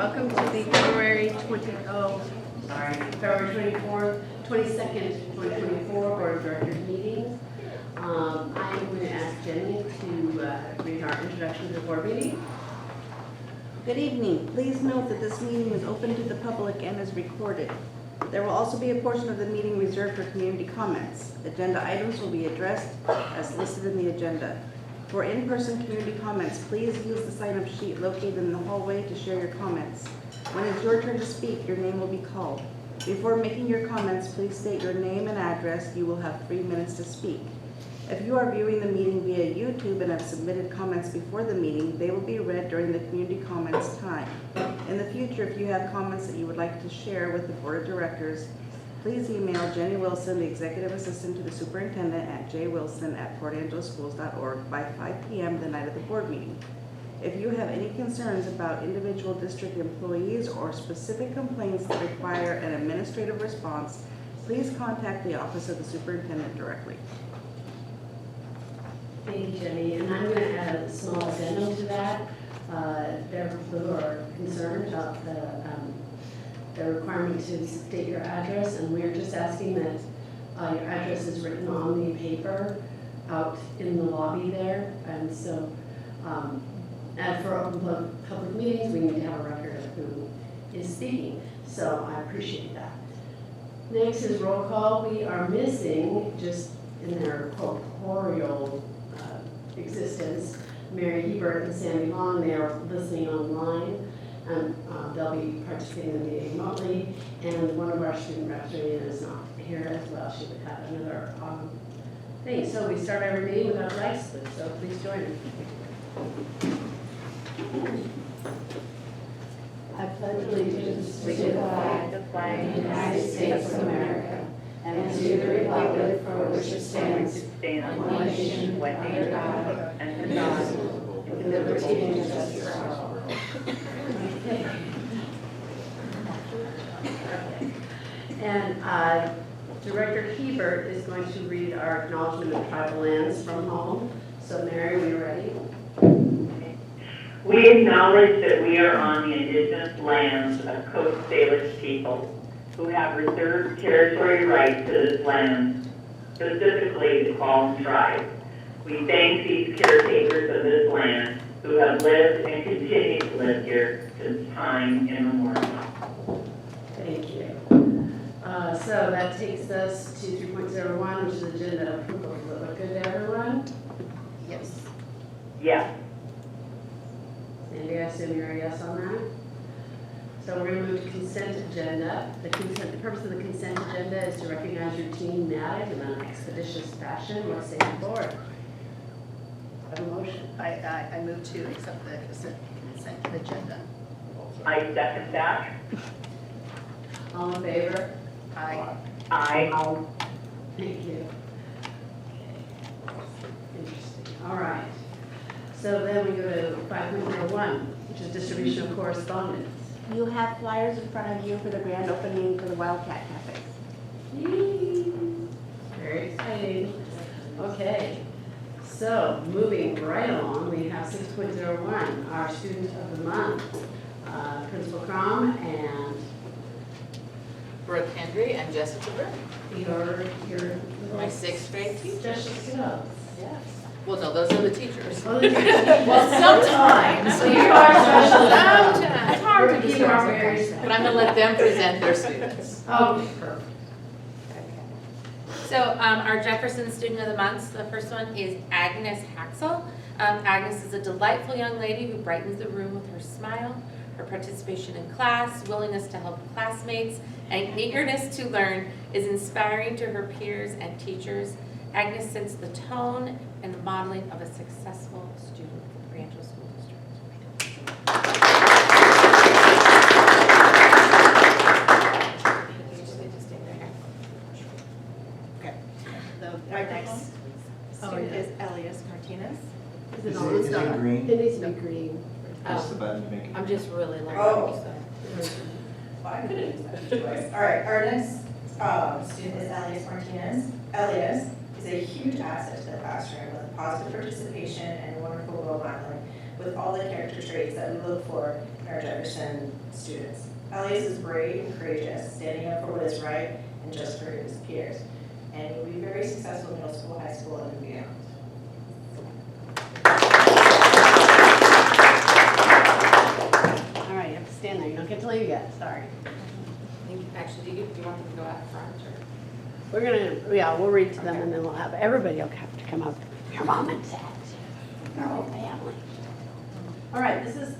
welcome to the February 24th, 22nd, 2024 Board of Directors meeting. I'm going to ask Jenny to read our introduction to the board meeting. Good evening. Please note that this meeting is open to the public and is recorded. There will also be a portion of the meeting reserved for community comments. Agenda items will be addressed as listed in the agenda. For in-person community comments, please use the sign-up sheet located in the hallway to share your comments. When it's your turn to speak, your name will be called. Before making your comments, please state your name and address. You will have 3 minutes to speak. If you are viewing the meeting via YouTube and have submitted comments before the meeting, they will be read during the community comments time. In the future, if you have comments that you would like to share with the Board of Directors, please email Jenny Wilson, the Executive Assistant to the Superintendent at jwilson@portangeloschools.org by 5 p.m. the night of the board meeting. If you have any concerns about individual district employees or specific complaints that require an administrative response, please contact the Office of the Superintendent directly. Thank you, Jenny. And I'm going to add a small addendum to that. There are people who are concerned about the requirement to state your address, and we're just asking that your address is written on the paper out in the lobby there. And so, and for open public meetings, we need to have a record of who is speaking. So I appreciate that. Next is roll call. We are missing, just in their corporeal existence, Mary Hebert and Sandy Long. They are listening online, and they'll be participating in the meeting remotely. And one of our student reps, Rena, is not here as well. She would have another thing. So we start every meeting with our flag salute, so please join us. I pledge allegiance to the flag of the United States of America, and to the republic for which it stands, one nation, under God, and indivisible, with liberty and justice for all. Okay. And Director Hebert is going to read our acknowledgement of tribal lands from home. So Mary, we ready? We acknowledge that we are on the indigenous lands of Coast Salish people who have reserved territory rights to this land, specifically the Qualm tribe. We thank these caretakers of this land who have lived and continue to live here since time immemorial. Thank you. So that takes us to 3.01, which is agenda approval. Does it look good to everyone? Yes. Yes. Sandy, I assume you're a yes on that? So we're going to move to consent agenda. The purpose of the consent agenda is to recognize routine matters in an expeditious fashion. What say the board? Have a motion. I move to accept the consent agenda. I second that. All in favor? Aye. Aye. Thank you. Interesting. All right. So then we go to 5.01, which is distribution of correspondence. You have flyers in front of you for the grand opening for the Wildcat Cafe. Yay. Very exciting. Okay. So moving right along, we have 6.01, our student of the month, Principal Crom and Brooke Hendry and Jessica Burke. your My sixth grade teacher. special skills. Yes. Well, no, those are the teachers. Oh, the teachers. Well, sometimes. So you are special. Sometimes. It's hard to You describe are very sometimes. But I'm going to let them present their students. Oh, perfect. So our Jefferson Student of the Month, the first one is Agnes Haxel. Agnes is a delightful young lady who brightens the room with her smile, her participation in class, willingness to help classmates, and eagerness to learn is inspiring to her peers and teachers. Agnes sets the tone and the modeling of a successful student for the Portangelos School District. Our next student is Elias Martinez. Is it Is on? it green? It needs to be green. Press the button to make it. I'm just really learning. Oh. so. All right, our next student is Elias Martinez. Elias is a is a huge asset to the classroom with positive participation and wonderful role modeling with all the character traits that we look for in our Jefferson students. Elias is brave and courageous, standing up for what is right and just for his peers. And he will be very successful in middle school, high school, and beyond. All right, you have to stand there. You don't get to leave yet. Sorry. Actually, do you want them to go out front or? We're gonna, yeah, we'll read to them and then we'll have, everybody will have to come up. Your mom and dad, your whole family. All right, this is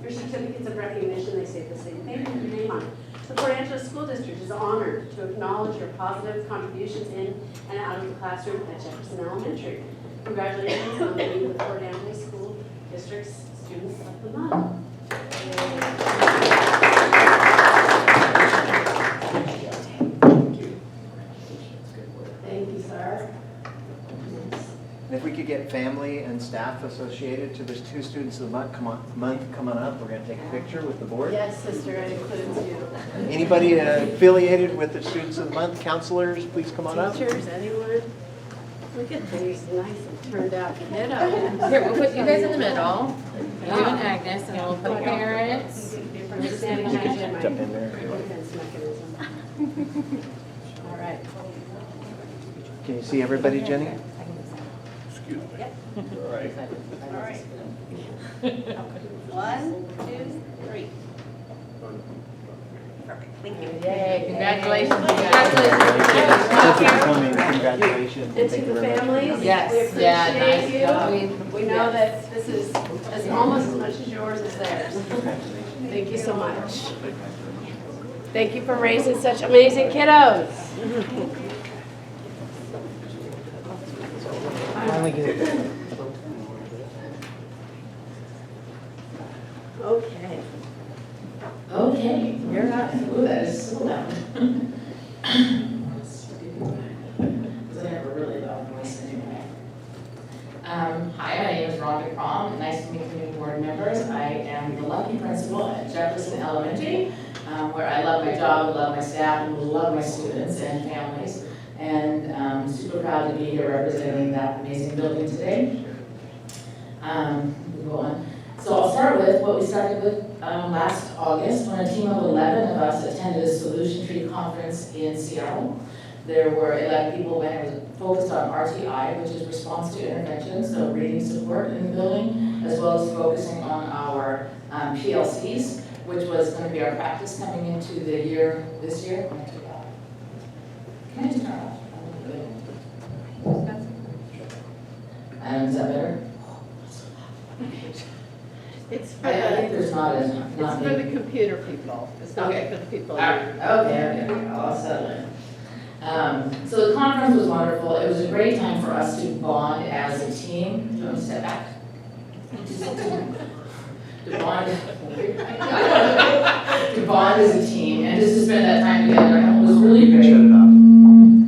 your certificates of recognition. They say the same thing with your name on it. The Port Angeles School District is honored to acknowledge your positive contributions in and out of the classroom at Jefferson Elementary. Congratulations on being the Port Angeles School District's Students of the Month. Thank you, sir. And if we could get family and staff associated to the two students of the month coming up, we're going to take a picture with the board. Yes, sister, it includes you. Anybody affiliated with the students of the month, counselors, please come on up. Teachers, anyone? Look at these nice and turned out kiddos. Here, we'll put you guys in the middle. You and Agnes, and we'll put parents. You're standing behind you, my Jump in there. defense mechanism. All right. Can you see everybody, Jenny? All right. 1, 2, 3. Perfect, thank you. Yay, congratulations. Thank you for coming. Congratulations. And Thank to you the very much. families, Yes, we yeah, nice appreciate job. you. We know that this is almost as much as yours as theirs. Thank you so much. Thank you for raising such amazing kiddos. Okay. Okay, You're up. ooh, that is so loud. Because I have a really loud voice anyway. Hi, my name is Rhonda Crom. Nice to meet the new board members. I am the lucky principal at Jefferson Elementary, where I love my job, love my staff, and love my students and families. And I'm super proud to be here representing that amazing building today. We'll go on. So I'll start with what we started with last August when a team of 11 of us attended a Solution Tree Conference in Seattle. There were 11 people when it was focused on RTI, which is response to intervention, so reading support in the building, as well as focusing on our PLCs, which was going to be our practice coming into the year, this year. Can I just turn it off? Is that better? It's for I think the, there's not as, it's not for many. the computer people. It's not Okay. for the people. Okay, I'll settle in. So the conference was wonderful. It was a great time for us to bond as a team. Do you want to step back? To bond as a team and just to spend that time together. And it was really You can great. shut it off.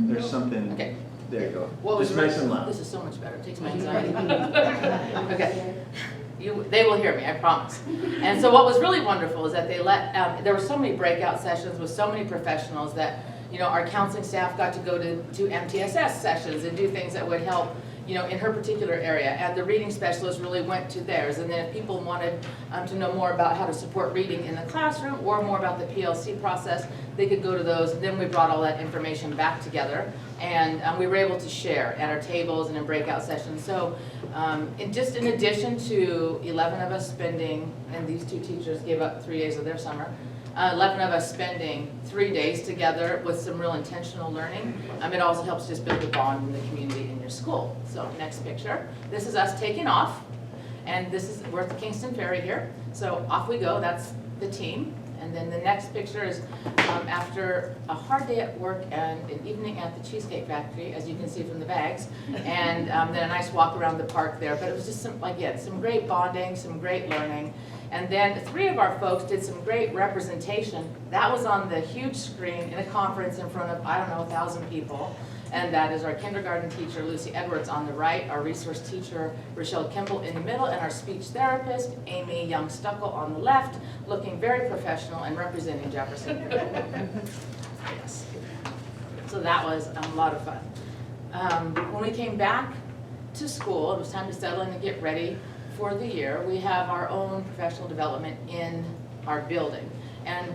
There's something, Okay. there you go. What was Just nice and loud. This is so much better. It takes my anxiety. Okay. They will hear me, I promise. And so what was really wonderful is that they there were so many breakout sessions with so many professionals that, our counseling staff got to go to MTSS sessions and do things that would help, in her particular area. And the reading specialist really went to theirs. And then if people wanted to know more about how to support reading in the classroom or more about the PLC process, they could go to those. And then we brought all that information back together. And we were able to share at our tables and in breakout sessions. So in addition to 11 of us spending, and these two teachers gave up 3 days of their summer, 11 of us spending 3 days together with some real intentional learning. It also helps just build a bond in the community in your school. So next picture. This is us taking off. And we're at the Kingston Ferry here. So off we go. That's the team. And then the next picture is after a hard day at work and an evening at the Cheesecake Factory, as you can see from the bags, and then a nice walk around the park there. But it was just some great bonding, some great learning. And then 3 of our folks did some great representation. That was on the huge screen in a conference in front of, 1,000 people. And that is our kindergarten teacher, Lucy Edwards, on the right, our resource teacher, Rochelle Kimball, in the middle, and our speech therapist, Amy Young-Stuckel, on the left, looking very professional and representing Jefferson. Yes. So that was a lot of fun. when we came back to school, it was time to settle in and get ready for the year. We have our own professional development in our building. And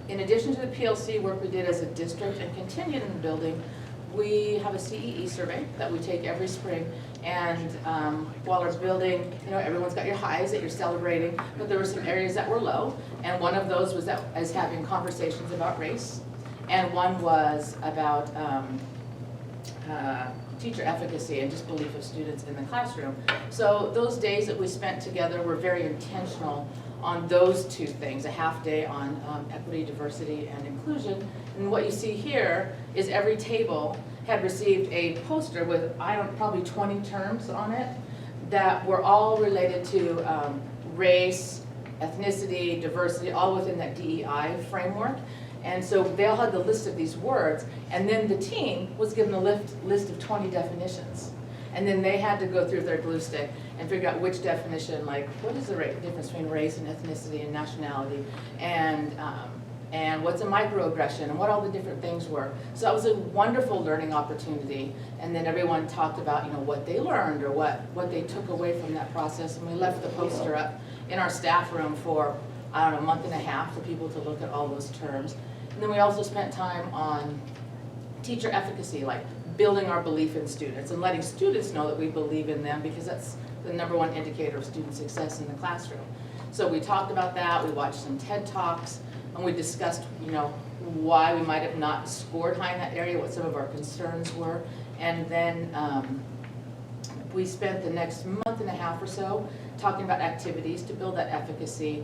in addition to the PLC work we did as a district and continued in the building, we have a CEE survey that we take every spring. And while our building, everyone's got your highs that you're celebrating, but there were some areas that were low. And one of those was as having conversations about race. And one was about teacher efficacy and just belief of students in the classroom. So those days that we spent together were very intentional on those two things, a half day on equity, diversity, and inclusion. And what you see here is every table had received a poster with, probably 20 terms on it that were all related to race, ethnicity, diversity, all within that DEI framework. And so they all had the list of these words, and then the team was given a list of 20 definitions. And then they had to go through their glue stick and figure out which definition, like what is the difference between race and ethnicity and nationality, and what's a microaggression, and what all the different things were. So that was a wonderful learning opportunity. And then everyone talked about what they learned or what they took away from that process. And we left the poster up in our staff room for, a month and a half for people to look at all those terms. And then we also spent time on teacher efficacy, like building our belief in students and letting students know that we believe in them, because that's the #1 indicator of student success in the classroom. So we talked about that, we watched some TED Talks, and we discussed, why we might have not scored high in that area, what some of our concerns were. And then we spent the next month and a half or so talking about activities to build that efficacy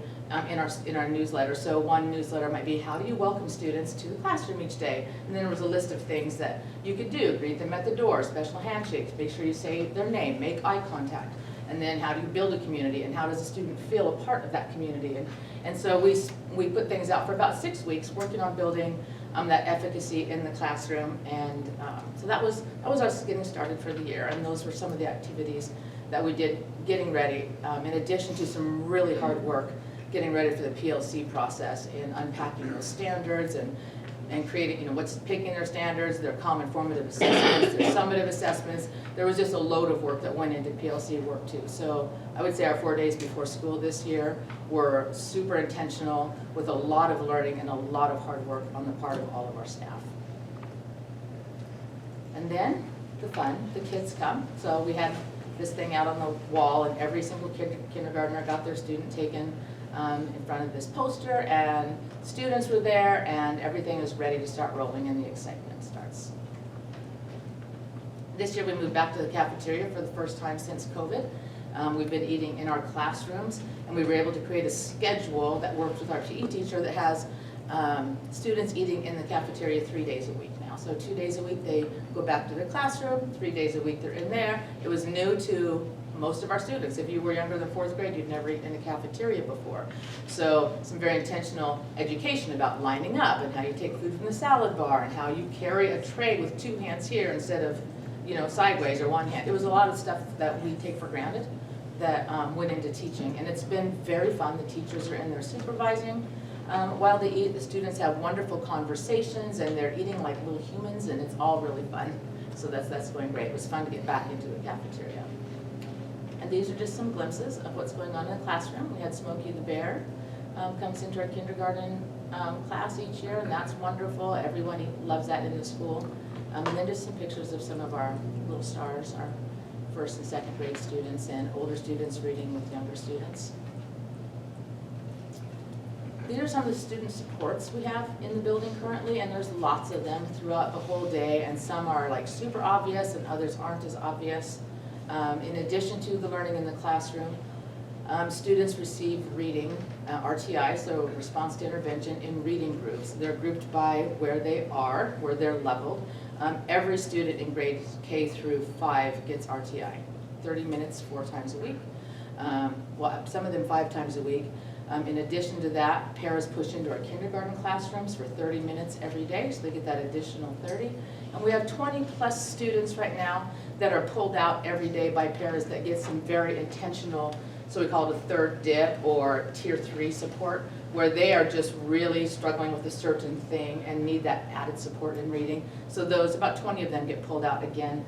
in our newsletter. So one newsletter might be, how do you welcome students to the classroom each day? And then there was a list of things that you could do. Greet them at the door, special handshakes, make sure you say their name, make eye contact. And then how do you build a community, and how does a student feel a part of that community? And so we put things out for about 6 weeks working on building that efficacy in the classroom. And so that was us getting started for the year. And those were some of the activities that we did getting ready, in addition to some really hard work getting ready for the PLC process in unpacking those standards and creating, what's picking their standards, their common formative assessments, their summative assessments. There was just a load of work that went into PLC work too. So I would say our 4 days before school this year were super intentional, with a lot of learning and a lot of hard work on the part of all of our staff. And then the fun, the kids come. So we had this thing out on the wall, and every single kindergartner got their student taken in front of this poster, and students were there, and everything is ready to start rolling, and the excitement starts. This year we moved back to the cafeteria for the first time since COVID. We've been eating in our classrooms, and we were able to create a schedule that works with our PE teacher that has students eating in the cafeteria 3 days a week now. So 2 days a week they go back to their classroom, 3 days a week they're in there. It was new to most of our students. If you were younger than 4th grade, you'd never eaten in a cafeteria before. So some very intentional education about lining up, and how you take food from the salad bar, and how you carry a tray with 2 hands here instead of sideways or one hand. It was a lot of stuff that we take for granted that went into teaching, and it's been very fun. The teachers are in there supervising while they eat. The students have wonderful conversations, and they're eating like little humans, and it's all really fun. So that's going great. It was fun to get back into the cafeteria. And these are just some glimpses of what's going on in the classroom. We had Smokey the Bear comes into our kindergarten class each year, and that's wonderful. Everyone loves that in the school. And then just some pictures of some of our little stars, our 1st and 2nd grade students, and older students reading with younger students. These are some of the student supports we have in the building currently, and there's lots of them throughout the whole day, and some are like super obvious and others aren't as obvious. In addition to the learning in the classroom, students receive reading, RTI, so response to intervention, in reading groups. They're grouped by where they are, where they're leveled. Every student in grades K through 5 gets RTI, 30 minutes 4 times a week. Well, some of them 5 times a week. In addition to that, paras push into our kindergarten classrooms for 30 minutes every day, so they get that additional 30. And we have 20 plus students right now that are pulled out every day by paras that get some very intentional, so we call it a 3rd dip or tier 3 support where they are just really struggling with a certain thing and need that added support in reading. So those, about 20 of them get pulled out again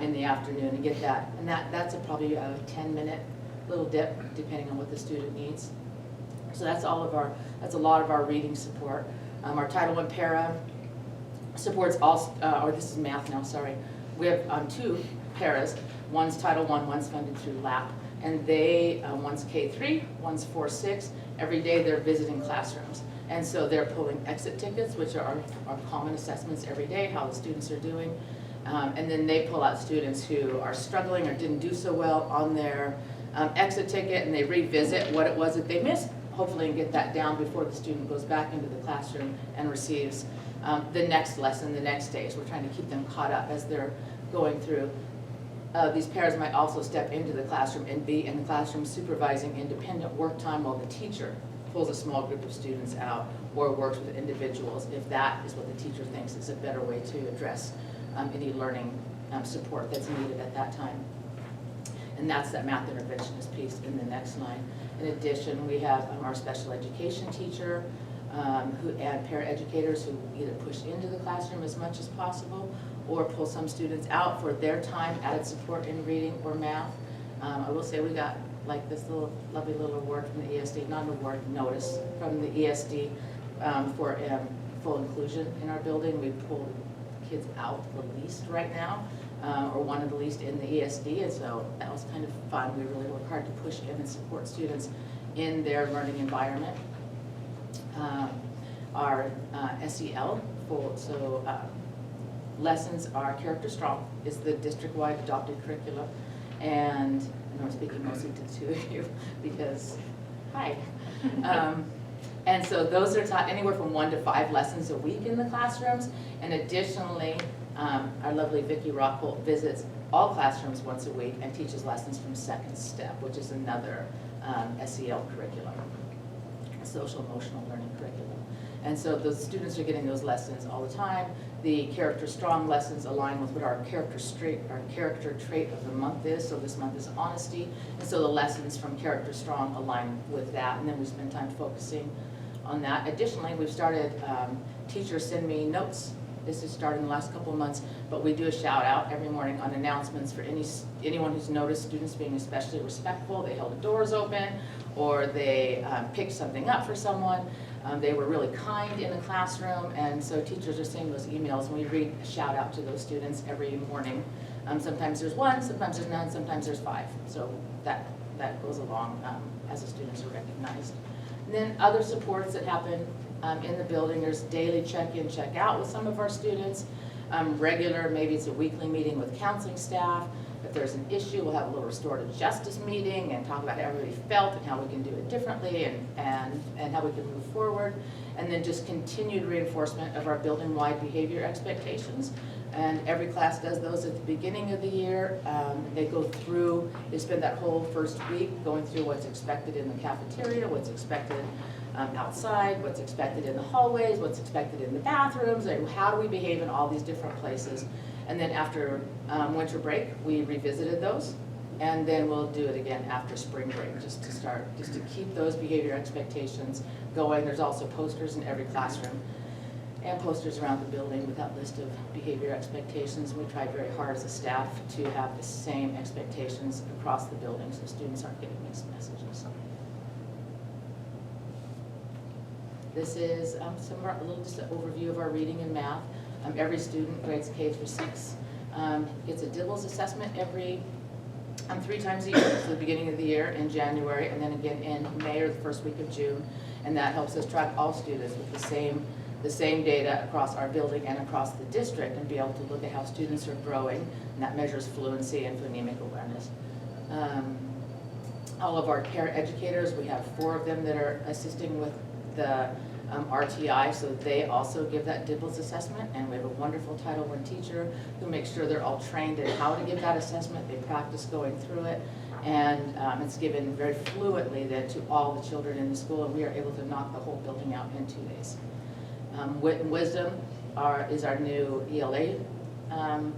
in the afternoon and get that. And that's probably a 10-minute little dip, depending on what the student needs. So that's a lot of our reading support. Our Title I para supports all, or this is math now, sorry. We have 2 paras. One's Title I, one's funded through LAP. And they, one's K3, one's 4-6. Every day they're visiting classrooms. And so they're pulling exit tickets, which are our common assessments every day, how the students are doing. And then they pull out students who are struggling or didn't do so well on their exit ticket, and they revisit what it was that they missed, hopefully, and get that down before the student goes back into the classroom and receives the next lesson the next day. So we're trying to keep them caught up as they're going through. These pairs might also step into the classroom and be in the classroom supervising independent work time while the teacher pulls a small group of students out or works with individuals if that is what the teacher thinks is a better way to address any learning support that's needed at that time. And that's that math interventionist piece in the next line. In addition, we have our special education teacher and paraeducators who either push into the classroom as much as possible or pull some students out for their time, added support in reading or math. I will say we got like this lovely little award from the ESD, not an award, notice from the ESD for full inclusion in our building. We pulled kids out the least right now, or one of the least in the ESD, and so that was kind of fun. We really work hard to push in and support students in their learning environment. Our SEL, lessons are Character Strong, is the district-wide adopted curriculum, and I know I'm speaking mostly to 2 of you because, hi. And so those are taught anywhere from 1 to 5 lessons a week in the classrooms. And additionally, our lovely Vicki Rockholt visits all classrooms once a week and teaches lessons from Second Step, which is another SEL curriculum, social emotional learning curriculum. And so the students are getting those lessons all the time. The Character Strong lessons align with what our character trait of the month is. So this month is honesty. And so the lessons from Character Strong align with that. And then we spend time focusing on that. Additionally, we've started, teachers send me notes. This has started in the last couple of months, but we do a shout out every morning on announcements for anyone who's noticed students being especially respectful. They held the doors open, or they picked something up for someone. They were really kind in the classroom, and so teachers are sending those emails, and we read a shout out to those students every morning. Sometimes there's 1, sometimes there's none, sometimes there's 5. So that goes along as the students are recognized. And then other supports that happen in the building, there's daily check-in, check-out with some of our students. Regular, maybe it's a weekly meeting with counseling staff. If there's an issue, we'll have a little restorative justice meeting and talk about how everybody felt and how we can do it differently and how we can move forward. And then just continued reinforcement of our building-wide behavior expectations. And every class does those at the beginning of the year. They go through, they spend that whole first week going through what's expected in the cafeteria, what's expected outside, what's expected in the hallways, what's expected in the bathrooms, and how do we behave in all these different places. And then after winter break, we revisited those, and then we'll do it again after spring break, just to keep those behavior expectations going. There's also posters in every classroom and posters around the building with that list of behavior expectations. We tried very hard as a staff to have the same expectations across the building so students aren't getting mixed messages. This is just an overview of our reading and math. Every student, grades K through 6, gets a DIBELS assessment every 3 times a year, so the beginning of the year in January, and then again in May or the first week of June. And that helps us track all students with the same data across our building and across the district, and be able to look at how students are growing, and that measures fluency and phonemic awareness. All of our paraeducators, we have 4 of them that are assisting with the RTI, so they also give that DIBELS assessment, and we have a wonderful Title I teacher who makes sure they're all trained in how to give that assessment. They practice going through it, and it's given very fluently then to all the children in the school, and we are able to knock the whole building out in 2 days. Wit and Wisdom is our new ELA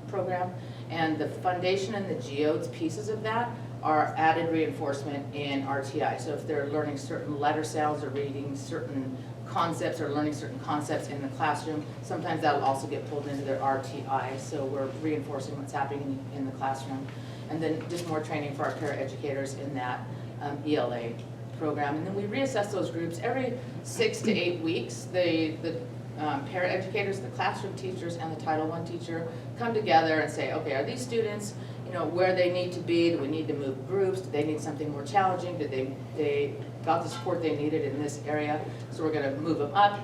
program, and the foundation and the geodes pieces of that are added reinforcement in RTI. So if they're learning certain letter sounds or reading certain concepts or learning certain concepts in the classroom, sometimes that'll also get pulled into their RTI. So we're reinforcing what's happening in the classroom. And then just more training for our paraeducators in that ELA program. And then we reassess those groups every 6 to 8 weeks. The paraeducators, the classroom teachers, and the Title I teacher come together and say, okay, are these students, where they need to be? Do we need to move groups? Do they need something more challenging? Did they got the support they needed in this area? So we're gonna move them up.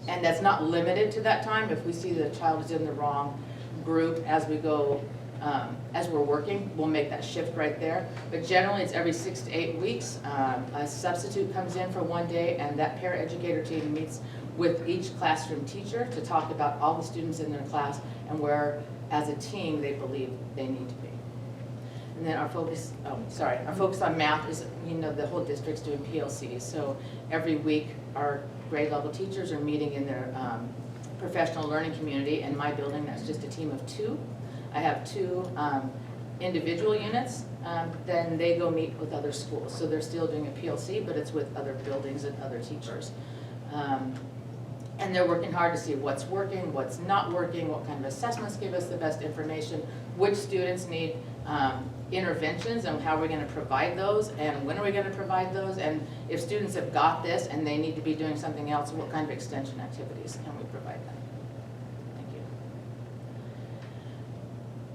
And that's not limited to that time. If we see the child is in the wrong group as we go, as we're working, we'll make that shift right there. But generally, it's every 6 to 8 weeks. A substitute comes in for one day, and that paraeducator team meets with each classroom teacher to talk about all the students in their class and where, as a team, they believe they need to be. And then our focus on math is, the whole district's doing PLCs. So every week, our grade level teachers are meeting in their professional learning community. In my building, that's just a team of 2. I have 2 individual units, then they go meet with other schools. So they're still doing a PLC, but it's with other buildings and other teachers. And they're working hard to see what's working, what's not working, what kind of assessments give us the best information, which students need interventions, and how we're going to provide those, and when are we going to provide those, and if students have got this and they need to be doing something else, what kind of extension activities can we provide them? Thank you.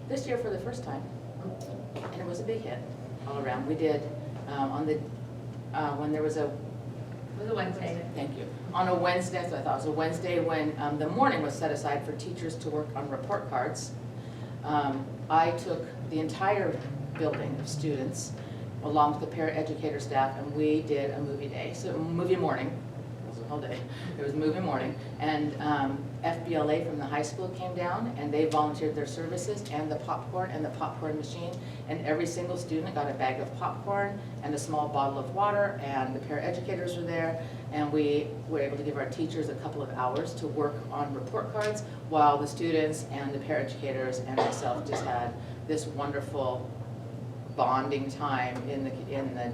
This year, for the first time, and it was a big hit all around, we did when there was a It was a Wednesday. Thank you. On a Wednesday, so I thought it was a Wednesday when the morning was set aside for teachers to work on report cards. I took the entire building of students along with the paraeducator staff, and we did a movie day. So movie morning, it was a whole day. It was movie morning, and FBLA from the high school came down, and they volunteered their services and the popcorn machine, and every single student got a bag of popcorn and a small bottle of water, and the paraeducators were there, and we were able to give our teachers a couple of hours to work on report cards while the students and the paraeducators and myself just had this wonderful bonding time in the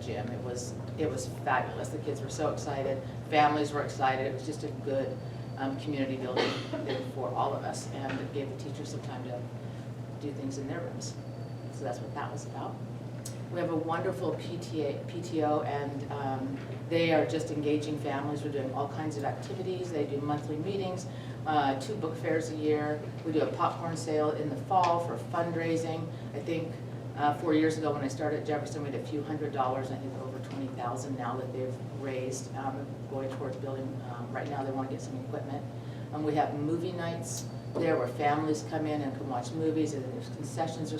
gym. It was fabulous. The kids were so excited, families were excited. It was just a good community building thing for all of us, and it gave the teachers some time to do things in their rooms. So that's what that was about. We have a wonderful PTO, and they are just engaging families. We're doing all kinds of activities. They do monthly meetings, 2 book fairs a year. We do a popcorn sale in the fall for fundraising. I think 4 years ago when I started at Jefferson, we had a few $100s. I think over $20,000 now that they've raised, going towards building. Right now they want to get some equipment. We have movie nights there where families come in and can watch movies, and then there's concessions are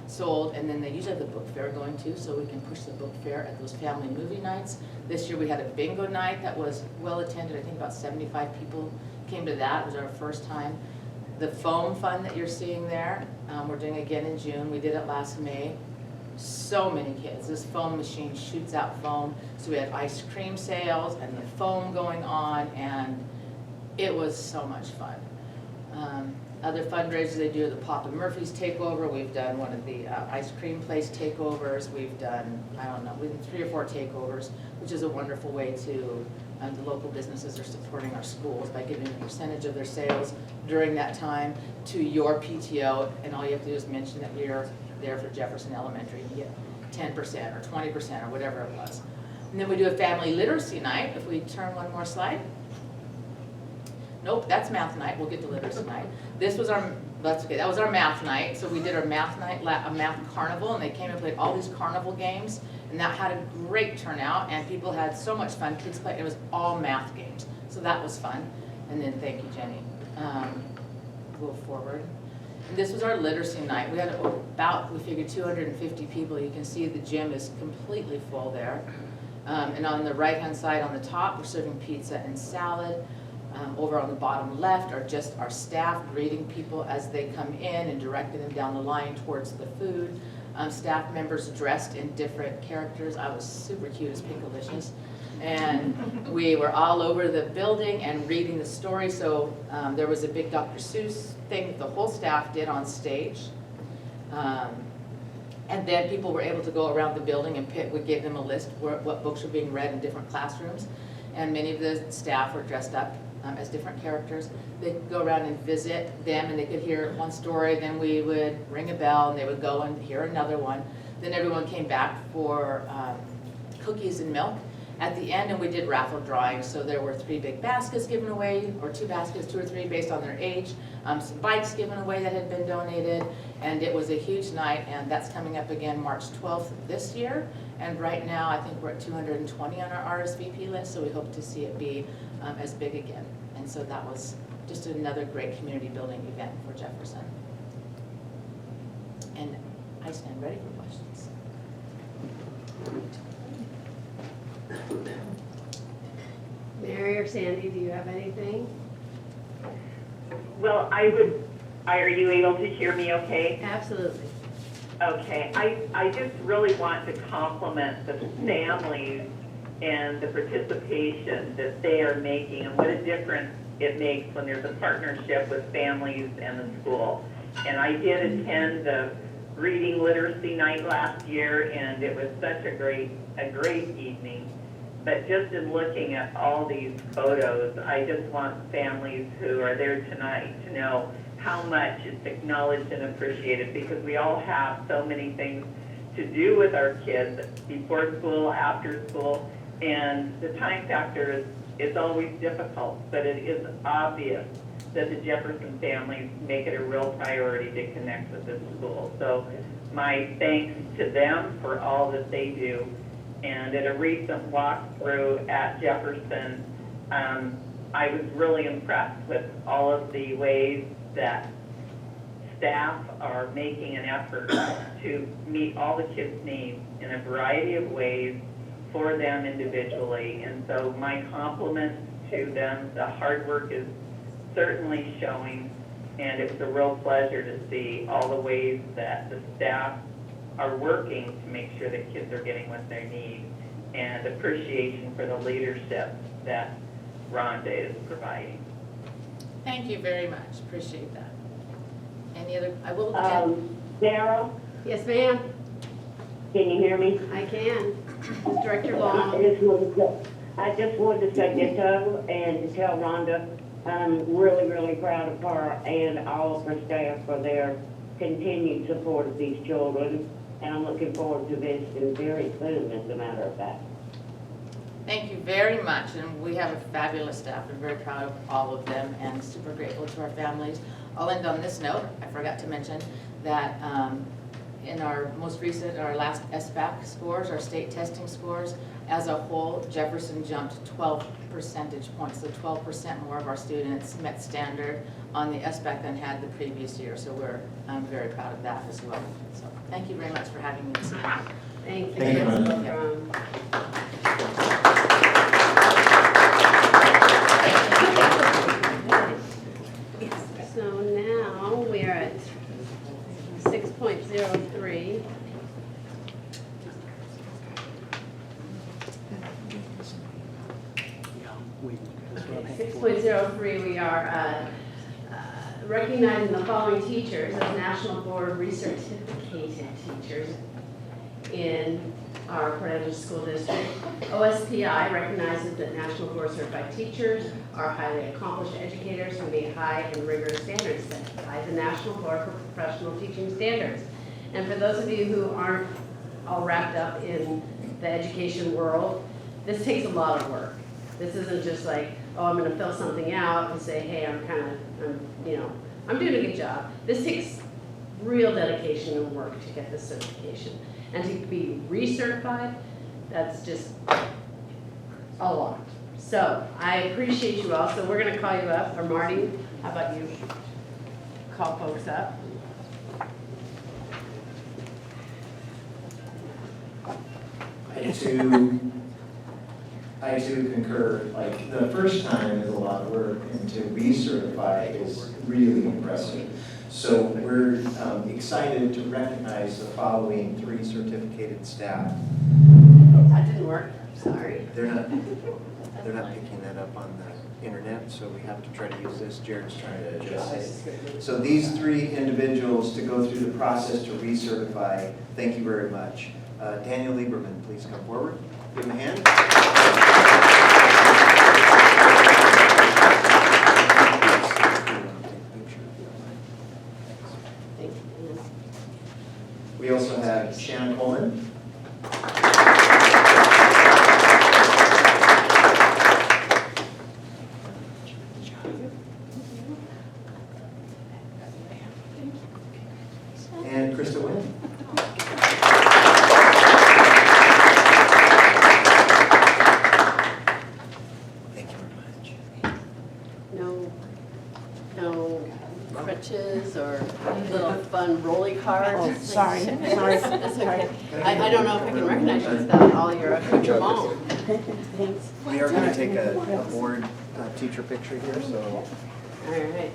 sold, and then they usually have the book fair going too, so we can push the book fair at those family movie nights. This year we had a bingo night that was well attended. I think about 75 people came to that. It was our first time. The foam fun that you're seeing there, we're doing again in June. We did it last May. So many kids. This foam machine shoots out foam. So we had ice cream sales and the foam going on, and it was so much fun. Other fundraisers they do, the Papa Murphy's takeover. We've done one of the ice cream place takeovers. We've done, we've done 3 or 4 takeovers, which is a wonderful way to, the local businesses are supporting our schools by giving a percentage of their sales during that time to your PTO, and all you have to do is mention that you're there for Jefferson Elementary, and you get 10% or 20% or whatever it was. And then we do a family literacy night. If we turn one more slide. Nope, that's math night. We'll get to literacy night. This was that's okay, that was our math night. So we did our math night, a math carnival, and they came and played all these carnival games, and that had a great turnout, and people had so much fun. Kids played, it was all math games. So that was fun. And then thank you, Jenny. Go forward. And this was our literacy night. We had we figured 250 people. You can see the gym is completely full there. And on the right-hand side on the top, we're serving pizza and salad. Over on the bottom left are just our staff greeting people as they come in and directing them down the line towards the food. Staff members dressed in different characters. I was super cute as Pinkalicious. And we were all over the building and reading the story. So there was a big Dr. Seuss thing that the whole staff did on stage. And And then people were able to go around the building and pick, we gave them a list what books were being read in different classrooms. And many of the staff were dressed up as different characters. They could go around and visit them, and they could hear one story, then we would ring a bell and they would go and hear another one. Then everyone came back for cookies and milk at the end, and we did raffle drawings. So there were 3 big baskets given away, or 2 baskets, 2 or 3 based on their age. Some bikes given away that had been donated, and it was a huge night, and that's coming up again March 12th this year. And right now, I think we're at 220 on our RSVP list, so we hope to see it be as big again. And so that was just another great community building event for Jefferson. And I stand ready for questions. Mary or Sandy, do you have anything? Well, are you able to hear me okay? Absolutely. Okay, I just really want to compliment the families and the participation that they are making and what a difference it makes when there's a partnership with families and the school. And I did attend the reading literacy night last year, and it was such a great evening. But just in looking at all these photos, I just want families who are there tonight to know how much it's acknowledged and appreciated, because we all have so many things to do with our kids before school, after school, and the time factor is always difficult, but it is obvious that the Jefferson families make it a real priority to connect with this school. So my thanks to them for all that they do. And at a recent walkthrough at Jefferson, I was really impressed with all of the ways that staff are making an effort to meet all the kids' needs in a variety of ways for them individually. And so my compliments to them. The hard work is certainly showing, and it was a real pleasure to see all the ways that the staff are working to make sure that kids are getting what they need, and appreciation for the leadership that Rhonda is providing. Thank you very much, appreciate that. Any other, I will, Daryl, Yes, ma'am, can you hear me? I can. Director Long. I just wanted to say ditto and to tell Rhonda I'm really, really proud of her and all of her staff for their continued support of these children. And I'm looking forward to visiting very soon, as a matter of fact. thank you very much, and we have a fabulous staff. We're very proud of all of them and super grateful to our families. I'll end on this note. I forgot to mention that in our most recent, our last SBAC scores, our state testing scores, as a whole, Jefferson jumped 12 percentage points, so 12% more of our students met standard on the SBAC than had the previous year, so we're very proud of that as well. So thank you very much for having me this evening. Thank you. Thank you, So now we are at 6.03. Okay, 6.03, we are recognizing the following teachers as National Board recertificated teachers in our Port Angeles School District. OSPI recognizes that National Board Certified teachers are highly accomplished educators who meet high and rigorous standards set by the National Board for Professional Teaching Standards. And for those of you who aren't all wrapped up in the education world, this takes a lot of work. This isn't just like, oh, I'm gonna fill something out and say, hey, I'm doing a good job. This takes real dedication and work to get this certification. And to be recertified, that's just a lot. So I appreciate you all. So we're gonna call you up, or Marty, how about you call folks up? I too concur, like, the first time is a lot of work, and to recertify is really impressive. So we're excited to recognize the following 3 certificated staff. That didn't work, sorry. They're not picking that up on the internet, so we have to try to use this. Jared's trying to adjust it. So these 3 individuals to go through the process to recertify, thank you very much. Daniel Lieberman, please come forward. Give him a hand. We also have Shannon Coleman. And Krista Wynn. Thank you very much. No crutches or little fun rolly cards? Oh, sorry. That's okay. I don't know if I can recognize you without all your accoutrements. Thanks. We are going to take a board teacher picture here, so. All right.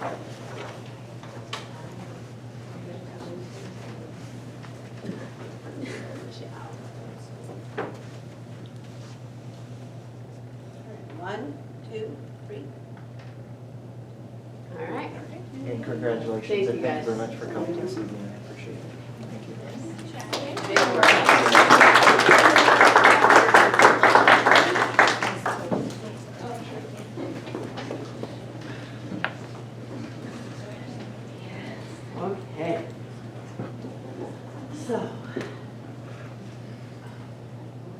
One, two, three. All right. And congratulations, Thank you, and thank you very guys. much for coming this evening. I appreciate it. Thank you. Big work. Okay. So,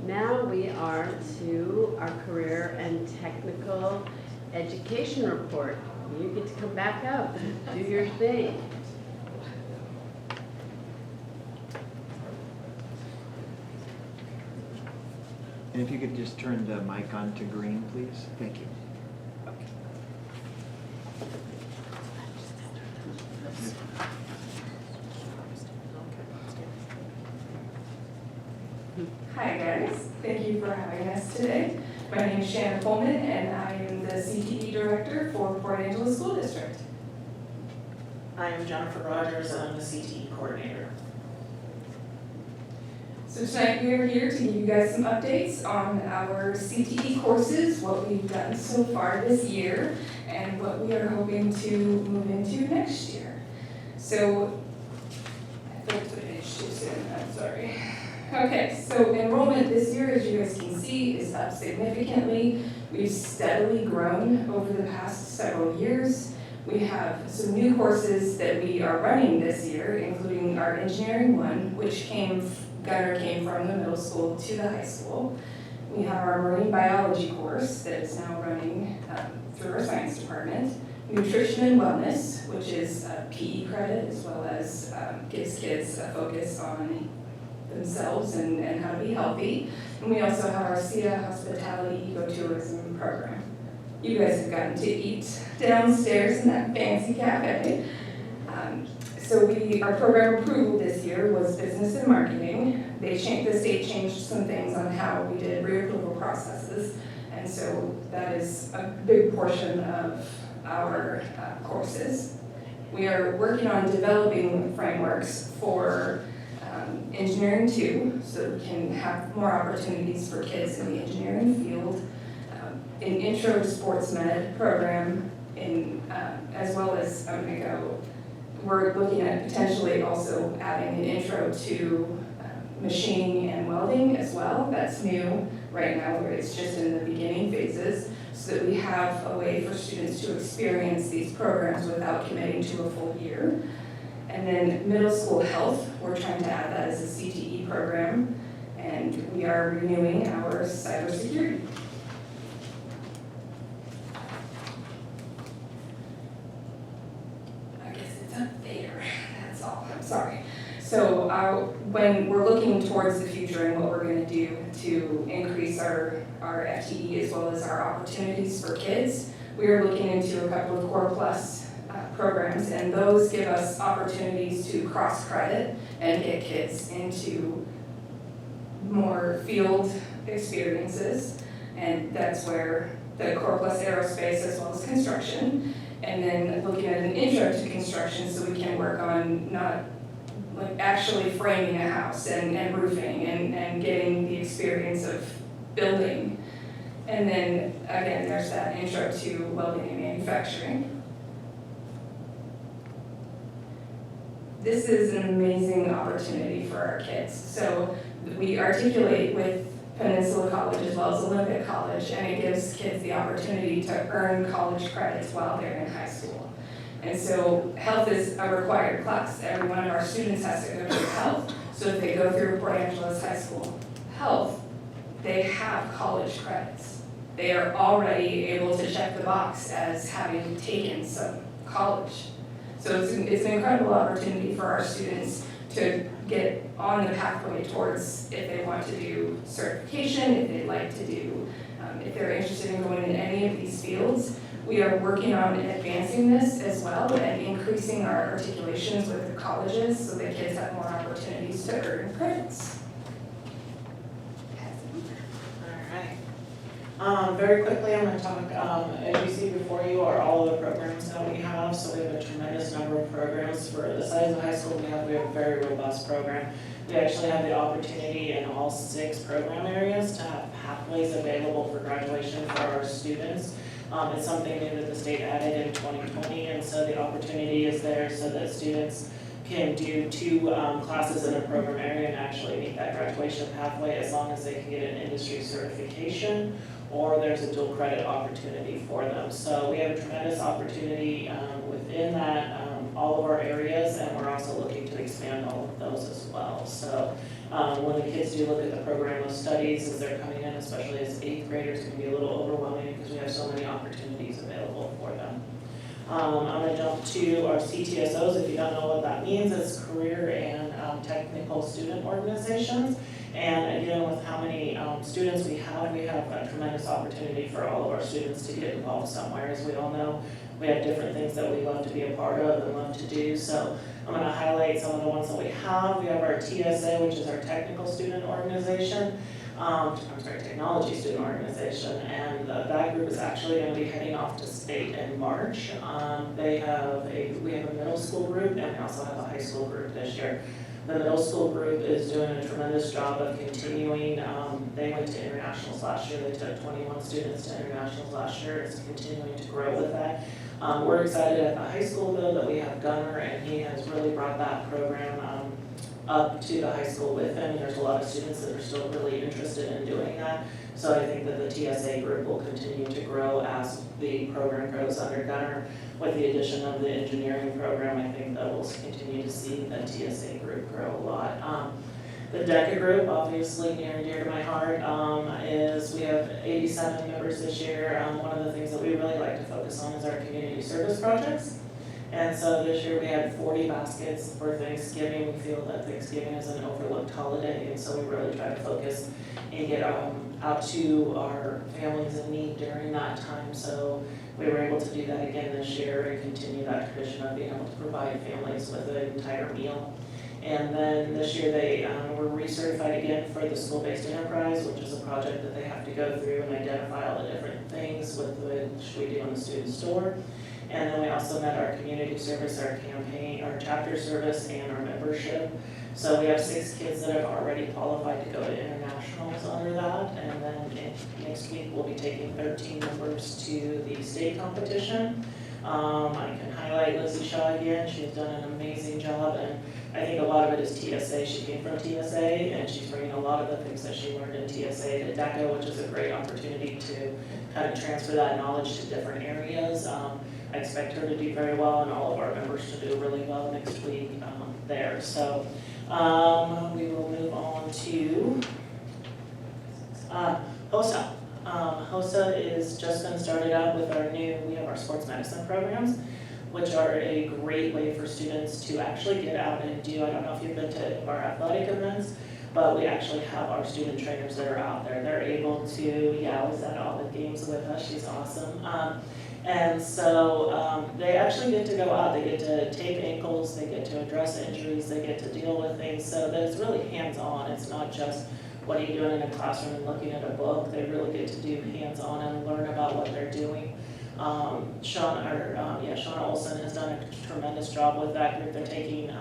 now we are to our career and technical education report. You get to come back up, do your thing. And if you could just turn the mic on to green, please. Thank you. Hi guys, thank you for having us today. My name is Shannon Coleman and I am the CTE Director for Port Angeles School District. I am Jennifer Rogers, I'm the CTE Coordinator. So tonight we are here to give you guys some updates on our CTE courses, what we've done so far this year, and what we are hoping to move into next year. So, I flipped the page too soon, I'm sorry. Okay, so enrollment this year, as you guys can see, is up significantly. We've steadily grown over the past several years. We have some new courses that we are running this year, including our engineering one, which Gunner came from the middle school to the high school. We have our marine biology course that is now running through our science department. Nutrition and wellness, which is a PE credit, as well as gives kids a focus on themselves and how to be healthy. And we also have our SIA hospitality ecotourism program. You guys have gotten to eat downstairs in that fancy cafe. So our program approval this year was business and marketing. The state changed some things on how we did reapproval processes. And so that is a big portion of our courses. We are working on developing frameworks for engineering too, so we can have more opportunities for kids in the engineering field. An intro to sports med program, as well as we're looking at potentially also adding an intro to machining and welding as well. That's new right now, where it's just in the beginning phases, so that we have a way for students to experience these programs without committing to a full year. And then middle school health, we're trying to add that as a CTE program, and we are renewing our cybersecurity. I guess it's up there, that's all, I'm sorry. So when we're looking towards the future and what we're going to do to increase our FTE as well as our opportunities for kids, we are looking into a couple of Core Plus programs, and those give us opportunities to cross-credit and get kids into more field experiences, and that's where the Core Plus Aerospace as well as construction, and then looking at an intro to construction so we can work on not like actually framing a house and roofing and getting the experience of building. And then, again, there's that intro to welding and manufacturing. This is an amazing opportunity for our kids. So we articulate with Peninsula College as well as Olympic College, and it gives kids the opportunity to earn college credits while they're in high school. And so health is a required class. Every one of our students has to go through health. So if they go through Port Angeles High School health, they have college credits. They are already able to check the box as having taken some college. So it's an incredible opportunity for our students to get on the pathway towards if they want to do certification, if they'd like to do, if they're interested in going into any of these fields. We are working on advancing this as well and increasing our articulations with the colleges so that kids have more opportunities to earn credits. All right. Very quickly, I'm going to talk, as you see before you are all of the programs that we have. So we have a tremendous number of programs. For the size of high school we have a very robust program. We actually have the opportunity in all 6 program areas to have pathways available for graduation for our students. It's something new that the state added in 2020, and so the opportunity is there so that students can do 2 classes in a program area and actually meet that graduation pathway as long as they can get an industry certification, or there's a dual credit opportunity for them. So we have a tremendous opportunity within that, all of our areas, and we're also looking to expand all of those as well. So when the kids do look at the program of studies as they're coming in, especially as 8th graders, it can be a little overwhelming because we have so many opportunities available for them. I'm going to jump to our CTSOs. If you don't know what that means, it's Career and Technical Student Organizations. And again, with how many students we have a tremendous opportunity for all of our students to get involved somewhere. As we all know, we have different things that we love to be a part of and love to do. So I'm going to highlight some of the ones that we have. We have our TSA, which is our Technical Student Organization. Technology Student Organization, and that group is actually going to be heading off to state in March. We have a middle school group, and we also have a high school group this year. The middle school group is doing a tremendous job of continuing. They went to internationals last year. They took 21 students to internationals last year. It's continuing to grow with that. We're excited at the high school though that we have Gunner, and he has really brought that program up to the high school with him, and there's a lot of students that are still really interested in doing that. So I think that the TSA group will continue to grow as the program grows under Gunner. With the addition of the engineering program, I think that we'll continue to see the TSA group grow a lot. The DECA group, obviously near and dear to my heart, is we have 87 members this year. One of the things that we really like to focus on is our community service projects. And so this year we had 40 baskets for Thanksgiving. We feel that Thanksgiving is an overlooked holiday, and so we really try to focus and get out to our families in need during that time. So we were able to do that again this year and continue that tradition of being able to provide families with an entire meal. And then this year they were recertified again for the school-based enterprise, which is a project that they have to go through and identify all the different things with which we do on the student store. And then we also met our community service, our campaign, our chapter service, and our membership. So we have 6 kids that have already qualified to go to internationals under that. And then next week we'll be taking 13 members to the state competition. I can highlight Lizzie Shaw again. She's done an amazing job, and I think a lot of it is TSA. She came from TSA, and she's bringing a lot of the things that she learned in TSA to DECA, which is a great opportunity to kind of transfer that knowledge to different areas. I expect her to do very well, and all of our members to do really well next week there. So we will move on to HOSA. HOSA is just been started up with we have our sports medicine programs, which are a great way for students to actually get out and do, I don't know if you've been to our athletic events, but we actually have our student trainers that are out there. They're able to, I was at all the games with us, she's awesome. And so they actually get to go out, they get to tape ankles, they get to address injuries, they get to deal with things, so that it's really hands-on. It's not just what are you doing in a classroom and looking at a book. They really get to do hands-on and learn about what they're doing. Shauna Olson has done a tremendous job with that group. They're taking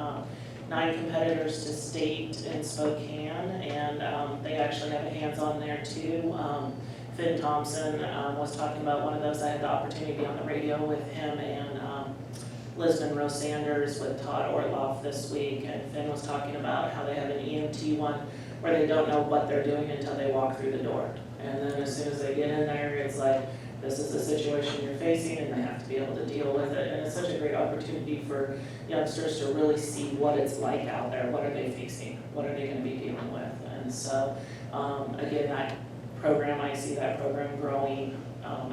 9 competitors to state in Spokane, and they actually have a hands-on there too. Finn Thompson was talking about one of those. I had the opportunity to be on the radio with him and Liz Monroe Sanders with Todd Ortloff this week, and Finn was talking about how they have an EMT one where they don't know what they're doing until they walk through the door. And then as soon as they get in there, it's like, this is the situation you're facing, and they have to be able to deal with it. And it's such a great opportunity for youngsters to really see what it's like out there. What are they facing? What are they gonna be dealing with? And so, again, that program, I see that program growing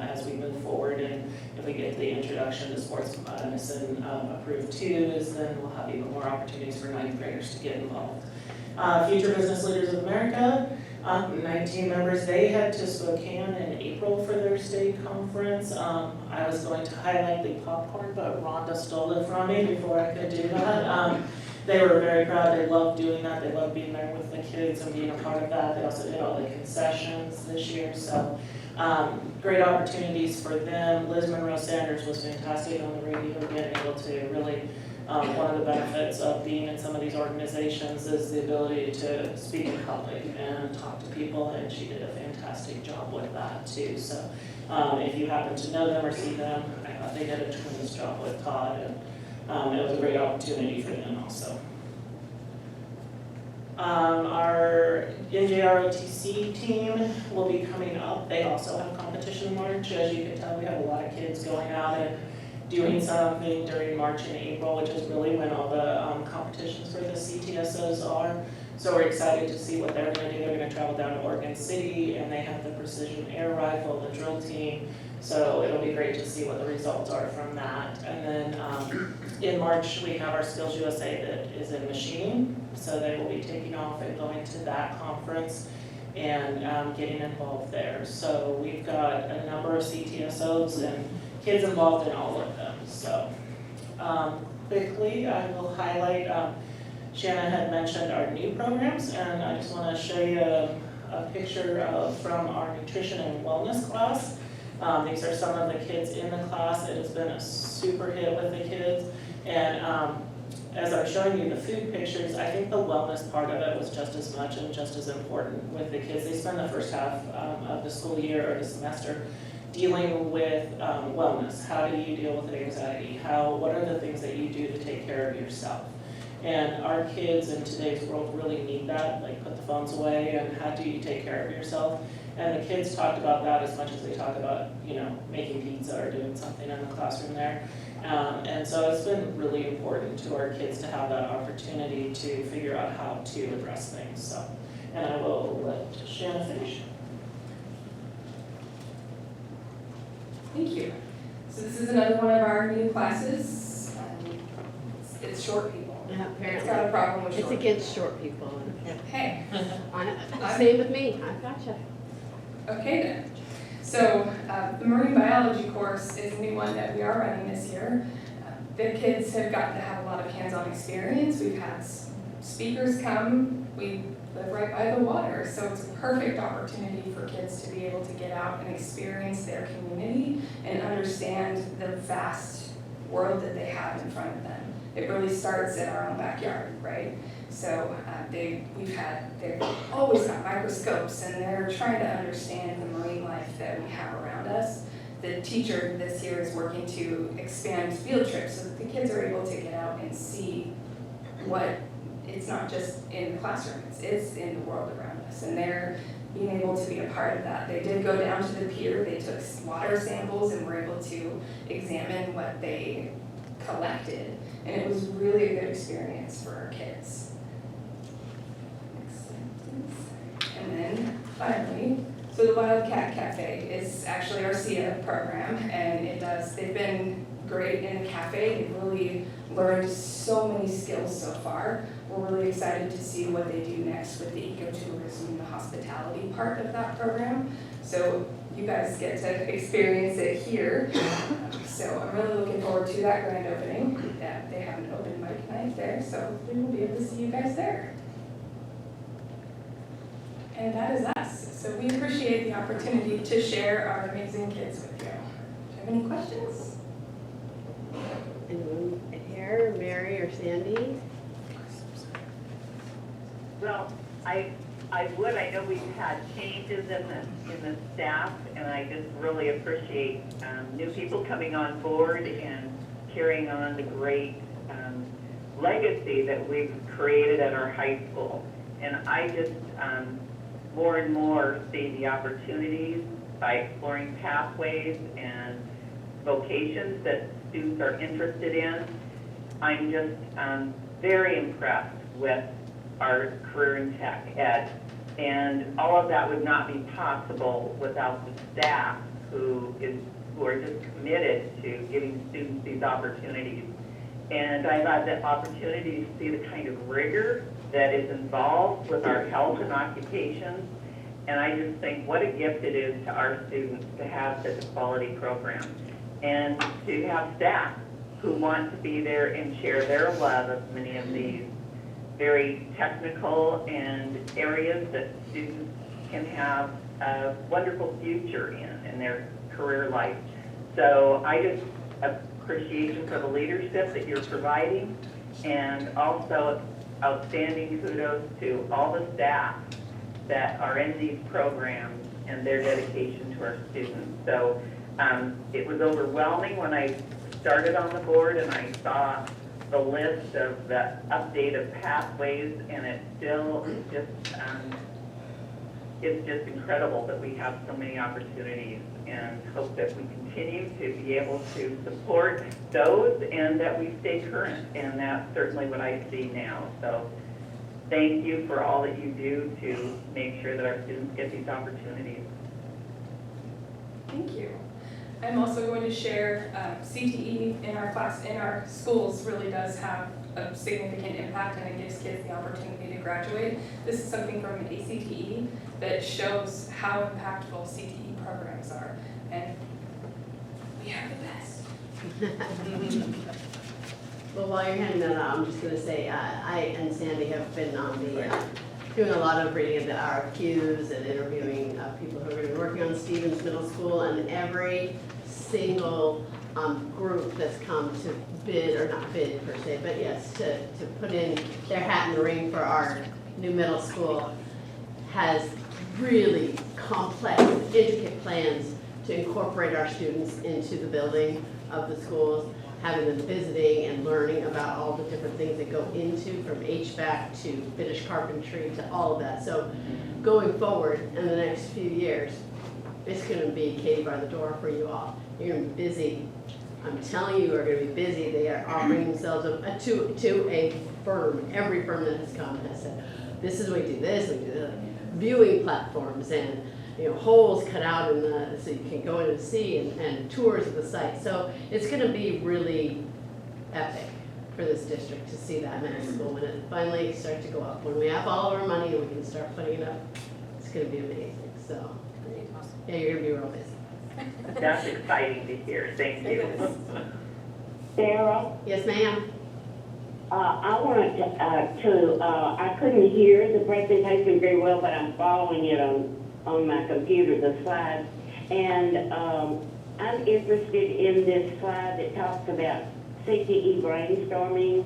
as we move forward, and if we get the introduction to sports medicine approved too, then we'll have even more opportunities for ninth graders to get involved. Future Business Leaders of America, 19 members, they head to Spokane in April for their state conference. I was going to highlight the popcorn, but Rhonda stole it from me before I could do that. They were very proud, they loved doing that, they loved being there with the kids and being a part of that. They also did all the concessions this year, so great opportunities for them. Liz Monroe Sanders was fantastic on the radio, being able to really, one of the benefits of being in some of these organizations is the ability to speak in public and talk to people, and she did a fantastic job with that too. So if you happen to know them or see them, I thought they did a tremendous job with Todd, and it was a great opportunity for them also. Our NJROTC team will be coming up. They also have competition in March. As you can tell, we have a lot of kids going out and doing something during March and April, which is really when all the competitions for the CTSOs are. So we're excited to see what they're gonna do. They're gonna travel down to Oregon City, and they have the precision air rifle, the drill team. So it'll be great to see what the results are from that. And then in March, we have our Skills USA that is in machining. So they will be taking off and going to that conference and getting involved there. So we've got a number of CTSOs and kids involved in all of them. So quickly, I will highlight, Shannon had mentioned our new programs, and I just want to show you a picture from our nutrition and wellness class. These are some of the kids in the class. It has been a super hit with the kids. And as I'm showing you the food pictures, I think the wellness part of it was just as much and just as important with the kids. They spend the first half of the school year or the semester dealing with wellness. How do you deal with anxiety? What are the things that you do to take care of yourself? And our kids in today's world really need that, like put the phones away, and how do you take care of yourself? And the kids talked about that as much as they talk about, making pizza or doing something in the classroom there. And so it's been really important to our kids to have that opportunity to figure out how to address things. So, and I will let Shannon finish. Thank you. So this is another one of our new classes. It's short people. Yeah, It's got a problem with It's short against short people. people. Hey, Same with me, I gotcha. okay then. So the marine biology course is a new one that we are running this year. The kids have gotten to have a lot of hands-on experience. We've had speakers come. We live right by the water, so it's a perfect opportunity for kids to be able to get out and experience their community and understand the vast world that they have in front of them. It really starts in our own backyard, right? So they've always got microscopes, and they're trying to understand the marine life that we have around us. The teacher this year is working to expand field trips so that the kids are able to get out and see what, it's not just in the classroom, it's in the world around us. And they're being able to be a part of that. They did go down to the pier, they took water samples and were able to examine what they collected. And it was really a good experience for our kids. Next slide, please. And then finally, so the Wildcat Cafe is actually our SIA program, and they've been great in the cafe. They've really learned so many skills so far. We're really excited to see what they do next with the ecotourism and the hospitality part of that program. So you guys get to experience it here. So I'm really looking forward to that grand opening. Yeah, they have an open mic night there, so we will be able to see you guys there. And that is us. So we appreciate the opportunity to share our amazing kids with you. Do you have any questions? Anyone here, Mary or Sandy? Well, I know we've had changes in the staff, and I just really appreciate new people coming on board and carrying on the great legacy that we've created at our high school. And I just more and more see the opportunities by exploring pathways and vocations that students are interested in. I'm just very impressed with our career in tech ed. And all of that would not be possible without the staff who are just committed to giving students these opportunities. And I've had the opportunity to see the kind of rigor that is involved with our health and occupations. And I just think what a gift it is to our students to have such a quality program. And to have staff who want to be there and share their love of many of these very technical and areas that students can have a wonderful future in their career life. So I just appreciation for the leadership that you're providing, and also outstanding kudos to all the staff that are in these programs and their dedication to our students. So it was overwhelming when I started on the board and I saw the list of the update of pathways, and it's still just, it's just incredible that we have so many opportunities, and hope that we continue to be able to support those and that we stay current, and that's certainly what I see now. So thank you for all that you do to make sure that our students get these opportunities. Thank you. I'm also going to share CTE in our schools really does have a significant impact, and it gives kids the opportunity to graduate. This is something from ACTE that shows how impactful CTE programs are, and we are the best. Well, while you're handing that out, I'm just gonna say, I and Sandy have been on doing a lot of reading of the RFQs and interviewing people who are gonna be working on Stevens Middle School, and every single group that's come to bid, or not bid per se, but yes, to put in their hat in the ring for our new middle school has really complex, intricate plans to incorporate our students into the building of the schools, having them visiting and learning about all the different things that go into, from HVAC to finished carpentry to all of that. So going forward in the next few years, it's gonna be Katie by the door for you all. You're gonna be busy. I'm telling you, are gonna be busy. They are offering themselves to a firm. Every firm that has come has said, this is, we do this, we do that. Viewing platforms and, you know, holes cut out in the, so you can go in and see, and tours of the site. So it's gonna be really epic for this district to see that middle school when it finally starts to go up. When we have all of our money and we can start putting it up, it's gonna be amazing. So, yeah, you're gonna be real busy. That's exciting to hear. Thank you. Sarah, Yes, ma'am. I wanted I couldn't hear the presentation very well, but I'm following it on my computer, the slides. And I'm interested in this slide that talks about CTE brainstorming,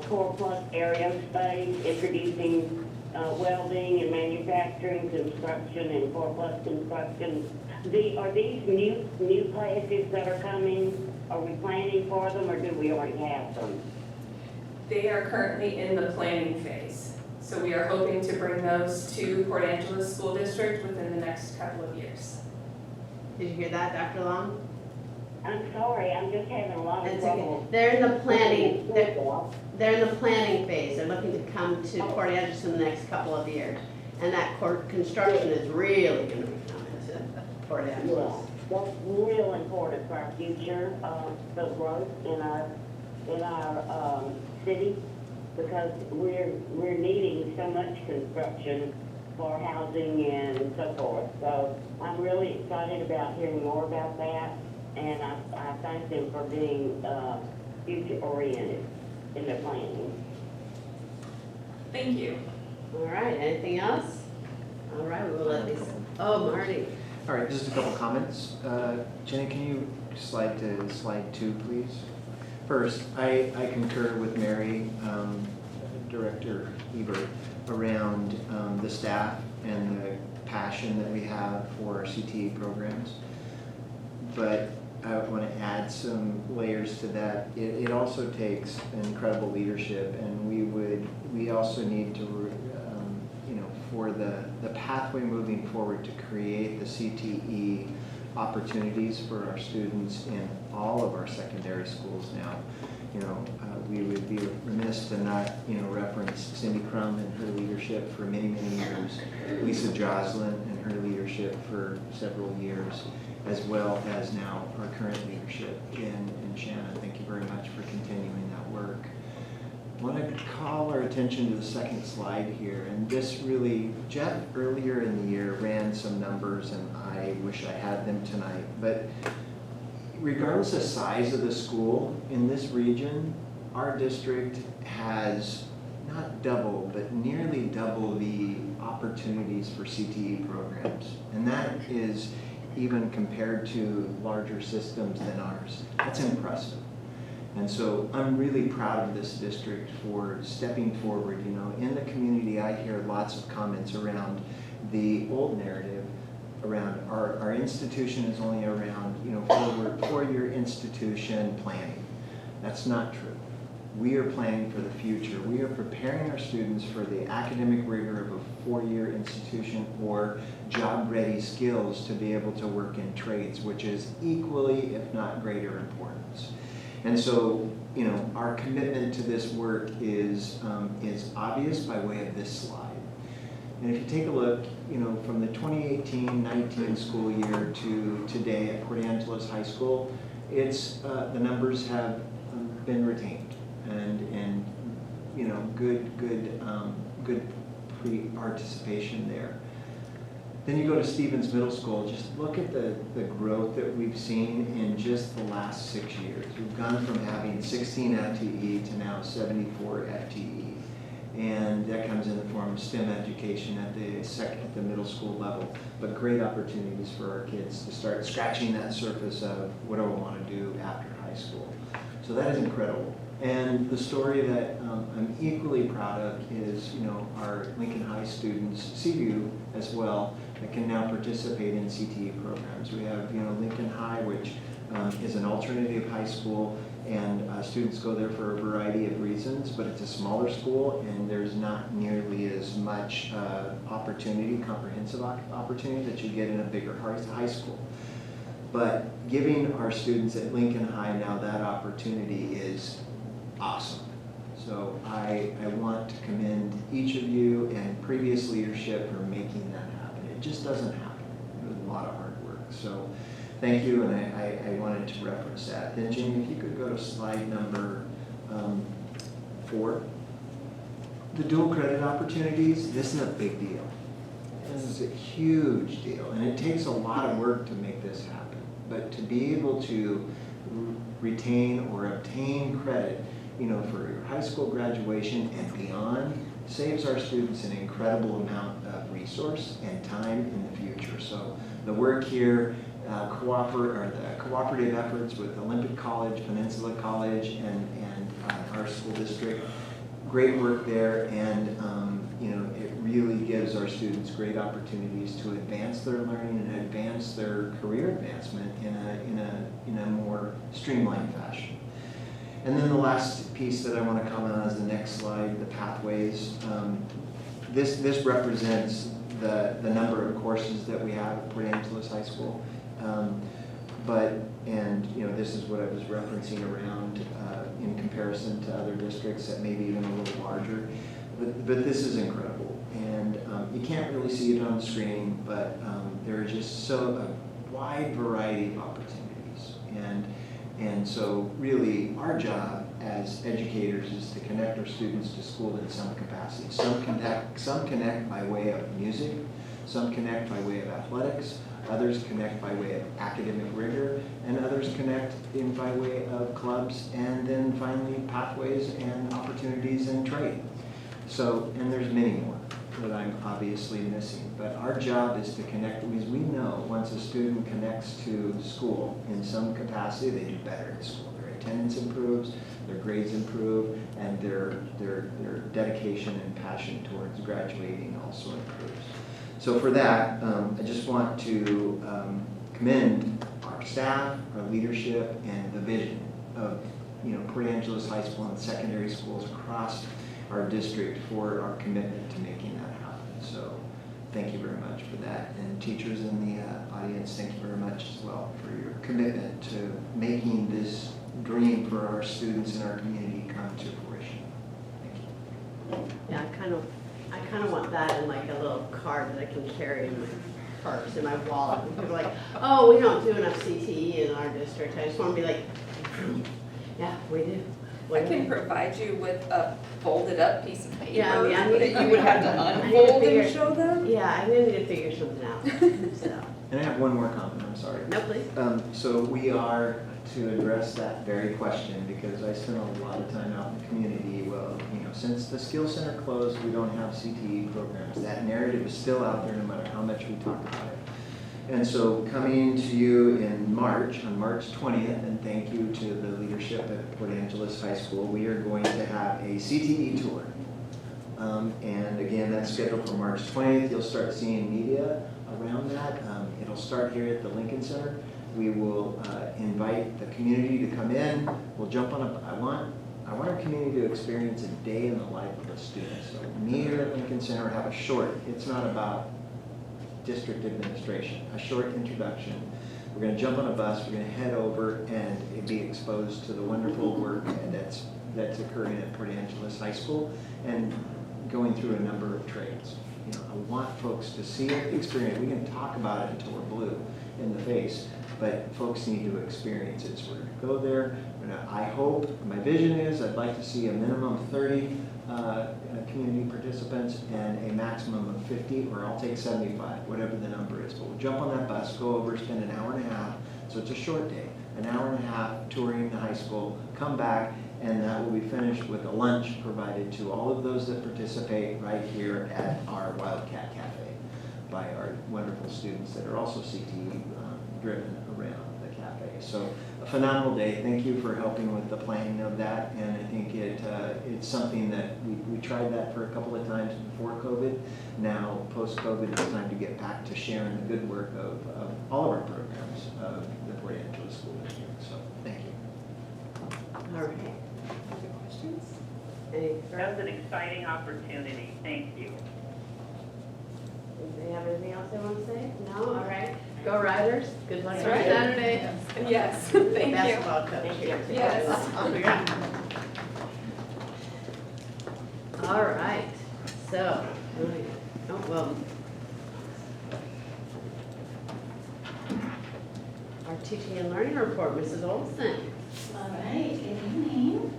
Core Plus aerospace, introducing welding and manufacturing, construction, and Core Plus construction. Are these new classes that are coming? Are we planning for them, or do we already have them? They are currently in the planning phase. So we are hoping to bring those to Port Angeles School District within the next couple of years. Did you hear that, Dr. Long? I'm sorry, I'm just having a lot of That's okay. trouble. They're in the planning, they're in the planning phase. They're looking to come to Port Angeles in the next couple of years. And that construction is really gonna be coming to Port Angeles. Well, that's real important for our future, the growth in our city, because we're needing so much construction for housing and so forth. So I'm really excited about hearing more about that, and I thank them for being future-oriented in their planning. Thank you. All right, anything else? All right, we will let these, oh, Marty. All right, just a couple comments. Jenny, can you slide to slide 2, please? First, I concur with Mary. Director Ebert, around the staff and the passion that we have for our CTE programs. But I want to add some layers to that. It also takes incredible leadership, and we also need to, for the pathway moving forward to create the CTE opportunities for our students in all of our secondary schools now. We would be remiss to not, reference Cindy Crum and her leadership for many, many years, Lisa Joslin and her leadership for several years, as well as now our current leadership in Shannon. Thank you very much for continuing that work. I want to call our attention to the second slide here, and this really, Jeff earlier in the year ran some numbers, and I wish I had them tonight, but regardless of the size of the school in this region, our district has not double, but nearly double the opportunities for CTE programs. And that is even compared to larger systems than ours. That's impressive. And so I'm really proud of this district for stepping forward. In the community, I hear lots of comments around the old narrative around our institution is only around, four-year institution planning. That's not true. We are planning for the future. We are preparing our students for the academic rigor of a four-year institution or job-ready skills to be able to work in trades, which is equally, if not greater importance. And so, our commitment to this work is obvious by way of this slide. And if you take a look, from the 2018-19 school year to today at Port Angeles High School, the numbers have been retained, and good pre-participation there. Then you go to Stevens Middle School, just look at the growth that we've seen in just the last 6 years. We've gone from having 16 FTE to now 74 FTE. And that comes in the form of STEM education at the middle school level, but great opportunities for our kids to start scratching that surface of what do I want to do after high school. So that is incredible. And the story that I'm equally proud of is, our Lincoln High students, Seaview as well, that can now participate in CTE programs. We have, Lincoln High, which is an alternative high school, and students go there for a variety of reasons, but it's a smaller school, and there's not nearly as much comprehensive opportunity that you get in a bigger high school. But giving our students at Lincoln High now that opportunity is awesome. So I want to commend each of you and previous leadership for making that happen. It just doesn't happen. It was a lot of hard work. So thank you, and I wanted to reference that. Then Jimmy, if you could go to slide number 4. The dual credit opportunities, this is a big deal. This is a huge deal, and it takes a lot of work to make this happen. But to be able to retain or obtain credit, for your high school graduation and beyond, saves our students an incredible amount of resource and time in the future. So the work here, the cooperative efforts with Olympic College, Peninsula College, and our school district, great work there, and it really gives our students great opportunities to advance their learning and advance their career advancement in a more streamlined fashion. And then the last piece that I want to comment on is the next slide, the pathways. This represents the number of courses that we have at Port Angeles High School. This is what I was referencing around in comparison to other districts that may be even a little larger. But this is incredible. And you can't really see it on the screen, but there are just a wide variety of opportunities. And so really our job as educators is to connect our students to school in some capacity. Some connect by way of music, some connect by way of athletics, others connect by way of academic rigor, and others connect by way of clubs, and then finally pathways and opportunities in trade. So, and there's many more that I'm obviously missing, but our job is to connect, because we know once a student connects to school in some capacity, they do better in school. They're attendance improves, their grades improve, and their dedication and passion towards graduating also improves. So for that, I just want to commend our staff, our leadership, and the vision of Port Angeles High School and secondary schools across our district for our commitment to making that happen. So thank you very much for that. And teachers in the audience, thank you very much as well for your commitment to making this dream for our students and our community come to fruition. Thank you. Yeah, I kind of want that in like a little card that I can carry in my purse, in my wallet. And people are like, oh, we don't do enough CTE in our district. I just want to be like, yeah, we do. I can provide you with a folded up piece of paper Yeah, I mean, that you would have to I need to unfold figure- and show them. Yeah, I need to figure something out, so. And I have one more comment, I'm sorry. No, please. So we are to address that very question, because I spent a lot of time out in the community. Well, since the Skills Center closed, we don't have CTE programs. That narrative is still out there no matter how much we talk about it. And so coming to you in March, on March 20th, and thank you to the leadership at Port Angeles High School, we are going to have a CTE tour. And again, that's scheduled for March 20th. You'll start seeing media around that. It'll start here at the Lincoln Center. We will invite the community to come in. We'll jump on I want our community to experience a day in the life of a student. So meet here at Lincoln Center, have a short, it's not about district administration, a short introduction. We're going to jump on a bus, we're going to head over and be exposed to the wonderful work that's occurring at Port Angeles High School and going through a number of trades. I want folks to see it, experience it. We can talk about it until we're blue in the face, but folks need to experience it. So we're going to go there. I hope, my vision is I'd like to see a minimum of 30 community participants and a maximum of 50, or I'll take 75, whatever the number is. But we'll jump on that bus, go over, spend an hour and a half. So it's a short day, an hour and a half touring the high school, come back, and that will be finished with a lunch provided to all of those that participate right here at our Wildcat Cafe by our wonderful students that are also CTE driven around the cafe. So a phenomenal day. Thank you for helping with the planning of that, and I think it's something that we tried that for a couple of times before COVID. Now post-COVID, it's time to get back to sharing the good work of all of our programs of the Port Angeles School District. So thank you. All right. Other questions? Any That was an exciting opportunity. Thank you. Anybody have anything else they want to say? No? All right. Go Riders. Good luck on That's right. Saturday. Yes, thank you. Basketball coach here. Yes. All right. So, oh, well. Our teaching and learning report, Mrs. Olson. All right, good evening.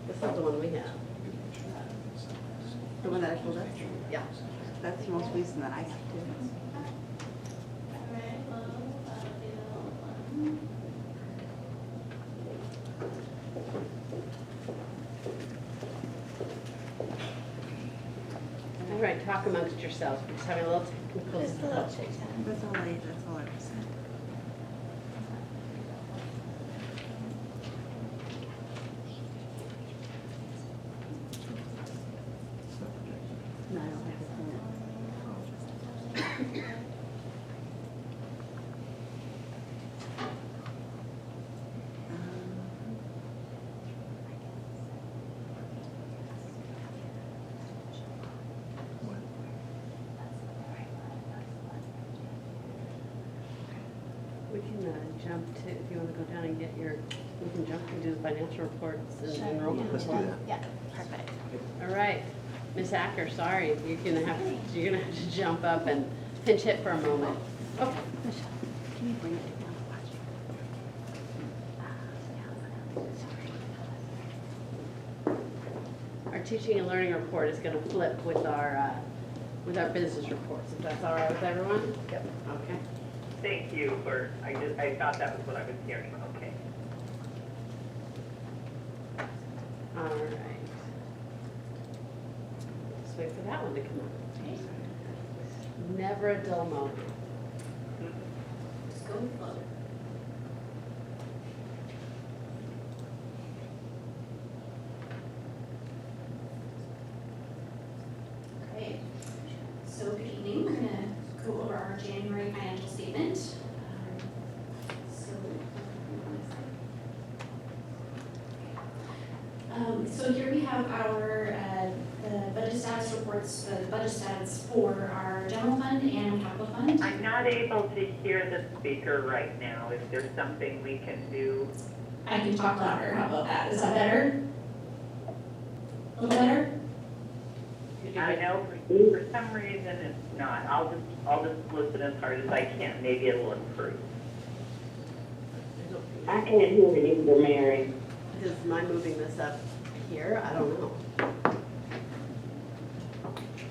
This is the one we have. The one that I pulled up? Yeah. That's the most recent that I have too. All right, talk amongst yourselves. We're just having a little technical Just a little difficulty. chit chat. That's all I was saying. No, I don't have it. We can jump to, if you want to go down and get your, we can jump and do the financial reports and enrollment. Let's do report. that. Yeah, perfect. All right, Ms. Acker, sorry, you're gonna have to jump up and pinch hit for a moment. Okay. Can you bring it down? Our teaching and learning report is gonna flip with our business reports, if that's all right with everyone? Yep. Okay. Thank you for, I thought that was what I was hearing, okay. All right. Just wait for that one to come up. Never a dull moment. Just go with the flow. Okay, so good evening, we're gonna go over our January financial statement. So here we have our, the budget status reports, the budget status for our general fund and capital fund. I'm not able to hear the speaker right now. Is there something we can do? I can talk louder, how about that, is that better? A little better? I know for some reason it's not. I'll just listen as hard as I can. Maybe it'll improve. I can't hear it either, Mary. Is mine moving this up here? I don't know.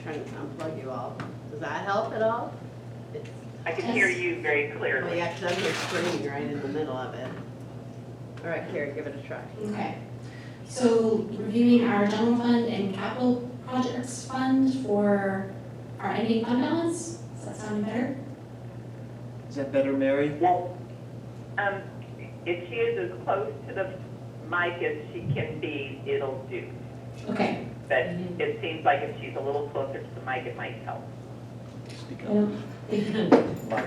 Trying to unplug you all. Does that help at all? It's, I can hear you very well, clearly. yeah, because I'm just screaming right in the middle of it. All right, Carrie, give it a try. Okay, so reviewing our general fund and capital projects fund for our ending fund balance, does that sound better? Is that better, Mary? If she is as close to the mic as she can be, it'll do. Okay. But it seems like if she's a little closer to the mic, it might help. Speak I up. don't think-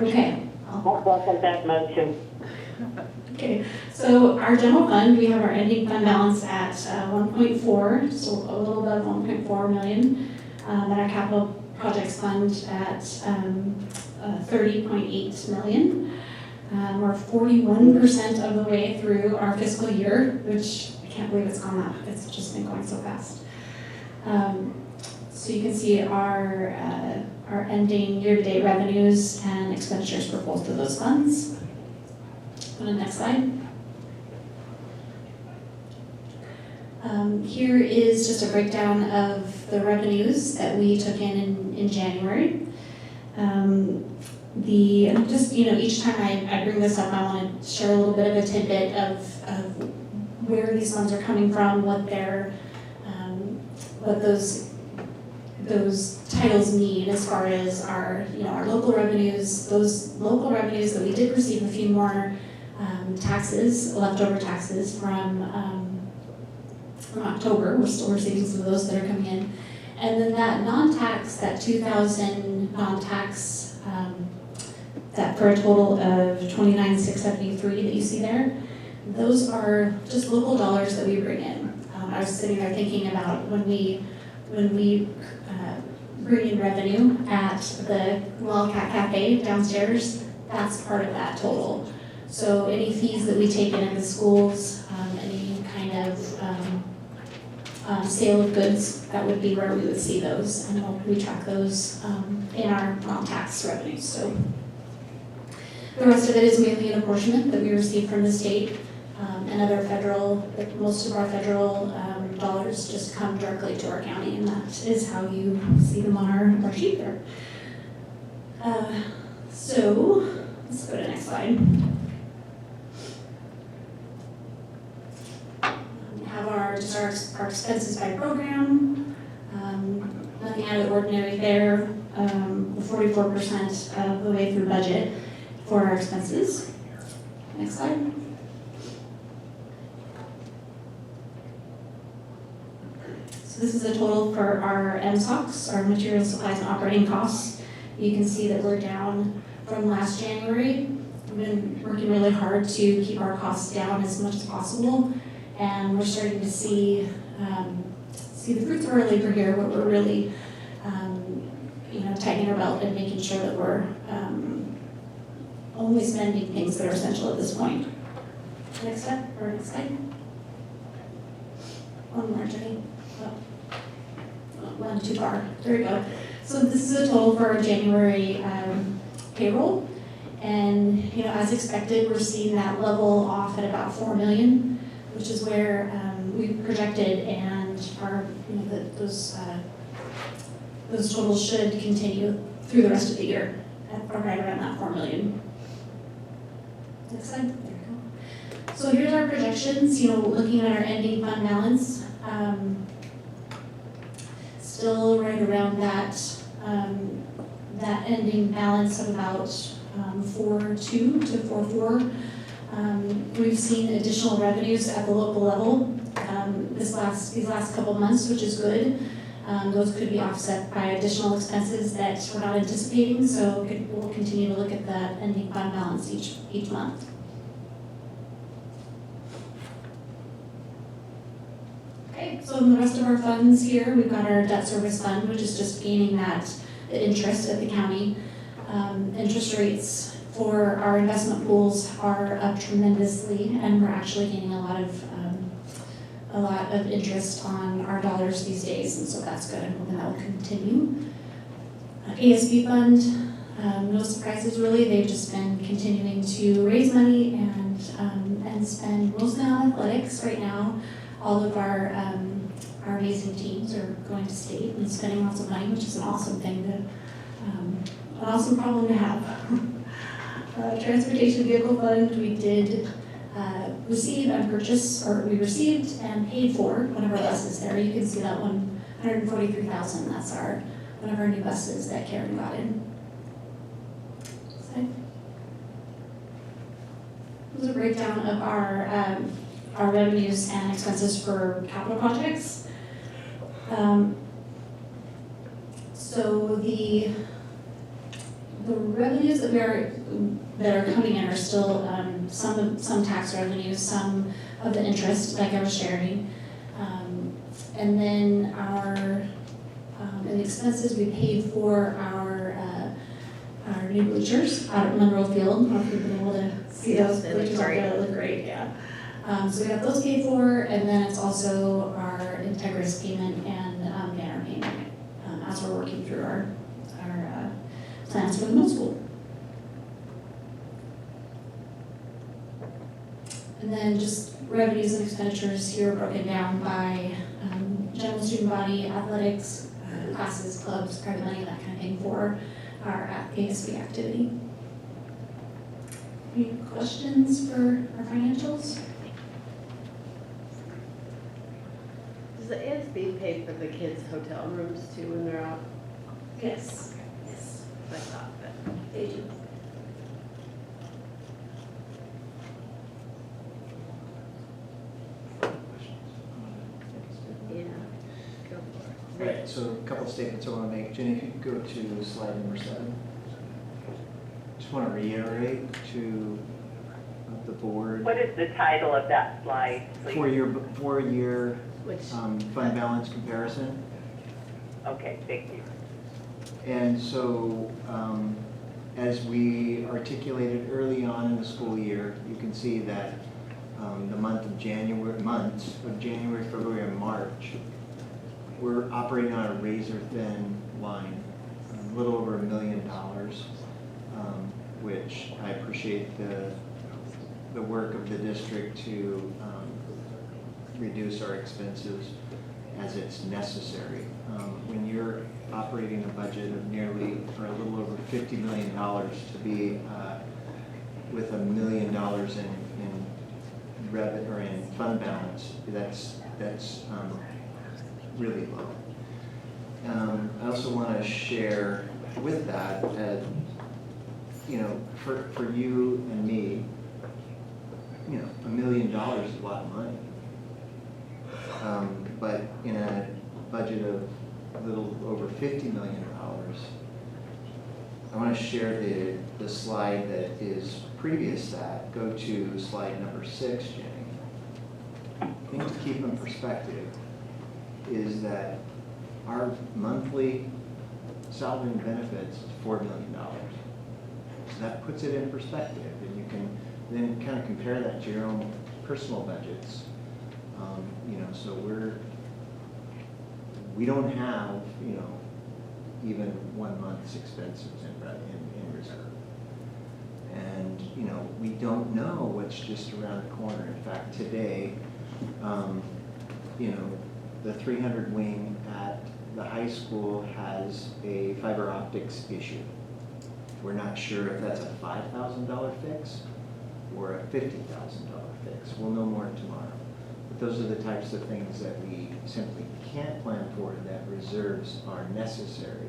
Okay. I'll second that motion. Okay, so our general fund, we have our ending fund balance at 1.4, so a little above 1.4 million. And our capital projects fund at 30.8 million. We're 41% of the way through our fiscal year, which I can't believe it's gone that, it's just been going so fast. So you can see our ending year-to-date revenues and expenditures for both of those funds. On the next slide. Here is just a breakdown of the revenues that we took in January. Each time I bring this up, I want to share a little bit of a tidbit of where these funds are coming from, what those titles mean as far as our local revenues. Those local revenues that we did receive a few more taxes, leftover taxes from October. We're still receiving some of those that are coming in. And then that non-tax, that 2,000 non-tax, that for a total of 29,673 that you see there, those are just local dollars that we bring in. I was sitting there thinking about when we bring in revenue at the Wildcat Cafe downstairs, that's part of that total. So any fees that we take in at the schools, any kind of sale of goods, that would be where we would see those, and we track those in our non-tax revenues. So the rest of it is mainly an apportionment that we receive from the state and other federal. Most of our federal dollars just come directly to our county, and that is how you see them on our sheet there. So let's go to the next slide. Have our expenses by program. Nothing out of the ordinary there. 44% of the way through budget for our expenses. Next slide. So this is a total for our MSOCs, our material supplies and operating costs. You can see that we're down from last January. We've been working really hard to keep our costs down as much as possible. And we're starting to see the fruits of our labor here, but we're really, tightening our belt and making sure that we're only spending things that are essential at this point. Next step, or next slide. One more, Jenny. Too far. There we go. So this is a total for our January payroll. And, you know, as expected, we're seeing that level off at about 4 million, which is where we projected, and our, you know, those totals should continue through the rest of the year, at right around that 4 million. Next slide, there we go. So here's our projections, you know, looking at our ending fund balance. Still right around that, that ending balance of about 4.2 to 4.4. We've seen additional revenues at the local level these last couple months, which is good. Those could be offset by additional expenses that we're not anticipating, so we'll continue to look at that ending fund balance each month. Okay, so in the rest of our funds here, we've got our debt service fund, which is just gaining that interest at the county. Interest rates for our investment pools are up tremendously, and we're actually gaining a lot of interest on our dollars these days, and so that's good. I'm hoping that will continue. ASB fund, no surprises really. They've just been continuing to raise money and spend mostly on athletics right now. All of our amazing teams are going to state and spending lots of money, which is an awesome thing to, an awesome problem to have. Transportation vehicle fund, we did receive and purchase, or we received and paid for one of our buses there. You can see that one, $143,000. That's one of our new buses that Karen got in. So, this is a breakdown of our revenues and expenses for capital projects. So the revenues that are coming in are still some tax revenues, some of the interest, like I was sharing, and then in the expenses we paid for our new bleachers out at Monroe Field. I don't know if you've been able to see those bleachers out there. They look great, yeah. So we got those paid for, and then it's also our Integris payment and banner payment as we're working through our plans for the middle school. And then just revenues and expenditures here broken down by general student body, athletics, classes, clubs, private money, that kind of thing for our ASB activity. Any questions for our financials? Does the ASB pay for the kids' hotel rooms too when they're out? Yes. Yes. I thought that. They do. Yeah. Go for it. Right, so a couple of statements I want to make. Jenny, if you could go to slide number 7. Just want to reiterate to the board. What is the title of that slide, please? Four-year Which, fund balance comparison. Okay, thank you. And so, as we articulated early on in the school year, you can see that the months of January, February, and March, we're operating on a razor-thin line, a little over $1 million, which I appreciate the work of the district to reduce our expenses as it's necessary. When you're operating a budget of nearly, or a little over $50 million, to be with $1 million in revenue or in fund balance, that's really low. I also want to share with that, you know, for you and me, you know, $1 million is a lot of money. But in a budget of a little over $50 million, I want to share the slide that is previous to that. Go to slide number 6, Jenny. Thing to keep in perspective is that our monthly salary and benefits is $4 million. So that puts it in perspective, and you can then kind of compare that to your own personal budgets. You know, so we don't have, you know, even 1 month's expenses in reserve. And, you know, we don't know what's just around the corner. In fact, today, you know, the 300 wing at the high school has a fiber optics issue. We're not sure if that's a $5,000 fix or a $50,000 fix. We'll know more tomorrow. But those are the types of things that we simply can't plan for, that reserves are necessary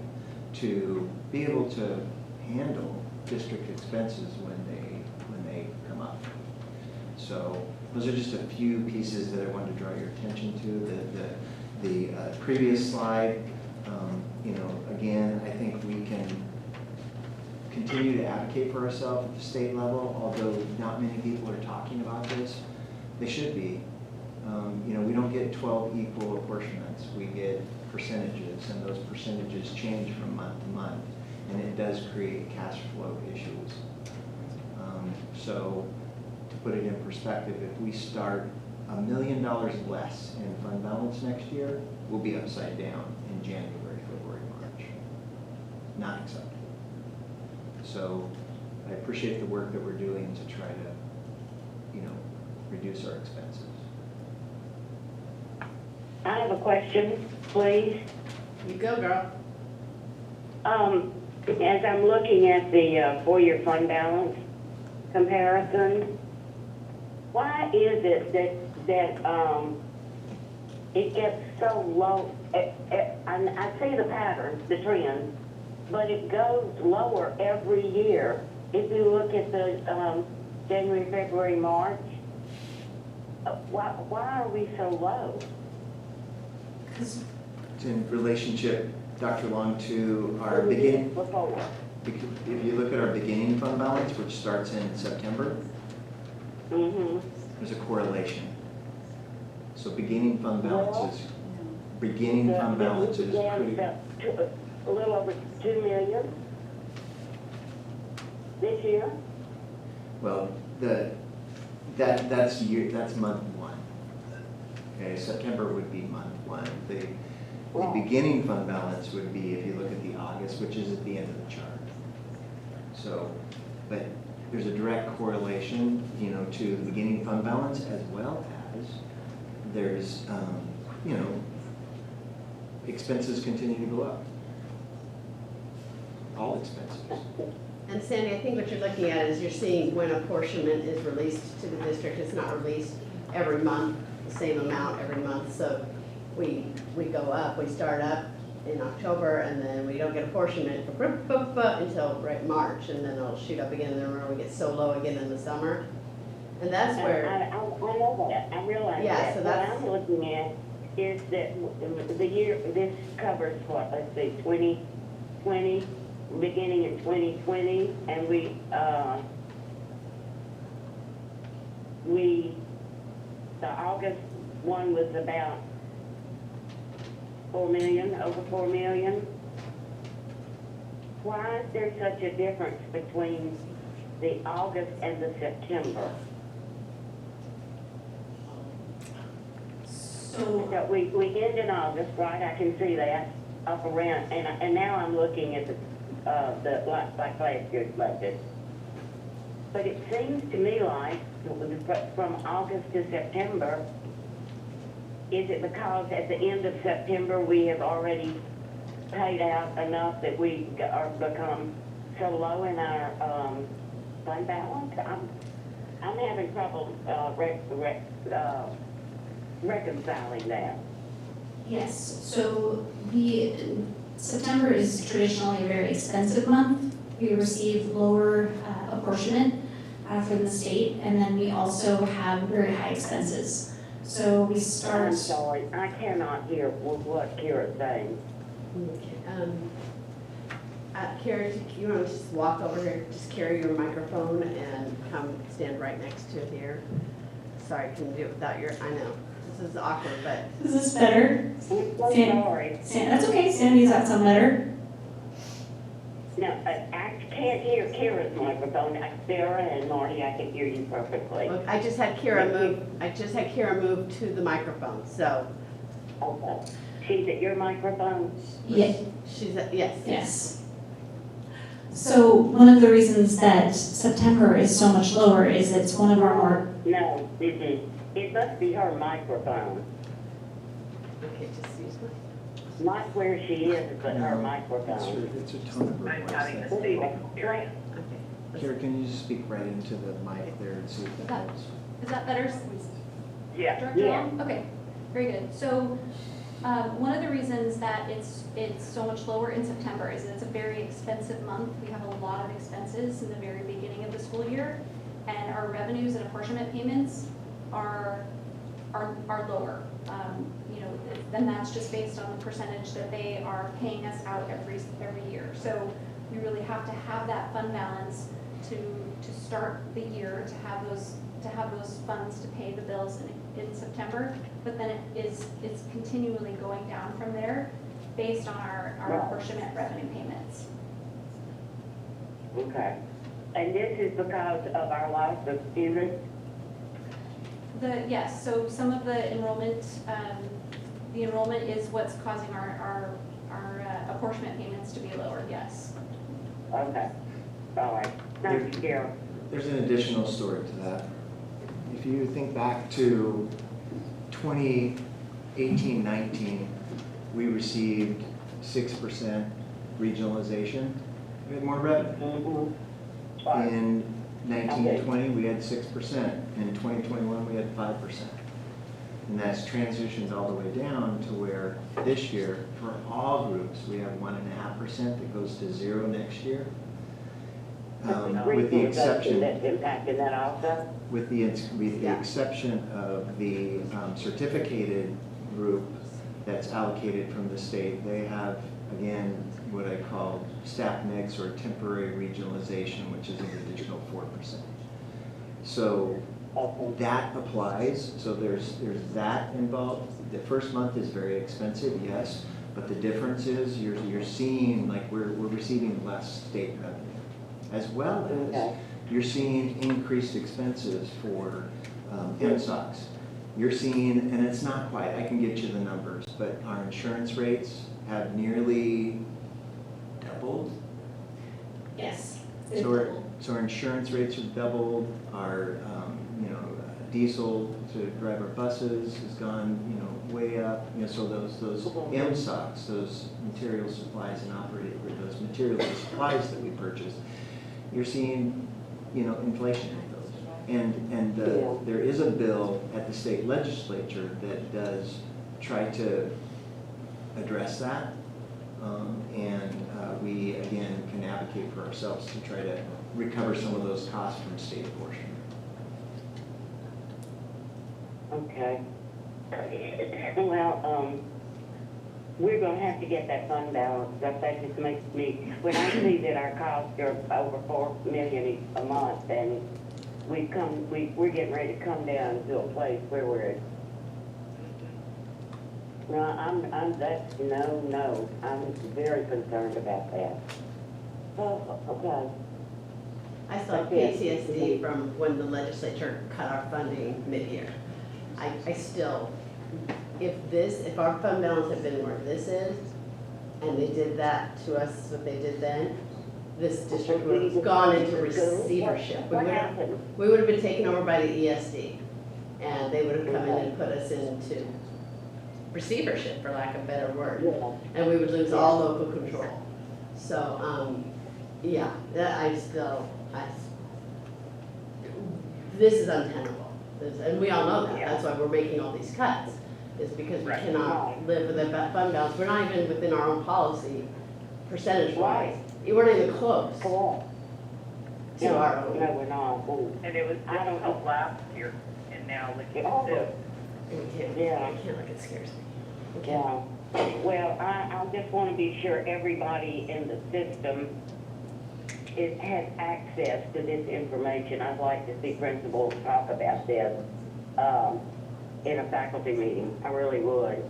to be able to handle district expenses when they come up. So those are just a few pieces that I wanted to draw your attention to. The previous slide, you know, again, I think we can continue to advocate for ourselves at the state level, although not many people are talking about this. They should be. You know, we don't get 12 equal apportionments. We get percentages, and those percentages change from month to month, and it does create cash flow issues. So to put it in perspective, if we start $1 million less in fund balance next year, we'll be upside down in January, February, March. Not acceptable. So I appreciate the work that we're doing to try to, you know, reduce our expenses. I have a question, please. You go, girl. As I'm looking at the four-year fund balance comparison, why is it that it gets so low? I see the pattern, the trend, but it goes lower every year. If you look at the January, February, March, why are we so low? It's in relationship, Dr. Long, to our beginning. Before. If you look at our beginning fund balance, which starts in September, there's a correlation. So beginning fund balance is pretty. A little over 2 million this year. Well, that's month one. Okay, September would be month one. The beginning fund balance would be, if you look at the August, which is at the end of the chart. So, but there's a direct correlation, you know, to the beginning fund balance, as well as there's, you know, expenses continue to go up. All expenses. And Sandy, I think what you're looking at is you're seeing when apportionment is released to the district. It's not released every month, the same amount every month. So we go up, we start up in October, and then we don't get apportionment until right March, and then it'll shoot up again, and then remember we get so low again in the summer. And that's where... I know that, I realize yeah, that. So that's, what I'm looking at is that the year, this covers what, let's see, 2020, beginning in 2020, and the August one was about 4 million, over 4 million. Why is there such a difference between the August and the September? So we end in August, right? I can see that up around, and now I'm looking at the like last year's budget. But it seems to me like from August to September, is it because at the end of September we have already paid out enough that we are become so low in our fund balance? I'm having trouble reconciling that. Yes, so September is traditionally a very expensive month. We receive lower apportionment from the state, and then we also have very high expenses. So we start... I'm sorry, I cannot hear what Kira's saying. Kara, you want to just walk over here, just carry your microphone and come stand right next to it here. Sorry, can you do it without your, I know, this is awkward, but. Is this better? Sorry. That's okay, Sandy's that sound better? No, I can't hear Kira's microphone. Sarah and Marty, I can hear you perfectly. Look, I just had Kira move to the microphone, so. Okay. She's at your microphone? Yes. She's at, yes. Yes. So one of the reasons that September is so much lower is it's one of our more, No, it must be her microphone. Okay, just use my. Not where she is, but her It's microphone. it's a tone of her I'm voice. having the That's- same experience. Kara, can you just speak right into the mic there and see if that helps? Is that better? Yeah. Director Yeah. Long? Okay, very good. So, one of the reasons that it's so much lower in September is it's a very expensive month. We have a lot of expenses in the very beginning of the school year, and our revenues and apportionment payments are lower. You know, then that's just based on the percentage that they are paying us out every year. So we really have to have that fund balance to start the year, to have those funds to pay the bills in September, but then it's continually going down from there based on our apportionment revenue payments. Okay. And this is because of our loss of students? Yes, so some of the enrollment is what's causing our apportionment payments to be lower, yes. Okay. All right. Thank you, Carol. There's an additional story to that. If you think back to 2018-19, we received 6% regionalization. We had more revenue. In 1920, we had 6%. In 2021, we had 5%. And that's transitions all the way down to where this year, for all groups, we have 1.5% that goes to 0 next year. With the exception. That's impacting that also? With the exception of the certificated group that's allocated from the state, they have, again, what I call staff mix or temporary regionalization, which is an additional 4%. So that applies, so there's that involved. The first month is very expensive, yes, but the difference is you're seeing, like, we're receiving less state revenue, as well as you're seeing increased expenses for MSOCs. You're seeing, and it's not quite, I can get you the numbers, but our insurance rates have nearly doubled. Yes. So our insurance rates have doubled, our, diesel to drive our buses has gone, way up. So those MSOCs, those material supplies and operating, those materials and supplies that we purchase, you're seeing, inflation in those. And there is a bill at the state legislature that does try to address that. We, again, can advocate for ourselves to try to recover some of those costs from state apportionment. Okay. Well, we're gonna have to get that fund balance. That just makes me, when I see that our costs are over $4 million a month, and we're getting ready to come down to a place where we're at. No, I'm very concerned about that. Oh, okay. I saw PTSD from when the legislature cut our funding mid-year. I still, if our fund balance had been where this is, and they did that to us, what they did then, this district would have gone into receivership. We would have been taken over by the ESD, and they would have come in and put us into receivership, for lack of a better word. And we would lose all local control. So, yeah, this is untenable. And we all know that. That's why we're making all these cuts, is because we cannot live with a fund balance. We're not even within our own policy, percentage-wise. We're not even close to our own. No, we're not. And it was difficult last year, and now look at this. I can't look, it scares me. Yeah. Well, I just want to be sure everybody in the system has access to this information. I'd like to see principals talk about this in a faculty meeting. I really would.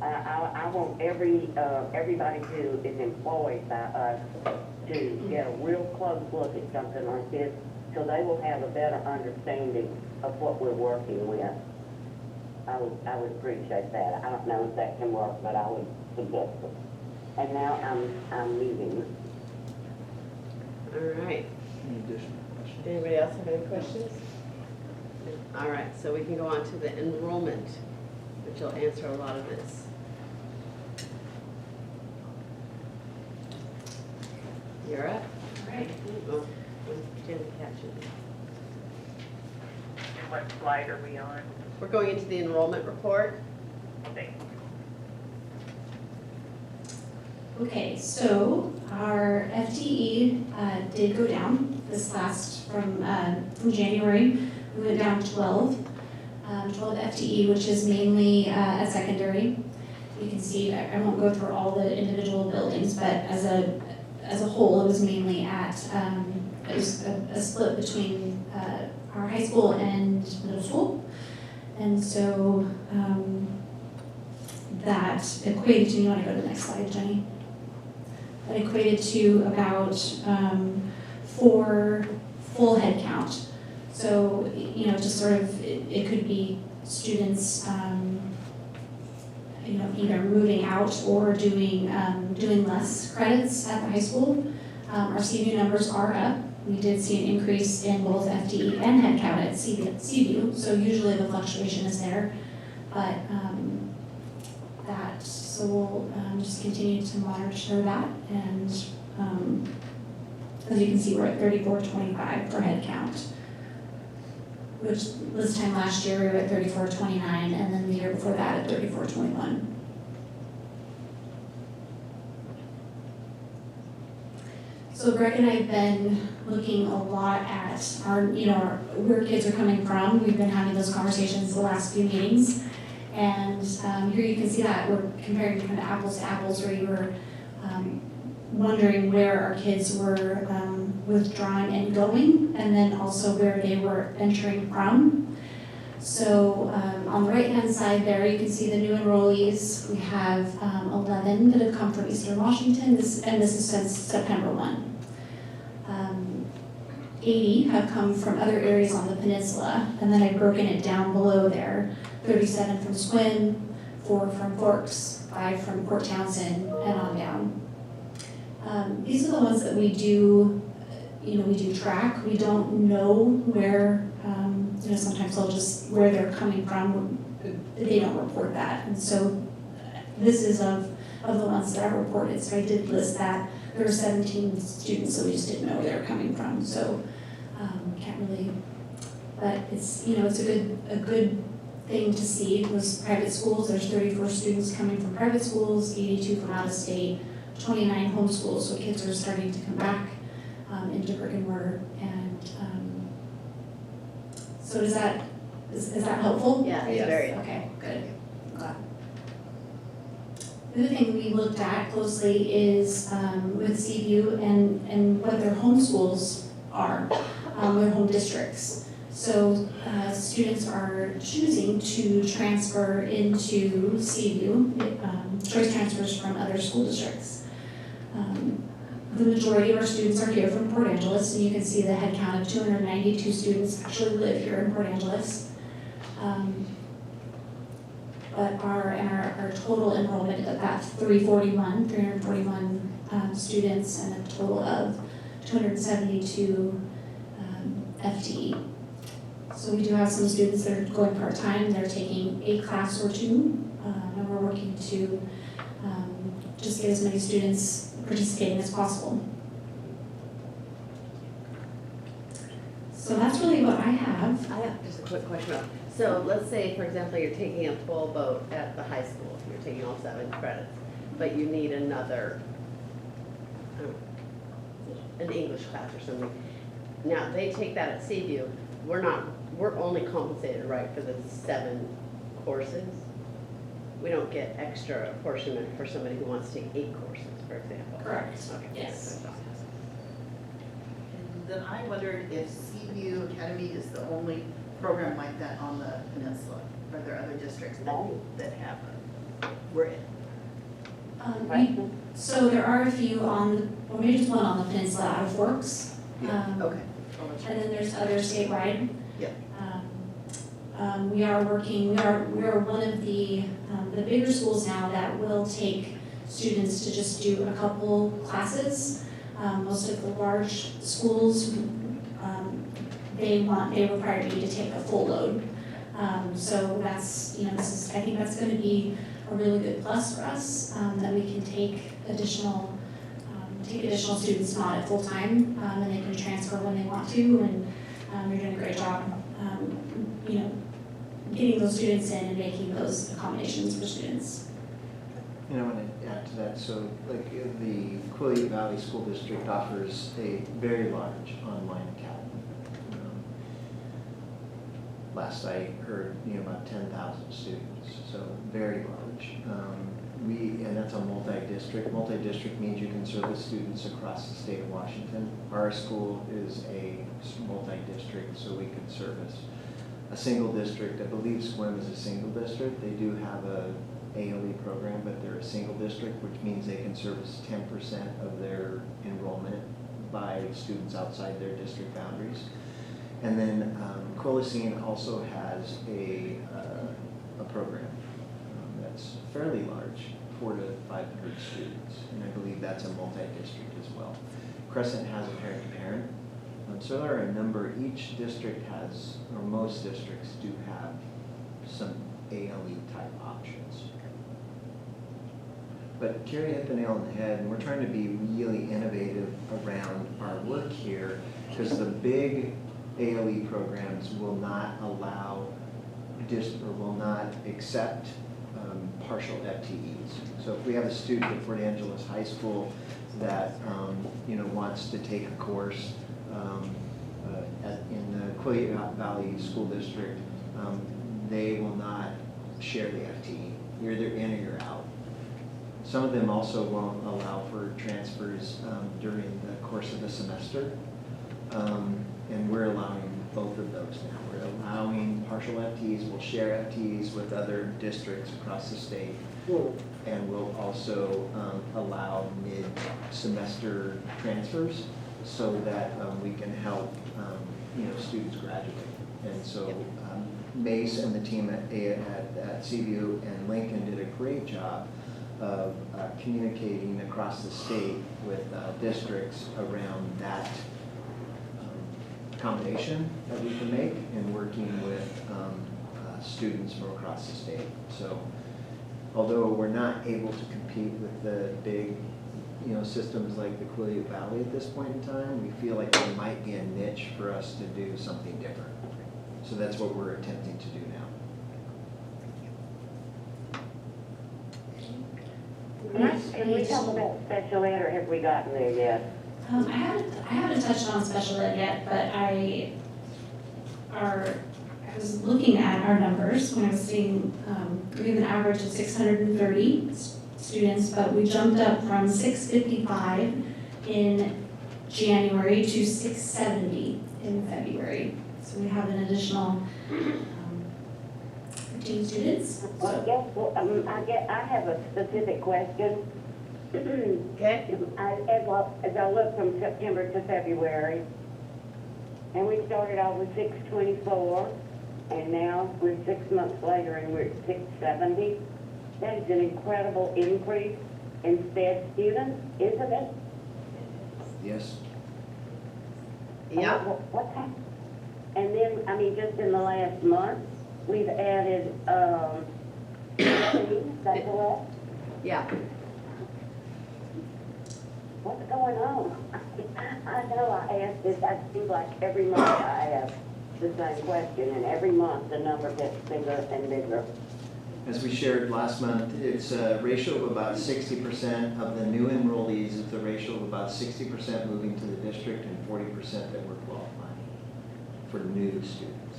I want everybody who is employed by us to get a real close look at something like this, so they will have a better understanding of what we're working with. I would appreciate that. I don't know if that can work, but I would suggest it. And now I'm leaving. All right. Any additional questions? Anybody else have any questions? All right, so we can go on to the enrollment, which will answer a lot of this. You're up. All right. Oh, Jen, catch it. And what slide are we on? We're going into the enrollment report. Okay. Okay, so our FTE did go down this last, from January, we went down 12 FTE, which is mainly at secondary. You can see, I won't go through all the individual buildings, but as a whole, it was mainly at, it was a split between our high school and middle school. And so that equated to, you want to go to the next slide, Jenny? That equated to about 4 full head count. So, you know, just sort of, it could be students, you know, either moving out or doing less credits at the high school. Our CVU numbers are up. We did see an increase in both FTE and head count at CVU, so usually the fluctuation is there. But so we'll just continue to monitor that, and as you can see, we're at 3425 for head count, which this time last year we were at 3429, and then the year before that at 3421. So Greg and I have been looking a lot at our, you know, where kids are coming from. We've been having those conversations the last few meetings. And here you can see that we're comparing kind of apples to apples, where you were wondering where our kids were withdrawing and going, and then also where they were entering from. So on the right-hand side there, you can see the new enrollees. We have 11 that have come from Eastern Washington, and this is since September 1. 80 have come from other areas on the peninsula, and then I've broken it down below there. 37 from Sequim, 4 from Forks, 5 from Port Townsend, and on down. These are the ones that we do, you know, we do track. We don't know where, you know, sometimes they'll just, where they're coming from, they don't report that. And so this is of the ones that are reported. So I did list that. There were 17 students, so we just didn't know where they were coming from. So can't really, but it's, you know, it's a good thing to see. Those private schools, there's 34 students coming from private schools, 82 from out of state, 29 homeschools, so kids are starting to come back into brick and mortar. And so is that helpful? Yeah, it's very. Okay, good. I'm glad. The other thing we looked at closely is with CVU and what their homeschools are, their home districts. So students are choosing to transfer into CVU, choice transfers from other school districts. The majority of our students are here from Port Angeles, and you can see the head count of 292 students actually live here in Port Angeles. But our total enrollment at that 341 students, and a total of 272 FTE. So we do have some students that are going part-time. They're taking a class or two, and we're working to just get as many students participating as possible. So that's really what I have. I have just a quick question. So let's say, for example, you're taking a full boat at the high school. You're taking all 7 credits, but you need another, an English class or something. Now, they take that at Seaview. We're only compensated, right, for the 7 courses? We don't get extra apportionment for somebody who wants to take 8 courses, for example? Correct. Okay. Yes. And then I wondered if Seaview Academy is the only program like that on the peninsula. Are there other districts that have it? So there are a few well, maybe just one on the peninsula out of Forks. Okay. And then there's others statewide. Yep. We are one of the bigger schools now that will take students to just do a couple classes. Most of the large schools, they require you to take a full load. So that's, I think that's gonna be a really good plus for us, that we can take additional students not at full time, and they can transfer when they want to, and you're doing a great job, getting those students in and making those accommodations for students. And I want to add to that, so like the Quileute Valley School District offers a very large online academy. Last I heard, about 10,000 students, so very large. And that's a multi-district. Multi-district means you can service students across the state of Washington. Our school is a multi-district, so we can service a single district. I believe SWIM is a single district. They do have a ALE program, but they're a single district, which means they can service 10% of their enrollment by students outside their district boundaries. And then Colisine also has a program that's fairly large, 400 to 500 students, and I believe that's a multi-district as well. Crescent has a parent-to-parent, so there are a number. Each district has, or most districts do have some ALE type options. But Carrie hit the nail on the head, and we're trying to be really innovative around our work here, because the big ALE programs will not allow will not accept partial FTEs. So if we have a student at Fort Angeles High School that wants to take a course in the Quileute Valley School District, they will not share the FTE. You're either in or you're out. Some of them also won't allow for transfers during the course of the semester, and we're allowing both of those now. We're allowing partial FTEs, we'll share FTEs with other districts across the state, and we'll also allow mid-semester transfers so that we can help students graduate. And so Mace and the team at CVU and Lincoln did a great job of communicating across the state with districts around that accommodation that we can make, and working with students from across the state. So although we're not able to compete with the big systems like the Quileute Valley at this point in time, we feel like there might be a niche for us to do something different. So that's what we're attempting to do now. Can you tell me about special ed, or have we gotten there yet? I haven't touched on special ed yet, but I was looking at our numbers when I was seeing, we have an average of 630 students, but we jumped up from 655 in January to 670 in February. So we have an additional 15 students. Well, I have a specific question. Okay. As I look from September to February, and we started out with 624, and now we're 6 months later and we're at 670. That is an incredible increase in STED students, isn't it? Yes. Yeah. What's happened? And then, just in the last month, we've added, 15, that's correct? Yeah. What's going on? I know I ask this, I feel like every month I ask the same question, and every month the number gets bigger and bigger. As we shared last month, it's a ratio of about 60% of the new enrollees. It's a ratio of about 60% moving to the district and 40% that were qualifying for new students.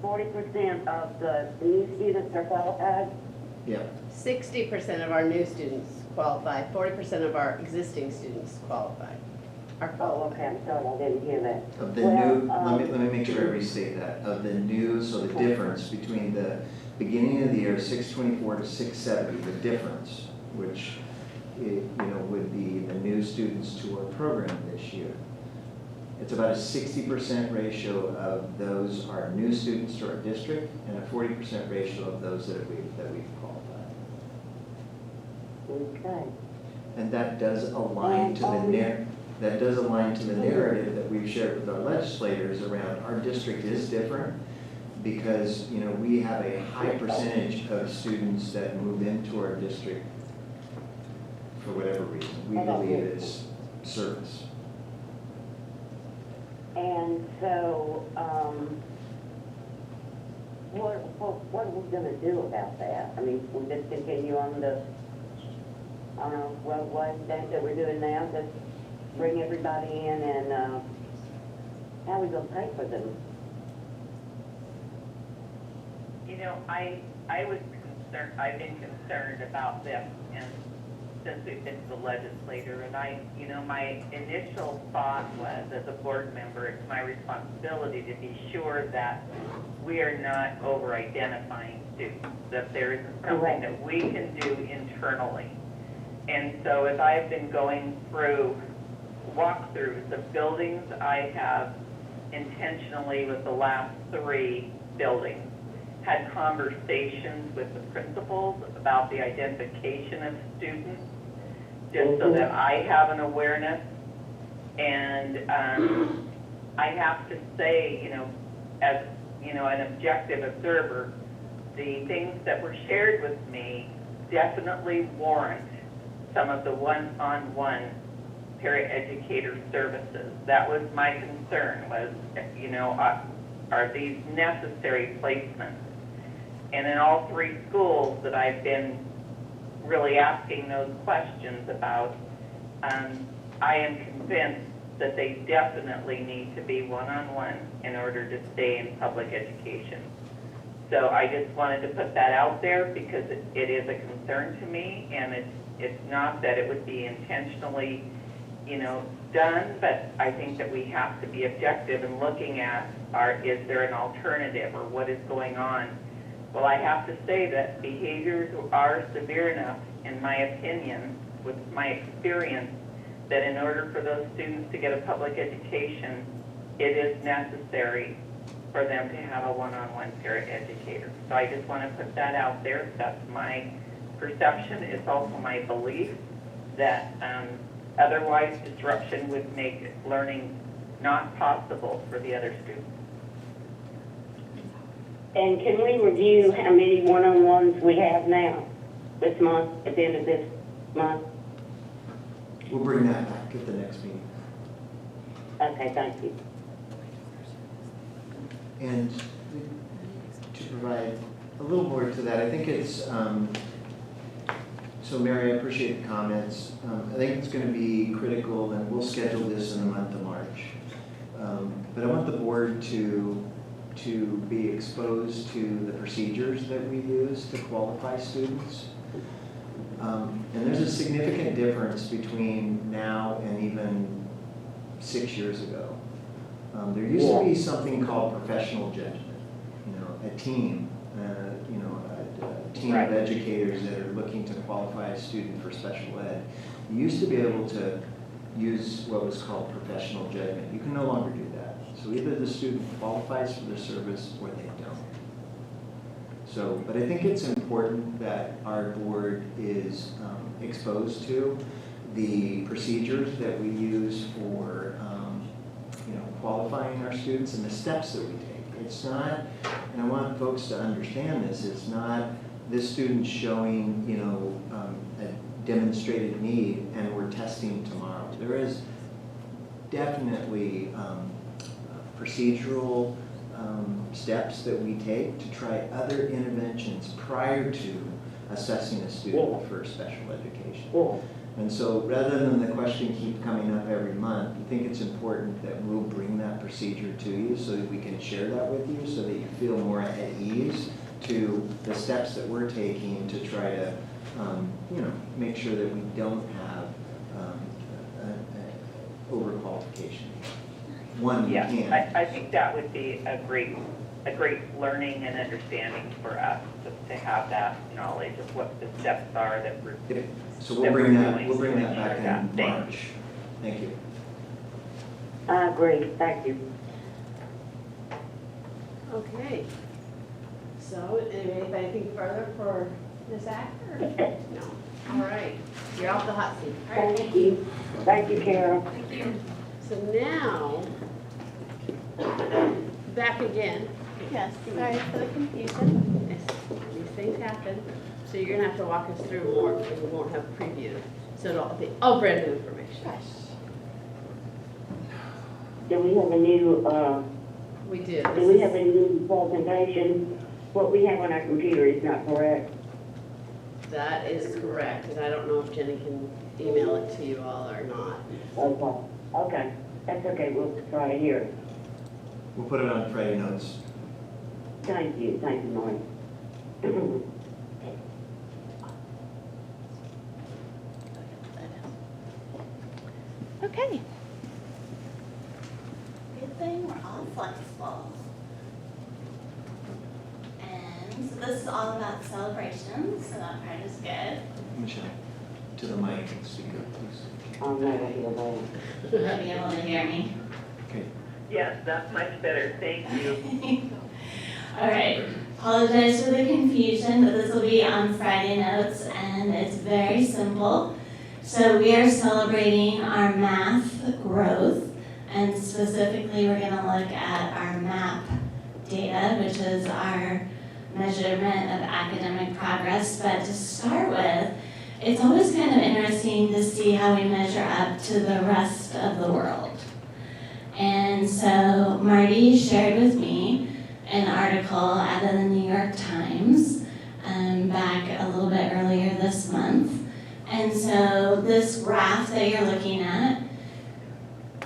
40% of the new students are qualified? Yeah. 60% of our new students qualify, 40% of our existing students qualify. Oh, okay, I'm sorry, I didn't hear that. Of the new, let me make sure I restate that. Of the new, so the difference between the beginning of the year, 624 to 670, the difference, which would be the new students to our program this year. It's about a 60% ratio of those are new students to our district, and a 40% ratio of those that we've qualified. Okay. And that does align to the narrative that we've shared with our legislators around our district is different because, you know, we have a high percentage of students that move into our district for whatever reason. We believe it's service. And so, what are we gonna do about that? I mean, we just continue on the, I don't know, what that we're doing now, just bring everybody in and, how are we gonna pay for them? You know, I was concerned, I've been concerned about this and since we've been to the legislator, and you know, my initial thought was, as a board member, it's my responsibility to be sure that we are not over-identifying students, that there isn't something that we can do internally. And so as I've been going through walkthroughs of buildings, I have intentionally, with the last 3 buildings, had conversations with the principals about the identification of students, just so that I have an awareness. And I have to say, you know, as you know, an objective observer, the things that were shared with me definitely warrant some of the one-on-one paraeducator services. That was my concern, was, you know, are these necessary placements? And in all 3 schools that I've been really asking those questions about, I am convinced that they definitely need to be one-on-one in order to stay in public education. So I just wanted to put that out there because it is a concern to me, and it's not that it would be intentionally, you know, done, but I think that we have to be objective in looking at, is there an alternative or what is going on? Well, I have to say that behaviors are severe enough, in my opinion, with my experience, that in order for those students to get a public education, it is necessary for them to have a one-on-one paraeducator. So I just want to put that out there. That's my perception. It's also my belief that otherwise disruption would make learning not possible for the other students. And can we review how many one-on-ones we have now, this month, at the end of this month? We'll bring that back at the next meeting. Okay, thank you. And to provide a little more to that, I think it's, so Mary, I appreciate the comments. I think it's going to be critical, and we'll schedule this in the month of March. But I want the board to be exposed to the procedures that we use to qualify students. And there's a significant difference between now and even 6 years ago. There used to be something called professional judgment, you know, a team, you know, a team of educators that are looking to qualify a student for special ed. You used to be able to use what was called professional judgment. You can no longer do that. So either the student qualifies for the service or they don't. So, but I think it's important that our board is exposed to the procedures that we use for, you know, qualifying our students and the steps that we take. It's not, and I want folks to understand this, it's not this student showing, you know, a demonstrated need and we're testing tomorrow. There is definitely procedural steps that we take to try other interventions prior to assessing a student for special education. And so rather than the question keep coming up every month, I think it's important that we'll bring that procedure to you so that we can share that with you so that you feel more at ease to the steps that we're taking to try to, you know, make sure that we don't have overqualification. One, we can. I think that would be a great learning and understanding for us, just to have that knowledge of what the steps are that we're Yep. So we'll bring that back in March. Thank you. I agree, thank you. Okay. So, anyway, anything further for Ms. Acker? No. All right, you're off the hot seat. All right. Thank you. Thank you, Carol. Thank you. So now, back again. Yes, sorry for the confusion. Yes, these things happen. So you're gonna have to walk us through more because we won't have a preview. So it'll be all brand new information. Do we have a new, We do. do we have a new presentation? What we have on our computer is not correct. That is correct, and I don't know if Jenny can email it to you all or not. Okay, okay, that's okay, we'll try it here. We'll put it on Friday notes. Thank you, Marty. Okay. Good thing we're all flexible. And so this is all about celebrations, so that part is good. Michelle, to the mic and speak up, please. I'm never here, You'll be able to hear me. Okay. Yes, that's much better, thank you. All right. Apologize for the confusion, but this will be on Friday notes, and it's very simple. So we are celebrating our math growth, and specifically we're going to look at our MAP data, which is our measurement of academic progress. But to start with, it's always kind of interesting to see how we measure up to the rest of the world. And so Marty shared with me an article out of the New York Times back a little bit earlier this month. And so this graph that you're looking at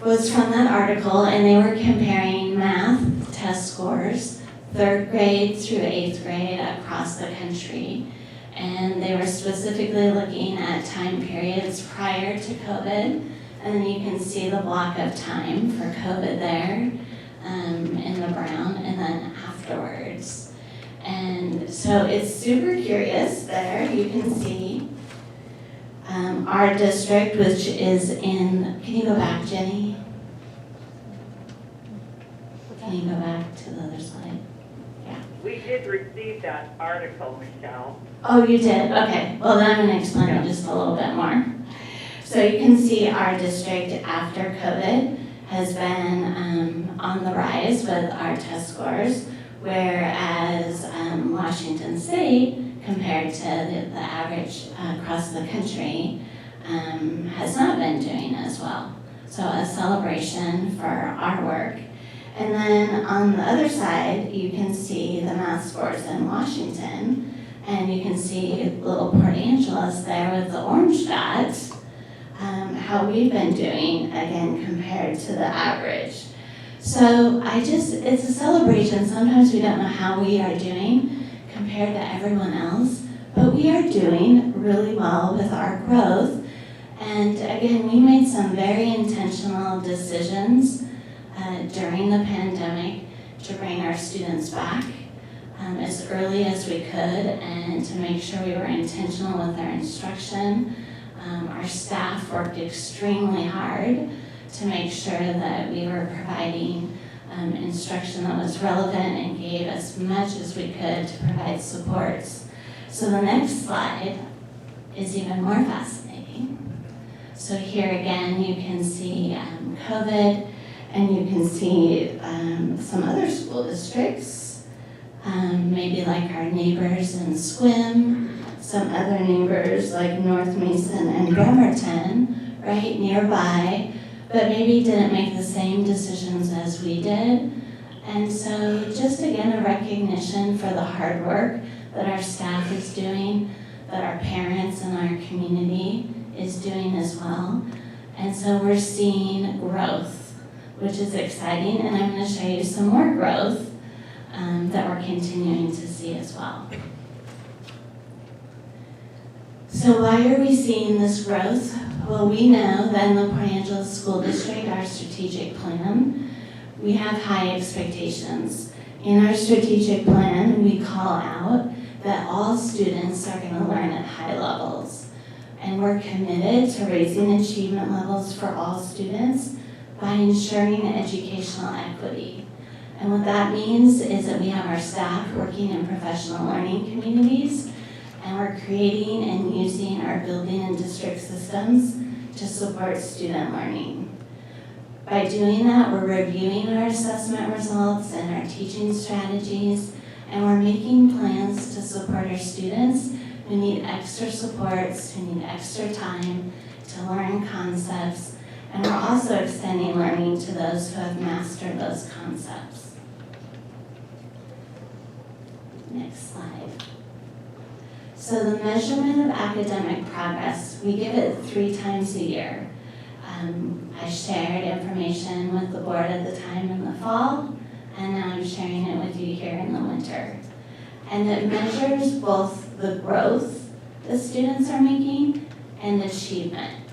was from that article, and they were comparing math test scores, 3rd grade through 8th grade across the country. And they were specifically looking at time periods prior to COVID. And then you can see the block of time for COVID there in the brown, and then afterwards. And so it's super curious there. You can see our district, which is in, can you go back, Jenny? Can you go back to the other slide? Yeah. We did receive that article, Michelle. Oh, you did? Okay. Well, then I'm going to explain it just a little bit more. So you can see our district after COVID has been on the rise with our test scores, whereas Washington State, compared to the average across the country, has not been doing as well. So a celebration for our work. And then on the other side, you can see the math scores in Washington, and you can see little Port Angeles there with the orange dots. How we've been doing, again, compared to the average. So it's a celebration. Sometimes we don't know how we are doing compared to everyone else, but we are doing really well with our growth. And again, we made some very intentional decisions during the pandemic to bring our students back as early as we could, and to make sure we were intentional with our instruction. Our staff worked extremely hard to make sure that we were providing instruction that was relevant and gave as much as we could to provide supports. So the next slide is even more fascinating. So here again, you can see COVID, and you can see some other school districts, maybe like our neighbors in Sequim, some other neighbors like North Mason and Bremerton, right nearby, but maybe didn't make the same decisions as we did. And so just again, a recognition for the hard work that our staff is doing, that our parents and our community is doing as well. And so we're seeing growth, which is exciting, and I'm going to show you some more growth that we're continuing to see as well. So why are we seeing this growth? Well, we know that in the Port Angeles School District, our strategic plan, we have high expectations. In our strategic plan, we call out that all students are going to learn at high levels. And we're committed to raising achievement levels for all students by ensuring educational equity. And what that means is that we have our staff working in professional learning communities, and we're creating and using our building and district systems to support student learning. By doing that, we're reviewing our assessment results and our teaching strategies, and we're making plans to support our students who need extra supports, who need extra time to learn concepts, and we're also extending learning to those who have mastered those concepts. Next slide. So the measurement of academic progress, we give it 3 times a year. I shared information with the board at the time in the fall, and now I'm sharing it with you here in the winter. And it measures both the growth the students are making and achievement.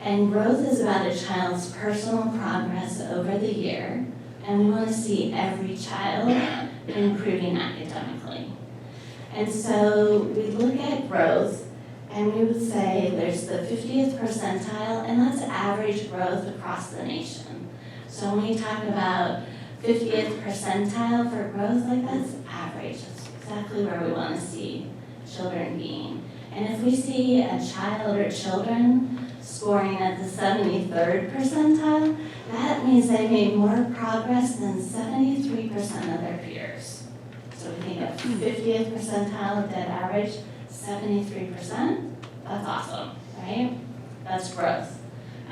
And growth is about a child's personal progress over the year, and we want to see every child improving academically. And so we look at growth, and we would say there's the 50th percentile, and that's average growth across the nation. So when we talk about 50th percentile for growth, like that's average. That's exactly where we want to see children being. And if we see a child or children scoring at the 73rd percentile, that means they made more progress than 73% of their peers. So we think of 50th percentile of dead average, 73%, that's awesome, right? That's growth.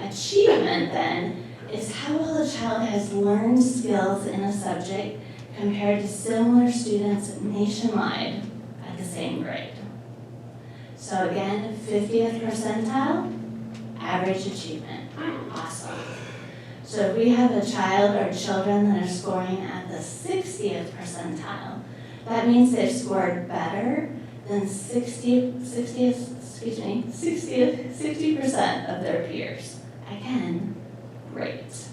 Achievement then is how well a child has learned skills in a subject compared to similar students nationwide at the same grade. So again, 50th percentile, average achievement, awesome. So if we have a child or children that are scoring at the 60th percentile, that means they've scored better than 60% of their peers. Again, great.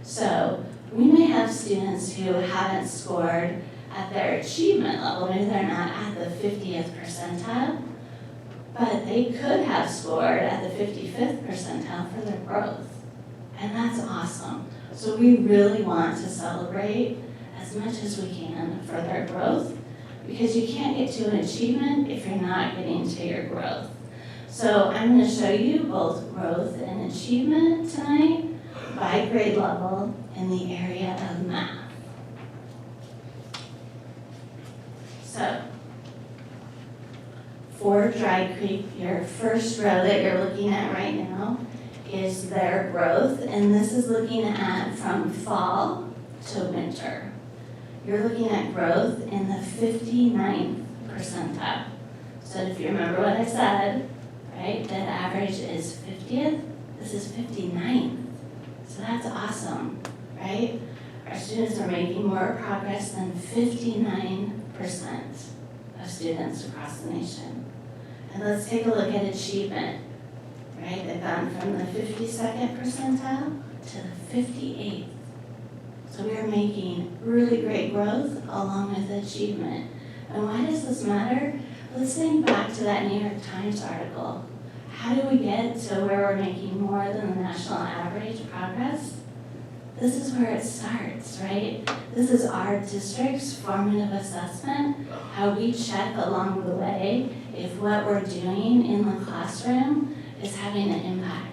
So we may have students who haven't scored at their achievement level, maybe they're not at the 50th percentile, but they could have scored at the 55th percentile for their growth. And that's awesome. So we really want to celebrate as much as we can for their growth, because you can't get to an achievement if you're not getting to your growth. So I'm going to show you both growth and achievement tonight by grade level in the area of math. So for Dry Creek, your first row that you're looking at right now is their growth, and this is looking at from fall to winter. You're looking at growth in the 59th percentile. So if you remember what I said, right, that average is 50th, this is 59th. So that's awesome, right? Our students are making more progress than 59% of students across the nation. And let's take a look at achievement, right? They've gone from the 52nd percentile to the 58th. So we are making really great growth along with achievement. And why does this matter? Let's think back to that New York Times article. How do we get to where we're making more than the national average progress? This is where it starts, right? This is our district's formative assessment, how we check along the way if what we're doing in the classroom is having an impact.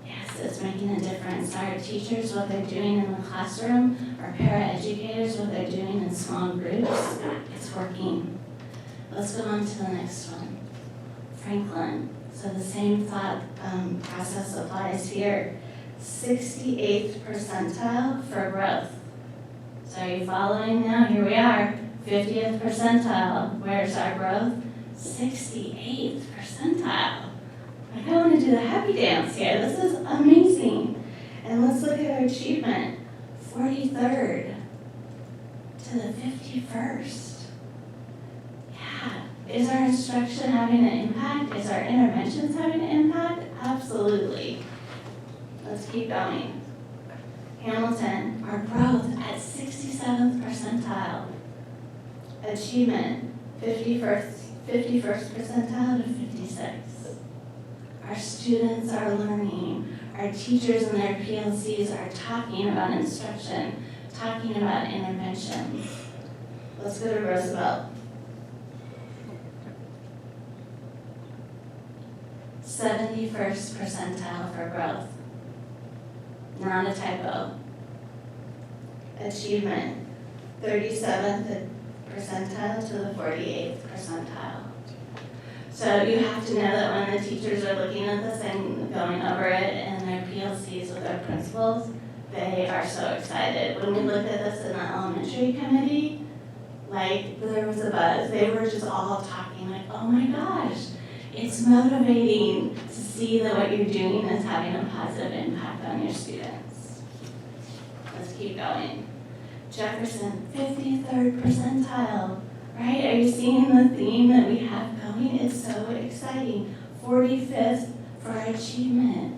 Yes, it's making a difference. Our teachers, what they're doing in the classroom, our paraeducators, what they're doing in small groups, it's working. Let's go on to the next one. Franklin. So the same thought process applies here. 68th percentile for growth. So are you following now? Here we are, 50th percentile. Where's our growth? 68th percentile. I want to do the happy dance here. This is amazing. And let's look at our achievement. 43rd to the 51st. Yeah. Is our instruction having an impact? Is our interventions having an impact? Absolutely. Let's keep going. Hamilton, our growth at 67th percentile. Achievement, 51st percentile to 56. Our students are learning. Our teachers and their PLCs are talking about instruction, talking about interventions. Let's go to Roosevelt. 71st percentile for growth. Not a typo. Achievement, 37th percentile to the 48th percentile. So you have to know that when the teachers are looking at this and going over it in their PLCs with their principals, they are so excited. When we looked at this in the elementary committee, like there was a buzz. They were just all talking like, oh my gosh, it's motivating to see that what you're doing is having a positive impact on your students. Let's keep going. Jefferson, 53rd percentile, right? Are you seeing the theme that we have going? It's so exciting. 45th for achievement.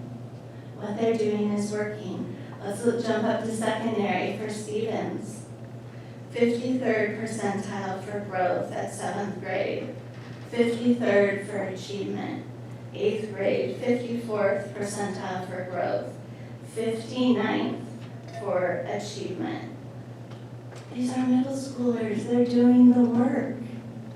What they're doing is working. Let's jump up to secondary for Stevens. 53rd percentile for growth at 7th grade. 53rd for achievement. 8th grade, 54th percentile for growth. 59th for achievement. These are middle schoolers, they're doing the work.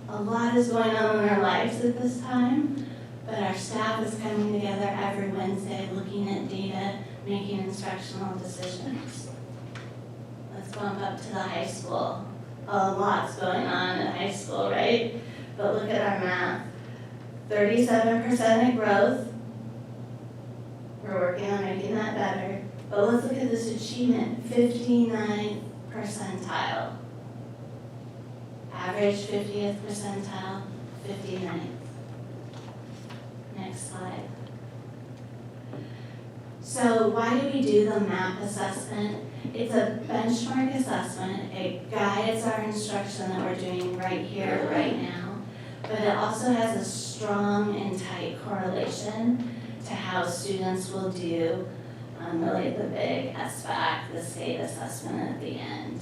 A lot is going on in their lives at this time, but our staff is coming together every Wednesday, looking at data, making instructional decisions. Let's bump up to the high school. A lot's going on in high school, right? But look at our math. 37% of growth. We're working on making that better. But let's look at this achievement, 59th percentile. Average 50th percentile, 59th. Next slide. So why do we do the MAP assessment? It's a benchmark assessment. It guides our instruction that we're doing right here, right now. But it also has a strong and tight correlation to how students will do really the big SBAC, the state assessment at the end.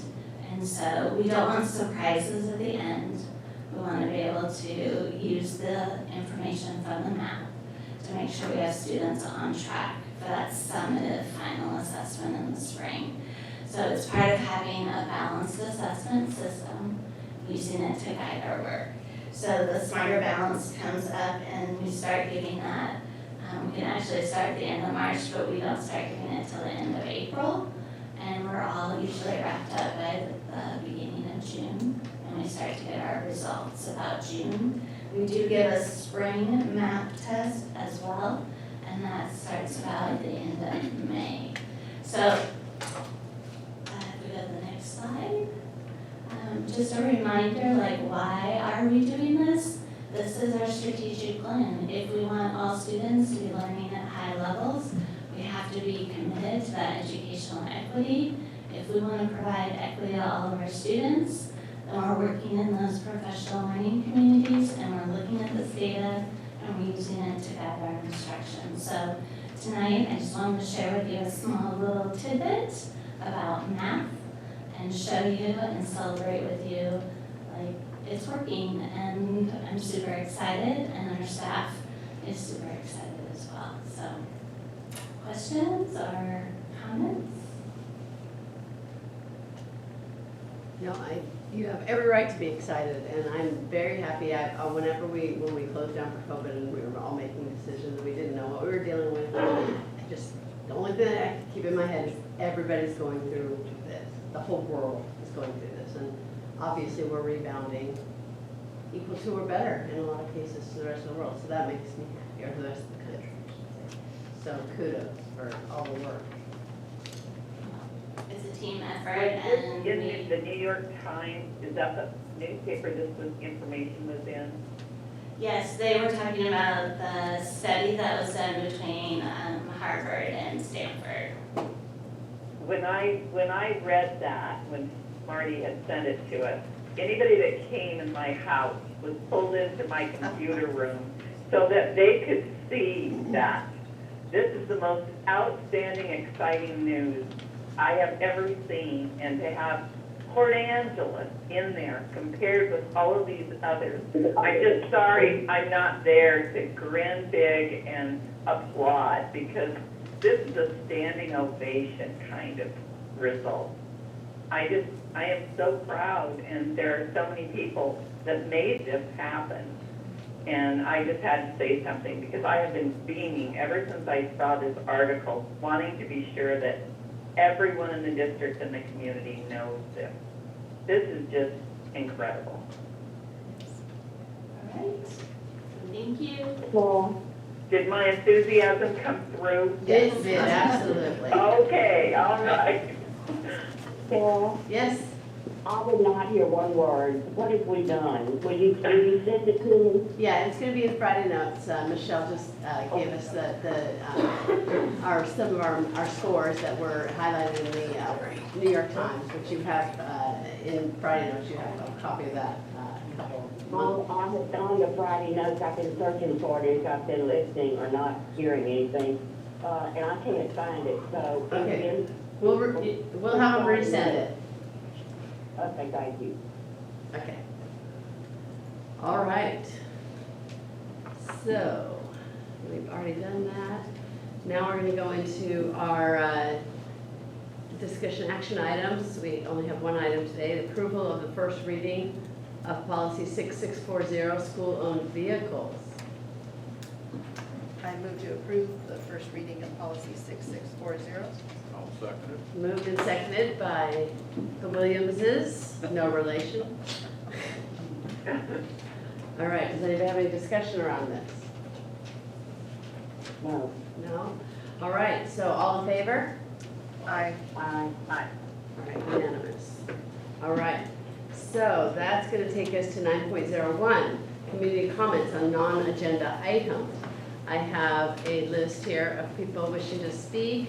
And so we don't want surprises at the end. We want to be able to use the information from the MAP to make sure we have students on track for that summative final assessment in the spring. So it's part of having a balanced assessment system, using it to guide our work. So the Smarter Balance comes up and we start giving that. We can actually start at the end of March, but we don't start giving it till the end of April. And we're all usually wrapped up by the beginning of June, and we start to get our results about June. We do give a spring MAP test as well, and that starts about at the end of May. So, if we go to the next slide. Just a reminder, like, why are we doing this? This is our strategic plan. If we want all students to be learning at high levels, we have to be committed to that educational equity. If we want to provide equity to all of our students, then we're working in those professional learning communities and we're looking at this data and we're using it to guide our instruction. So tonight, I just wanted to share with you a small little tidbit about math and show you and celebrate with you, like, it's working, and I'm super excited, and our staff is super excited as well. So, questions or comments? No, you have every right to be excited, and I'm very happy when we closed down for COVID and we were all making decisions and we didn't know what we were dealing with. The only thing that I can keep in my head is everybody's going through this. The whole world is going through this, and obviously we're rebounding equal to or better in a lot of cases to the rest of the world. So that makes me happy, or the rest of the country, I should say. So kudos for all the work. It's a team effort, and Isn't the New York Times, is that the newspaper this information was in? yes, they were talking about the study that was done between Harvard and Stanford. When I read that, when Marty had sent it to us, anybody that came in my house was pulled into my computer room so that they could see that. This is the most outstanding, exciting news I have ever seen, and to have Port Angeles in there compared with all of these others. I'm just sorry I'm not there to grin big and applaud, because this is a standing ovation kind of result. I am so proud, and there are so many people that made this happen. And I just had to say something because I have been beaming ever since I saw this article, wanting to be sure that everyone in the district and the community knows this. This is just incredible. All right. Thank you. Well, did my enthusiasm come through? It did, absolutely. Okay, all right. Sarah, Yes, I did not hear one word. What have we done? Will you send it to me? yeah, it's gonna be in Friday notes. Michelle just gave us some of our scores that were highlighted in the New York Times, which you have in Friday notes. You have a copy of that. I have gone to Friday notes. I've been searching for it as I've been listening or not hearing anything. And I can't find it, so. Okay. We'll have them resend it. Okay, thank you. Okay. All right. So, we've already done that. Now we're gonna go into our discussion action items. We only have one item today, the approval of the first reading of policy 6640, school-owned vehicles. I move to approve the first reading of policy 6640. I'll second it. Moved and seconded by the Williamses, no relation. All right, does anybody have any discussion around this? No. No? All right, so all in favor? Aye. Aye. Aye. All right, unanimous. All right, so that's gonna take us to 9.01, community comments on non-agenda items. I have a list here of people wishing to speak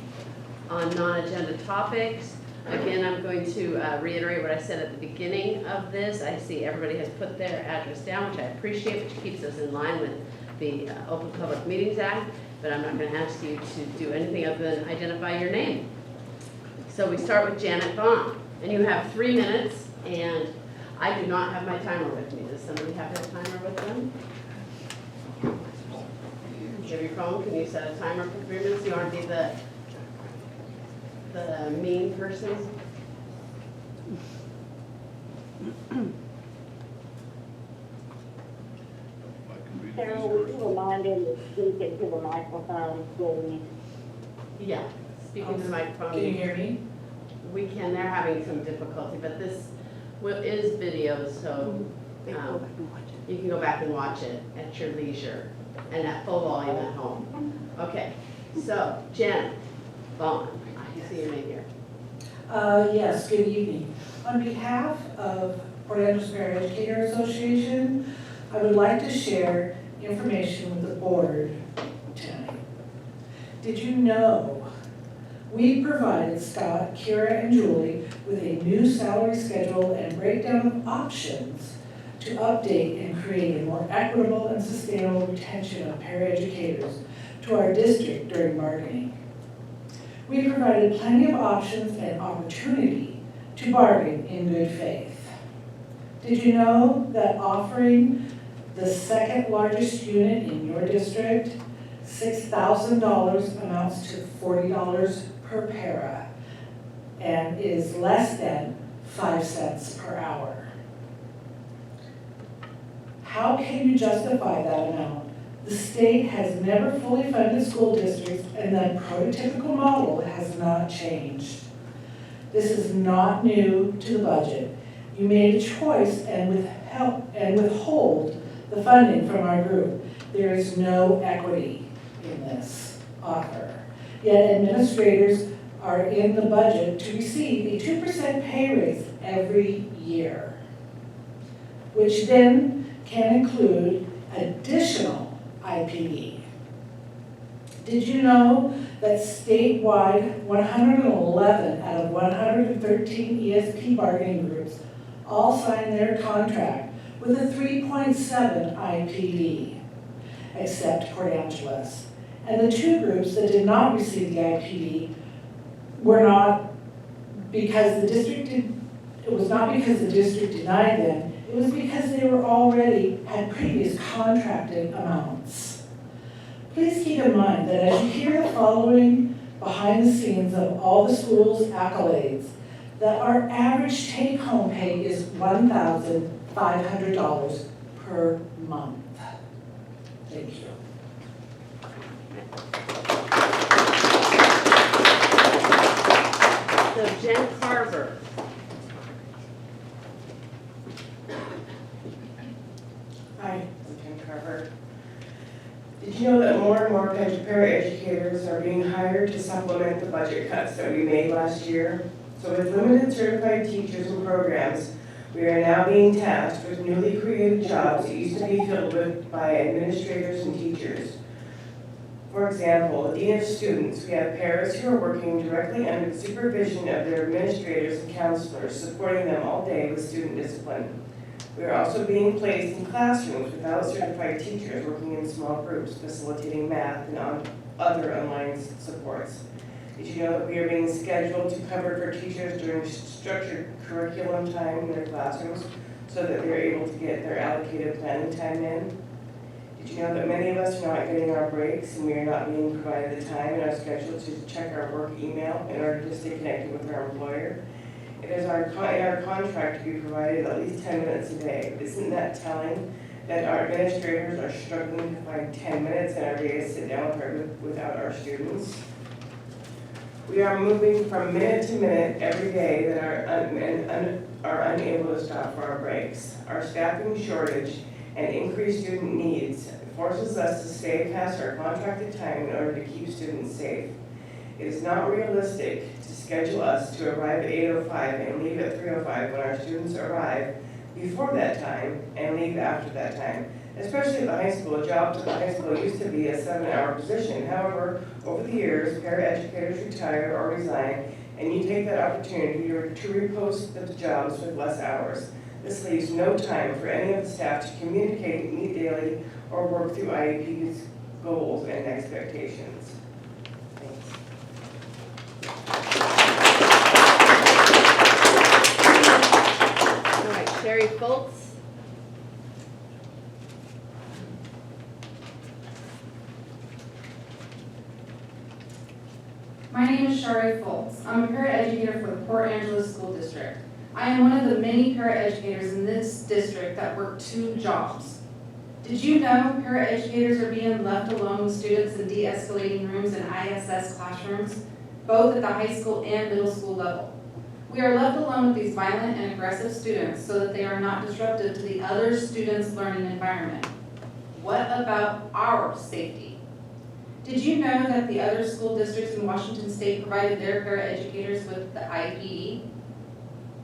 on non-agenda topics. Again, I'm going to reiterate what I said at the beginning of this. I see everybody has put their address down, which I appreciate, which keeps us in line with the Open Public Meetings Act, but I'm not gonna ask you to do anything other than identify your name. So we start with Janet Vaughn, and you have 3 minutes, and I do not have my timer with me. Does somebody have their timer with them? Do you have your phone? Can you set a timer for 3 minutes? You want to be the mean person? Sarah, would you remind him to speak into the microphone, please? Yeah, speaking to the microphone. Can you hear me? We can, they're having some difficulty, but this is video, so you can go back and watch it at your leisure and at full volume at home. Okay, so Jen Vaughn, I see your name here. Yes, good evening. On behalf of Port Angeles Parent Educator Association, I would like to share information with the board tonight. Did you know we provided Scott, Kira, and Julie with a new salary schedule and breakdown of options to update and create a more equitable and sustainable retention of paraeducators to our district during bargaining. We provided plenty of options and opportunity to bargain in good faith. Did you know that offering the second largest unit in your district, $6,000 amounts to $40 per para and is less than 5 cents per hour? How can you justify that amount? The state has never fully funded school districts and the prototypical model has not changed. This is not new to the budget. You made a choice and withhold the funding from our group. There is no equity in this offer. Yet administrators are in the budget to receive a 2% pay raise every year, which then can include additional IPD. Did you know that statewide 111 out of 113 ESP bargaining groups all signed their contract with a 3.7 IPD, except Port Angeles? And the 2 groups that did not receive the IPD were not because the district it was not because the district denied them, it was because they were already had previous contracted amounts. Please keep in mind that as you hear the following behind the scenes of all the school's accolades, that our average take-home pay is $1,500 per month. Thank you. So Jen Carver. Hi, I'm Jen Carver. Did you know that more and more paraeducators are being hired to supplement the budget cuts that we made last year? So with limited certified teachers and programs, we are now being tasked with newly created jobs that used to be filled with by administrators and teachers. For example, the Dean of Students, we have paras who are working directly under the supervision of their administrators and counselors, supporting them all day with student discipline. We are also being placed in classrooms without certified teachers, working in small groups, facilitating math and other online supports. Did you know that we are being scheduled to cover for teachers during structured curriculum time in their classrooms so that they're able to get their allocated planning time in? Did you know that many of us are not getting our breaks and we are not being provided the time in our schedule to check our work email in order to stay connected with our employer? It is in our contract to be provided at least 10 minutes a day. Isn't that telling that our administrators are struggling to find 10 minutes in our day to sit down without our students? We are moving from minute to minute every day that are unable to stop for our breaks. Our staffing shortage and increased student needs forces us to stay past our contracted time in order to keep students safe. It is not realistic to schedule us to arrive at 8:05 and leave at 3:05 when our students arrive before that time and leave after that time. Especially at the high school, a job at the high school used to be a 7-hour position. However, over the years, paraeducators retire or resign, and you take that opportunity to repost the jobs with less hours. This leaves no time for any of the staff to communicate, meet daily, or work through IEP's goals and expectations. Thanks. All right, Sherry Foltz. My name is Shari Foltz. I'm a paraeducator for the Port Angeles School District. I am one of the many paraeducators in this district that work 2 jobs. Did you know paraeducators are being left alone with students in de-escalating rooms and ISS classrooms, both at the high school and middle school level? We are left alone with these violent and aggressive students so that they are not disruptive to the other students' learning environment. What about our safety? Did you know that the other school districts in Washington State provided their paraeducators with the IPE?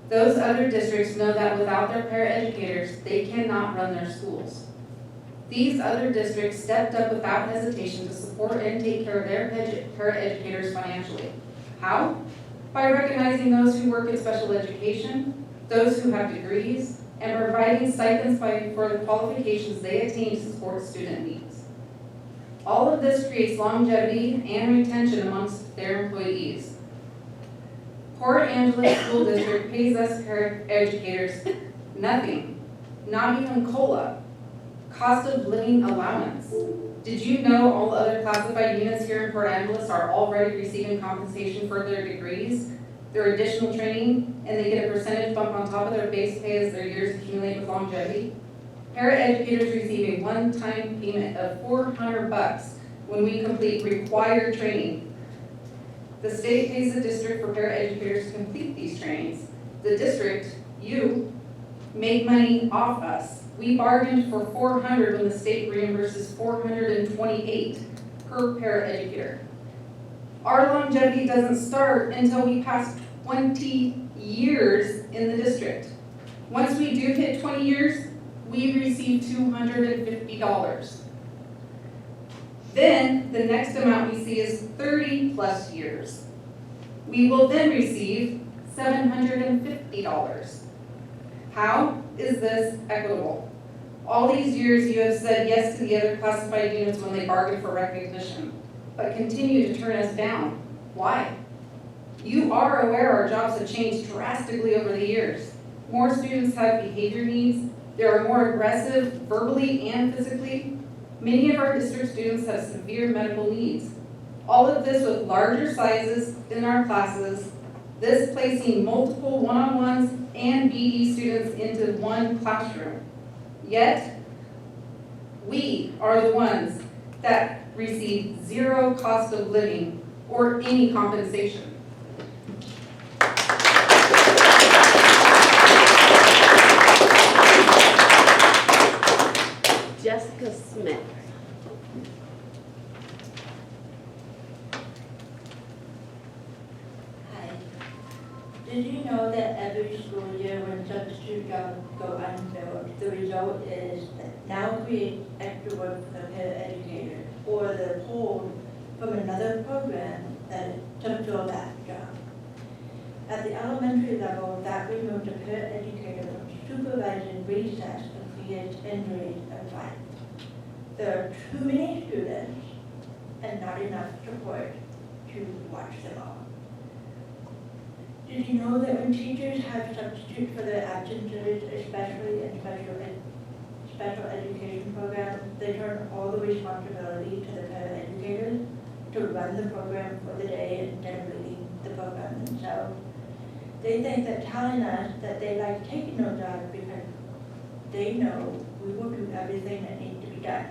Those other districts know that without their paraeducators, they cannot run their schools. These other districts stepped up without hesitation to support and take care of their paraeducators financially. How? By recognizing those who work in special education, those who have degrees, and providing stipends for the qualifications they attain to support student needs. All of this creates longevity and retention amongst their employees. Port Angeles School District pays us paraeducators nothing, not even COLA, cost of living allowance. Did you know all the other classified units here in Port Angeles are already receiving compensation for their degrees, their additional training, and they get a percentage bump on top of their base pay as their years accumulate with longevity? Paraeducators receive a one-time payment of $400 when we complete required training. The state pays the district for paraeducators to complete these trainings. The district, you, make money off us. We bargained for $400 when the state reimburses $428 per paraeducator. Our longevity doesn't start until we pass 20 years in the district. Once we do hit 20 years, we receive $250. Then the next amount we see is 30 plus years. We will then receive $750. How is this equitable? All these years you have said yes to the other classified units when they bargain for recognition, but continue to turn us down. Why? You are aware our jobs have changed drastically over the years. More students have behavior needs. They are more aggressive verbally and physically. Many of our district students have severe medical needs. All of this with larger sizes in our classes, this placing multiple one-on-ones and BE students into one classroom. Yet, we are the ones that receive zero cost of living or any compensation. Jessica Smith. Hi. Did you know that every school year when substitute jobs go unfilled, the result is that now create extra work for the paraeducator, or they're pulled from another program to fill that job? At the elementary level, that removes the paraeducator from supervising recess and creates injuries and fights. There are too many students and not enough support to watch them all. Did you know that when teachers have substitutes for their absences, especially in special education programs, they turn all the responsibility to the paraeducators to run the program for the day instead of leading the program themselves? They think that telling us that they like taking those jobs because they know we will do everything that needs to be done.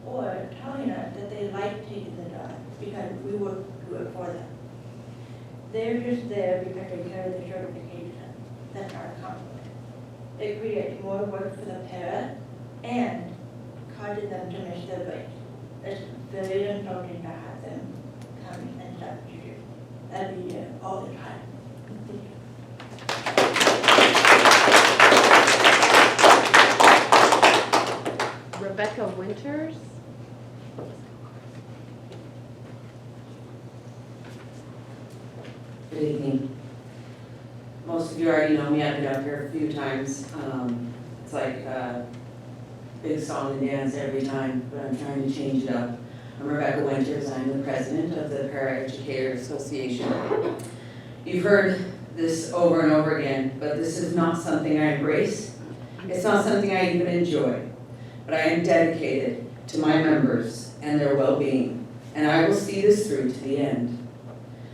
Or telling us that they like taking the job because we will do it for them. They're just there because they carry the certification. That's not a compliment. It creates more work for the parent and causes them to miss their breaks. It's very insulting to have them come and substitute every year, all the time. Rebecca Winters. Good evening. Most of you already know me, I've been up here a few times. It's like a big song and dance every time, but I'm trying to change it up. I'm Rebecca Winters, I'm the president of the Paraeducator Association. You've heard this over and over again, but this is not something I embrace. It's not something I even enjoy, but I am dedicated to my members and their well-being, and I will see this through to the end.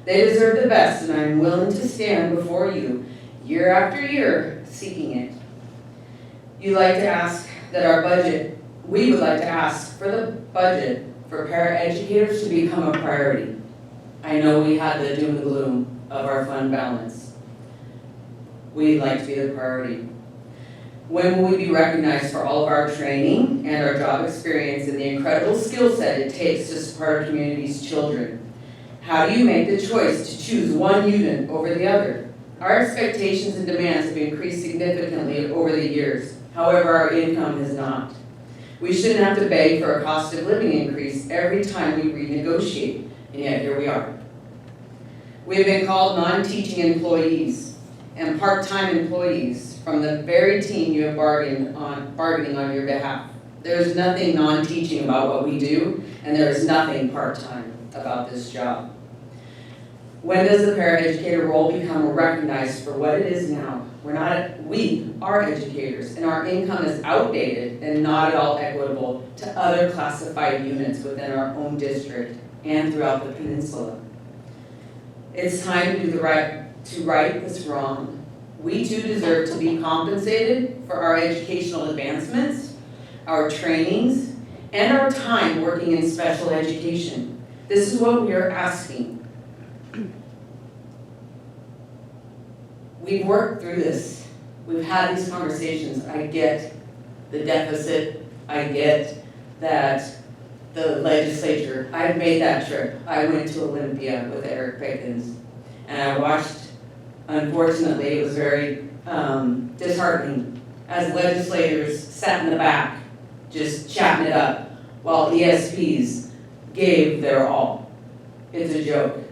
They deserve the best, and I'm willing to stand before you year after year seeking it. You like to ask that our budget, we would like to ask for the budget for paraeducators to become a priority. I know we had the doom and gloom of our fund balance. We'd like to be the priority. When will we be recognized for all of our training and our job experience and the incredible skill set it takes to support our community's children? How do you make the choice to choose one unit over the other? Our expectations and demands have increased significantly over the years. However, our income has not. We shouldn't have to beg for a cost of living increase every time we renegotiate, and yet here we are. We have been called non-teaching employees and part-time employees from the very team you have bargaining on your behalf. There's nothing non-teaching about what we do, and there's nothing part-time about this job. When does the paraeducator role become recognized for what it is now? We are educators, and our income is outdated and not at all equitable to other classified units within our own district and throughout the peninsula. It's time to right this wrong. We too deserve to be compensated for our educational advancements, our trainings, and our time working in special education. This is what we are asking. We've worked through this. We've had these conversations. I get the deficit. I get that the legislature, I've made that trip. I went to Olympia with Eric Pickens, and I watched, unfortunately, it was very disheartening as legislators sat in the back just chatting it up while ESPs gave their all. It's a joke.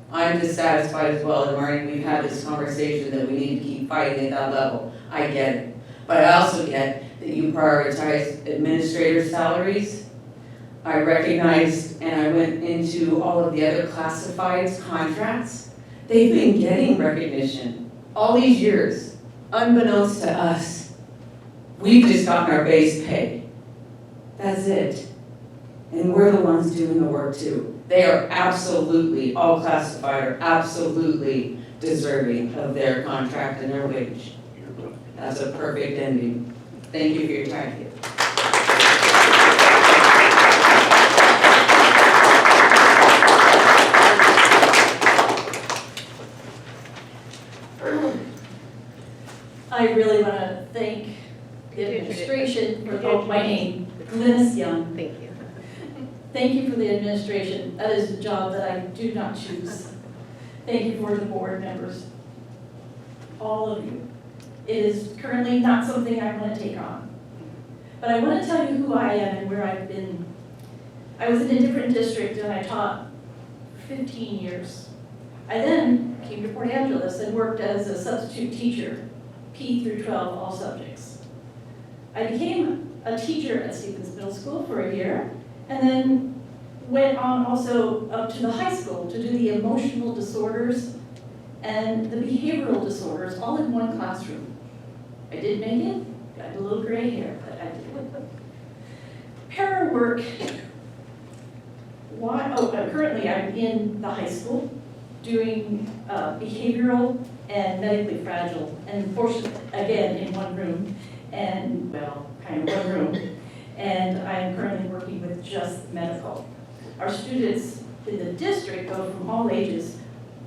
I'm dissatisfied as well, and Marty, we've had this conversation that we need to keep fighting at that level. I get it. But I also get that you prioritize administrator salaries. I recognized, and I went into all of the other classifieds contracts. They've been getting recognition all these years, unbeknownst to us. We've just gotten our base pay. That's it. And we're the ones doing the work too. They are absolutely, all classified are absolutely deserving of their contract and their wage. That's a perfect ending. Thank you for your time. I really want to thank the administration for, my name, Glynis Young. Thank you. Thank you for the administration. That is a job that I do not choose. Thank you for the board members, all of you. It is currently not something I want to take on. But I want to tell you who I am and where I've been. I was in a different district and I taught for 15 years. I then came to Port Angeles and worked as a substitute teacher, P through 12, all subjects. I became a teacher at Stevens Middle School for a year, and then went on also up to the high school to do the emotional disorders and the behavioral disorders all in one classroom. I did make it, got a little gray hair, but I did it. Para work, currently I'm in the high school doing behavioral and medically fragile, and fortunately, again, in one room, and, well, kind of one room, and I am currently working with just medical. Our students in the district go from all ages.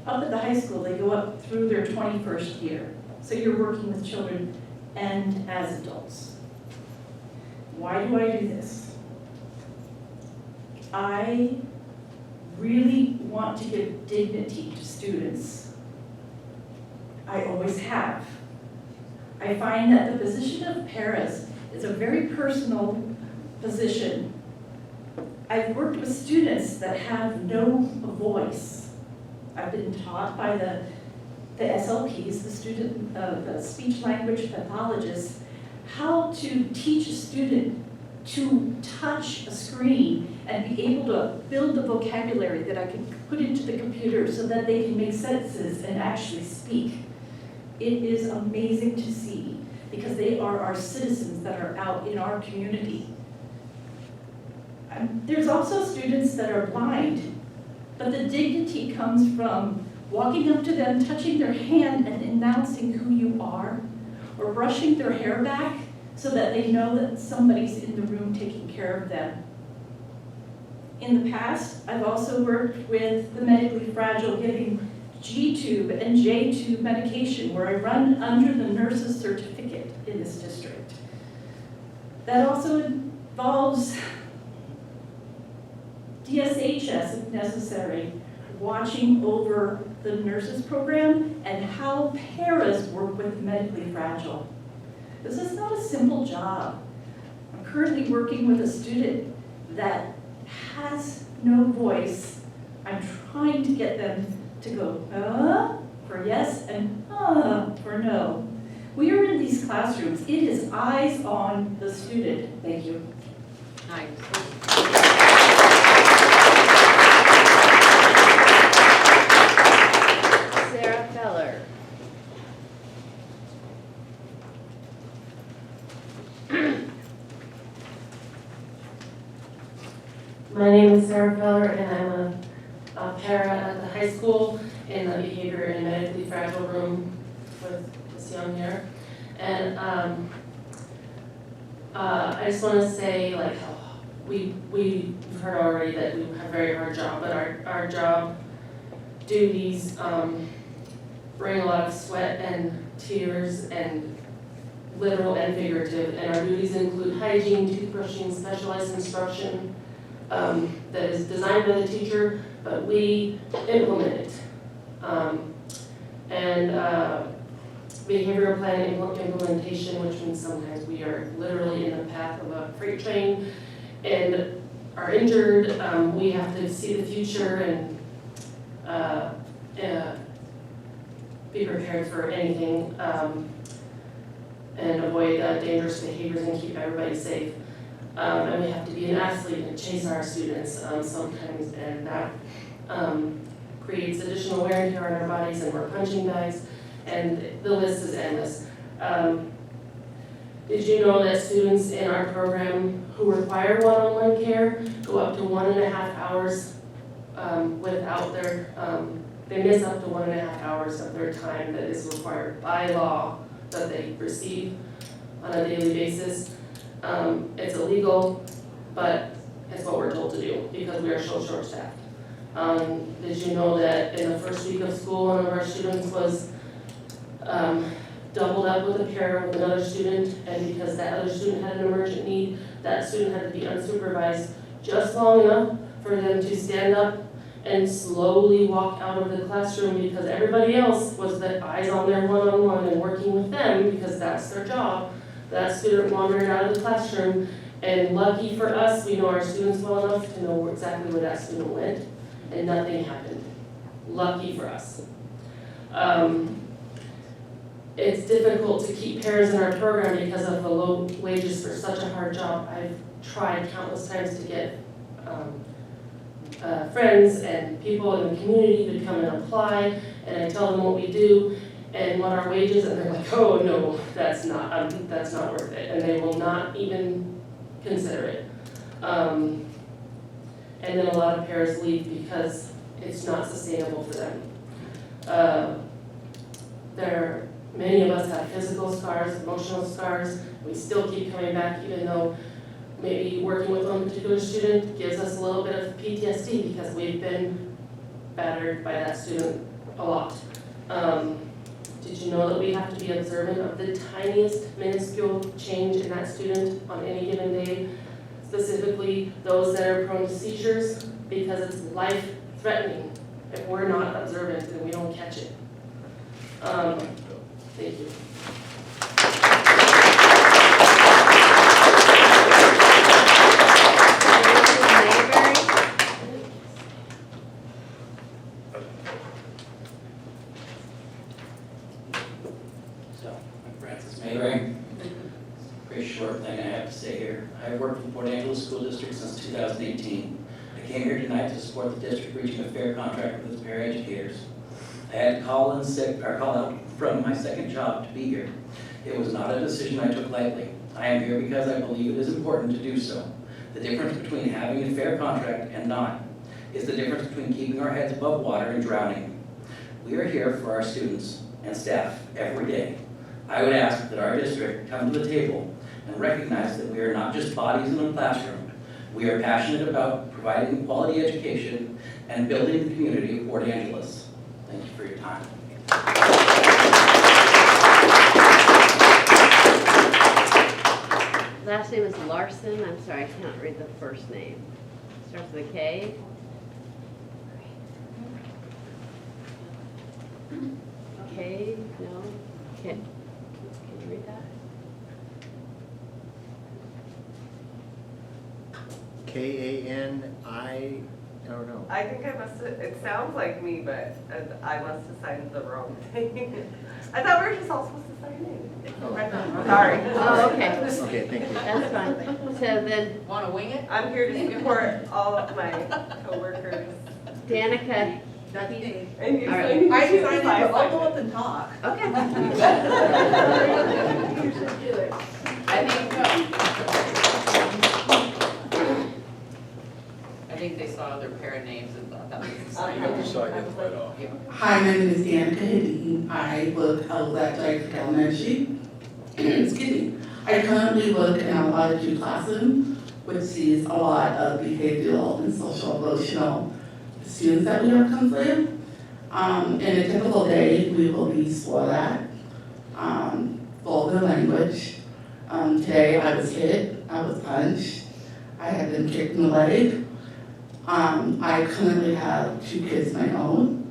Up at the high school, they go up through their 21st year. So you're working with children and as adults. Why do I do this? I really want to give dignity to students. I always have. I find that the position of paras is a very personal position. I've worked with students that have no voice. I've been taught by the SLPs, the speech language pathologists, how to teach a student to touch a screen and be able to build the vocabulary that I can put into the computer so that they can make sentences and actually speak. It is amazing to see because they are our citizens that are out in our community. There's also students that are blind, but the dignity comes from walking up to them, touching their hand and announcing who you are, or brushing their hair back so that they know that somebody's in the room taking care of them. In the past, I've also worked with the medically fragile, giving G-tube and J-tube medication where I run under the nurse's certificate in this district. That also involves DSHS, if necessary, watching over the nurses program and how paras work with the medically fragile. This is not a simple job. I'm currently working with a student that has no voice. I'm trying to get them to go, for yes and for no. We are in these classrooms. It is eyes on the student. Thank you. Nice. Sarah Feller. My name is Sarah Feller, and I'm a para at the high school in the behavior and medically fragile room with Ms. Young here. And I just want to say, like, we've heard already that we have a very hard job, but our job duties bring a lot of sweat and tears, and literal and figurative. And our duties include hygiene, toothbrushing, specialized instruction that is designed by the teacher, but we implement it. Behavioral plan implementation, which means sometimes we are literally in the path of a freight train and are injured. We have to see the future and be prepared for anything and avoid dangerous behaviors and keep everybody safe. And we have to be an athlete and chase our students sometimes, and that creates additional wear and tear on our bodies, and we're punching bags, and the list is endless. Did you know that students in our program who require one-on-one care go up to 1.5 hours without their, they miss up to 1.5 hours of their time that is required by law that they receive on a daily basis. It's illegal, but it's what we're told to do because we are so short-staffed. Did you know that in the first week of school, one of our students was doubled up with a pair with another student, and because that other student had an emergent need, that student had to be unsupervised just long enough for them to stand up and slowly walk out of the classroom because everybody else was the eyes on their one-on-one and working with them because that's their job. That student wandered out of the classroom, and lucky for us, we know our students well enough to know exactly where that student went, and nothing happened. Lucky for us. It's difficult to keep pairs in our program because of the low wages for such a hard job. I've tried countless times to get friends and people in the community to come and apply, and I tell them what we do and what our wages, and they're like, oh no, that's not worth it, and they will not even consider it. And then a lot of pairs leave because it's not sustainable for them. Many of us have physical scars, emotional scars. We still keep coming back even though maybe working with one particular student gives us a little bit of PTSD because we've been battered by that student a lot. Did you know that we have to be observant of the tiniest minuscule change in that student on any given day, specifically those that are prone to seizures, because it's life-threatening. If we're not observant, then we don't catch it. Thank you. So, I'm Francis Mayberry. Very short thing I have to say here. I've worked for the Port Angeles School District since 2018. I came here tonight to support the district reaching a fair contract with its paraeducators. I had to call out from my second job to be here. It was not a decision I took lightly. I am here because I believe it is important to do so. The difference between having a fair contract and not is the difference between keeping our heads above water and drowning. We are here for our students and staff every day. I would ask that our district come to the table and recognize that we are not just bodies in a classroom. We are passionate about providing quality education and building the community of Port Angeles. Thank you for your time. Last name is Larson. I'm sorry, I can't read the first name. Starts with a K. K, no, K. Can you read that? K-A-N-I, I don't know. I think I must have, it sounds like me, but I must have signed the wrong thing. I thought we were just all supposed to sign in. Sorry. Oh, okay. Okay, thank you. That's fine. So then. Want to wing it? I'm here to support all of my coworkers. Danica. That's me. All And you right. signed it. I signed it, but I'll go up and talk. Okay. You should do it. I think they saw their pair of names and thought that was the same. Hi, my name is Danica Hedin. I work out at Drake Elementary. Excuse me. I currently work in an auditor classroom, which sees a lot of behavioral and social emotional students that we have come through. In a typical day, we will be swore at, vulgar language. Today I was hit, I was punched, I have been kicked in the leg. I currently have 2 kids of my own.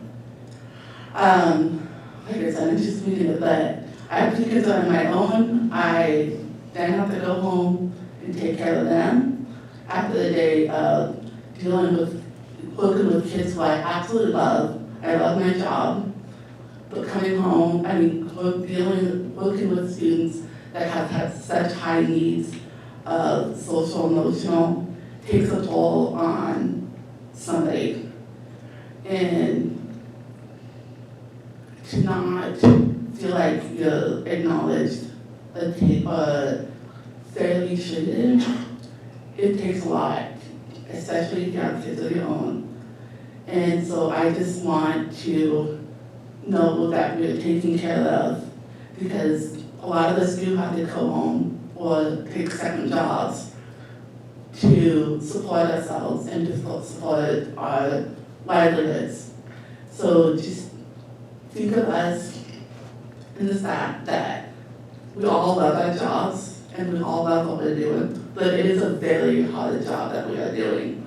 Like I said, I'm just reading it, but I have 2 kids of my own. I then have to go home and take care of them after the day of working with kids who I absolutely love. I love my job, but coming home, working with students that have such high needs of social, emotional, takes a toll on somebody. And to not feel like you're acknowledged, fairly treated, it takes a lot, especially if you have kids of your own. And so I just want to know that we're taken care of, because a lot of us do have to go home or take second jobs to support ourselves and to support our livelihoods. So just think of us in the fact that we all love our jobs and we all love what we're doing, but it is a very hard job that we are doing.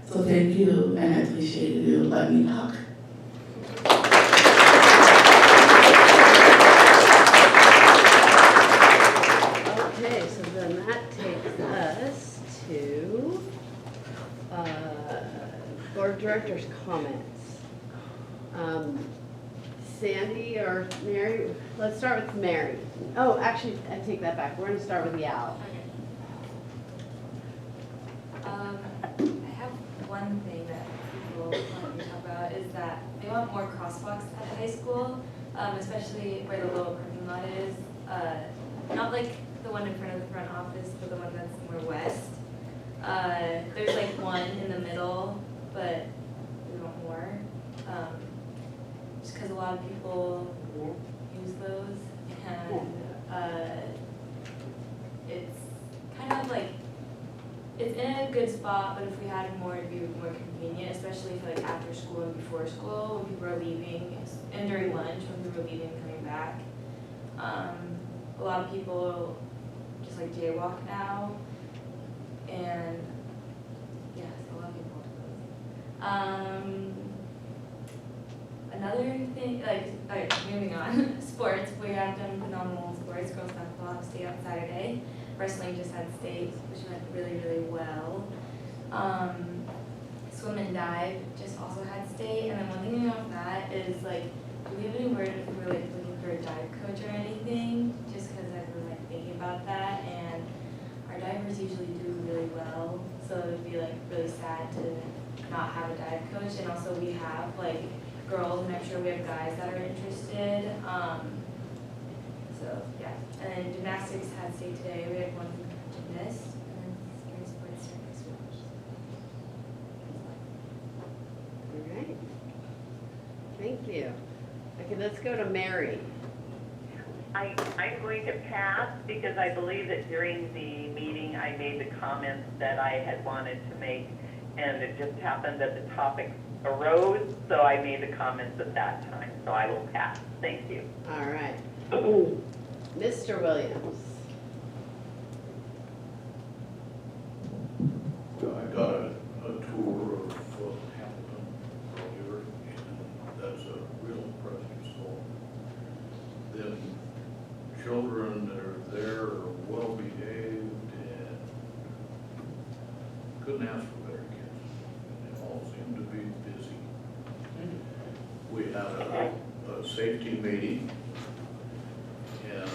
So thank you, and I appreciate you letting me talk. Okay, so then that takes us to Board of Directors' comments. Sandy or Mary? Let's start with Mary. Oh, actually, I take that back. We're gonna start with Yal. I have one thing that people want to talk about is that they want more crosswalks at the high school, especially where the little parking lot is. Not like the one in front of the front office, but the one that's more west. There's like one in the middle, but we want more. Just because a lot of people use those, and it's kind of like, it's in a good spot, but if we had more, it'd be more convenient, especially for like after school and before school, when people are leaving, and during lunch, when people are leaving and coming back. A lot of people just like jaywalk now, and yes, a lot of people. Another thing, like, moving on, sports, we have done phenomenal sports, girls basketball had state on Saturday, wrestling just had state, which went really, really well. Swim and dive just also had state, and then one thing about that is like, do we have any word if we were like looking for a dive coach or anything? Just because I've been like thinking about that, and our divers usually do really well, so it would be like really sad to not have a dive coach, and also we have like girls, and I'm sure we have guys that are interested. So yeah, and then gymnastics had state today. We had one gymnast, and then sports start next week. All right. Thank you. Okay, let's go to Mary. I'm going to pass because I believe that during the meeting I made the comments that I had wanted to make, and it just happened that the topic arose, so I made the comments at that time, so I will pass. Thank you. All right. Mr. Williams. I got a tour of Hamilton earlier, and that's a real impressive school. The children that are there are well behaved and couldn't ask for better kids. They all seem to be busy. We had a safety meeting, and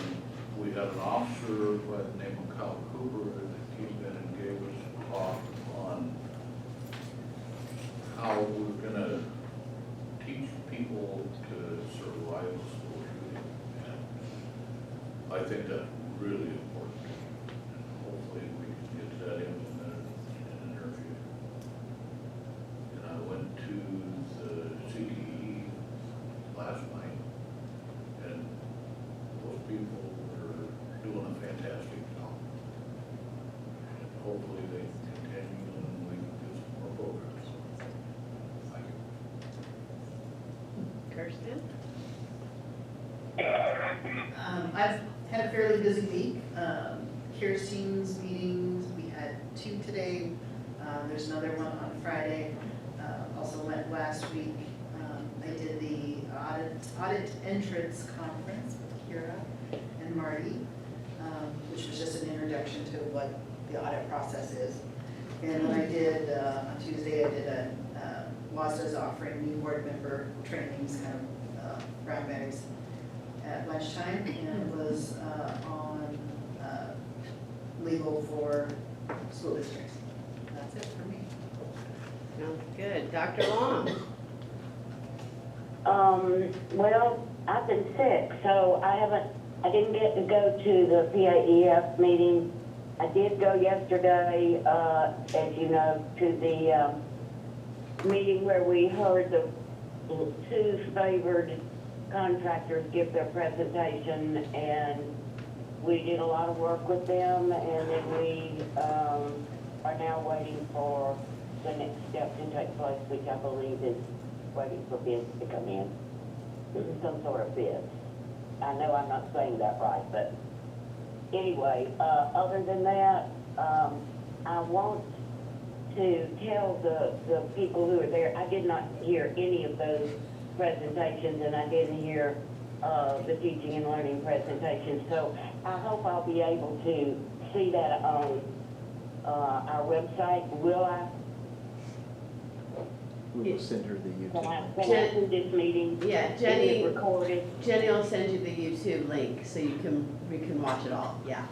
we had an officer by the name of Kyle Cooper that came in and gave us a talk on how we're gonna teach people to survive a school shooting. And I think that's really important, and hopefully we can get that implemented in the near future. And I went to the CTE last night, and those people are doing a fantastic job. And hopefully they continue and we can do some more programs. Thank you. Kirsten? I've had a fairly busy week. CARES teams meetings, we had 2 today. There's another one on Friday. Also went last week. I did the audit entrance conference with Kira and Marty, which was just an introduction to what the audit process is. And then I did, on Tuesday, I did WASDA's offering new board member trainings, kind of brown bags at lunchtime, and it was on legal for school districts. That's it for me. Sounds good. Dr. Long? Well, I've been sick, so I haven't I didn't get to go to the PAEF meeting. I did go yesterday, as you know, to the meeting where we heard the two favored contractors give their presentation, and we did a lot of work with them, and then we are now waiting for the next step to take place, which I believe is waiting for bids to come in. Some sort of bids. I know I'm not saying that right, but anyway, other than that, I want to tell the people who are there, I did not hear any of those presentations, and I didn't hear the teaching and learning presentation. So I hope I'll be able to see that on our website. Will I? We will send her the Can I YouTube. send this meeting? Yeah, Is Jenny, it recorded? Jenny will send you the YouTube link so we can watch it all, yeah.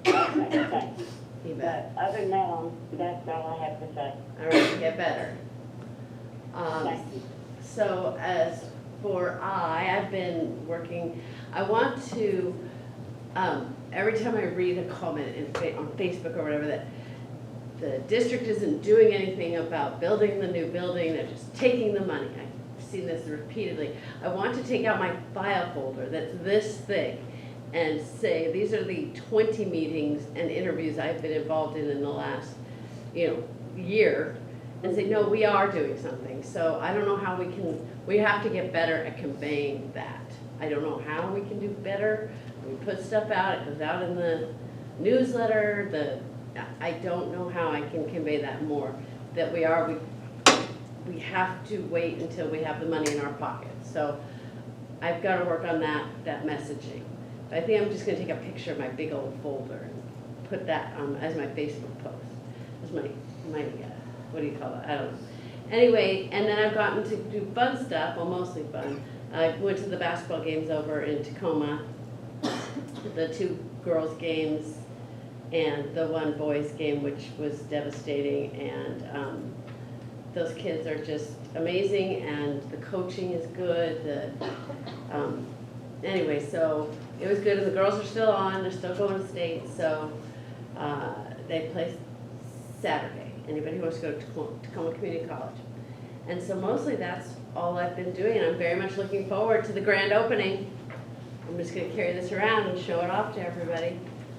Okay, thank you. You bet. But other than that, that's all I have to say. All right, get better. Thank you. So as for I've been working, I want to, every time I read a comment on Facebook or whatever that the district isn't doing anything about building the new building, they're just taking the money. I've seen this repeatedly. I want to take out my file folder that's this thick and say, these are the 20 meetings and interviews I've been involved in the last, year, and say, no, we are doing something. So I don't know how we have to get better at conveying that. I don't know how we can do better. We put stuff out, it goes out in the newsletter, I don't know how I can convey that more, that we have to wait until we have the money in our pocket. So I've got to work on that messaging. I think I'm just going to take a picture of my big old folder and put that as my Facebook post. As my what do you call it? I don't know. Anyway, and then I've gotten to do fun stuff, well, mostly fun. I went to the basketball games over in Tacoma, the 2 girls games and the 1 boys game, which was devastating. And those kids are just amazing, and the coaching is good. Anyway, so it was good, and the girls are still on. They're still going to state, so they play Saturday. Anybody who wants to go to Tacoma Community College. And so mostly that's all I've been doing, and I'm very much looking forward to the grand opening. I'm just going to carry this around and show it off to everybody.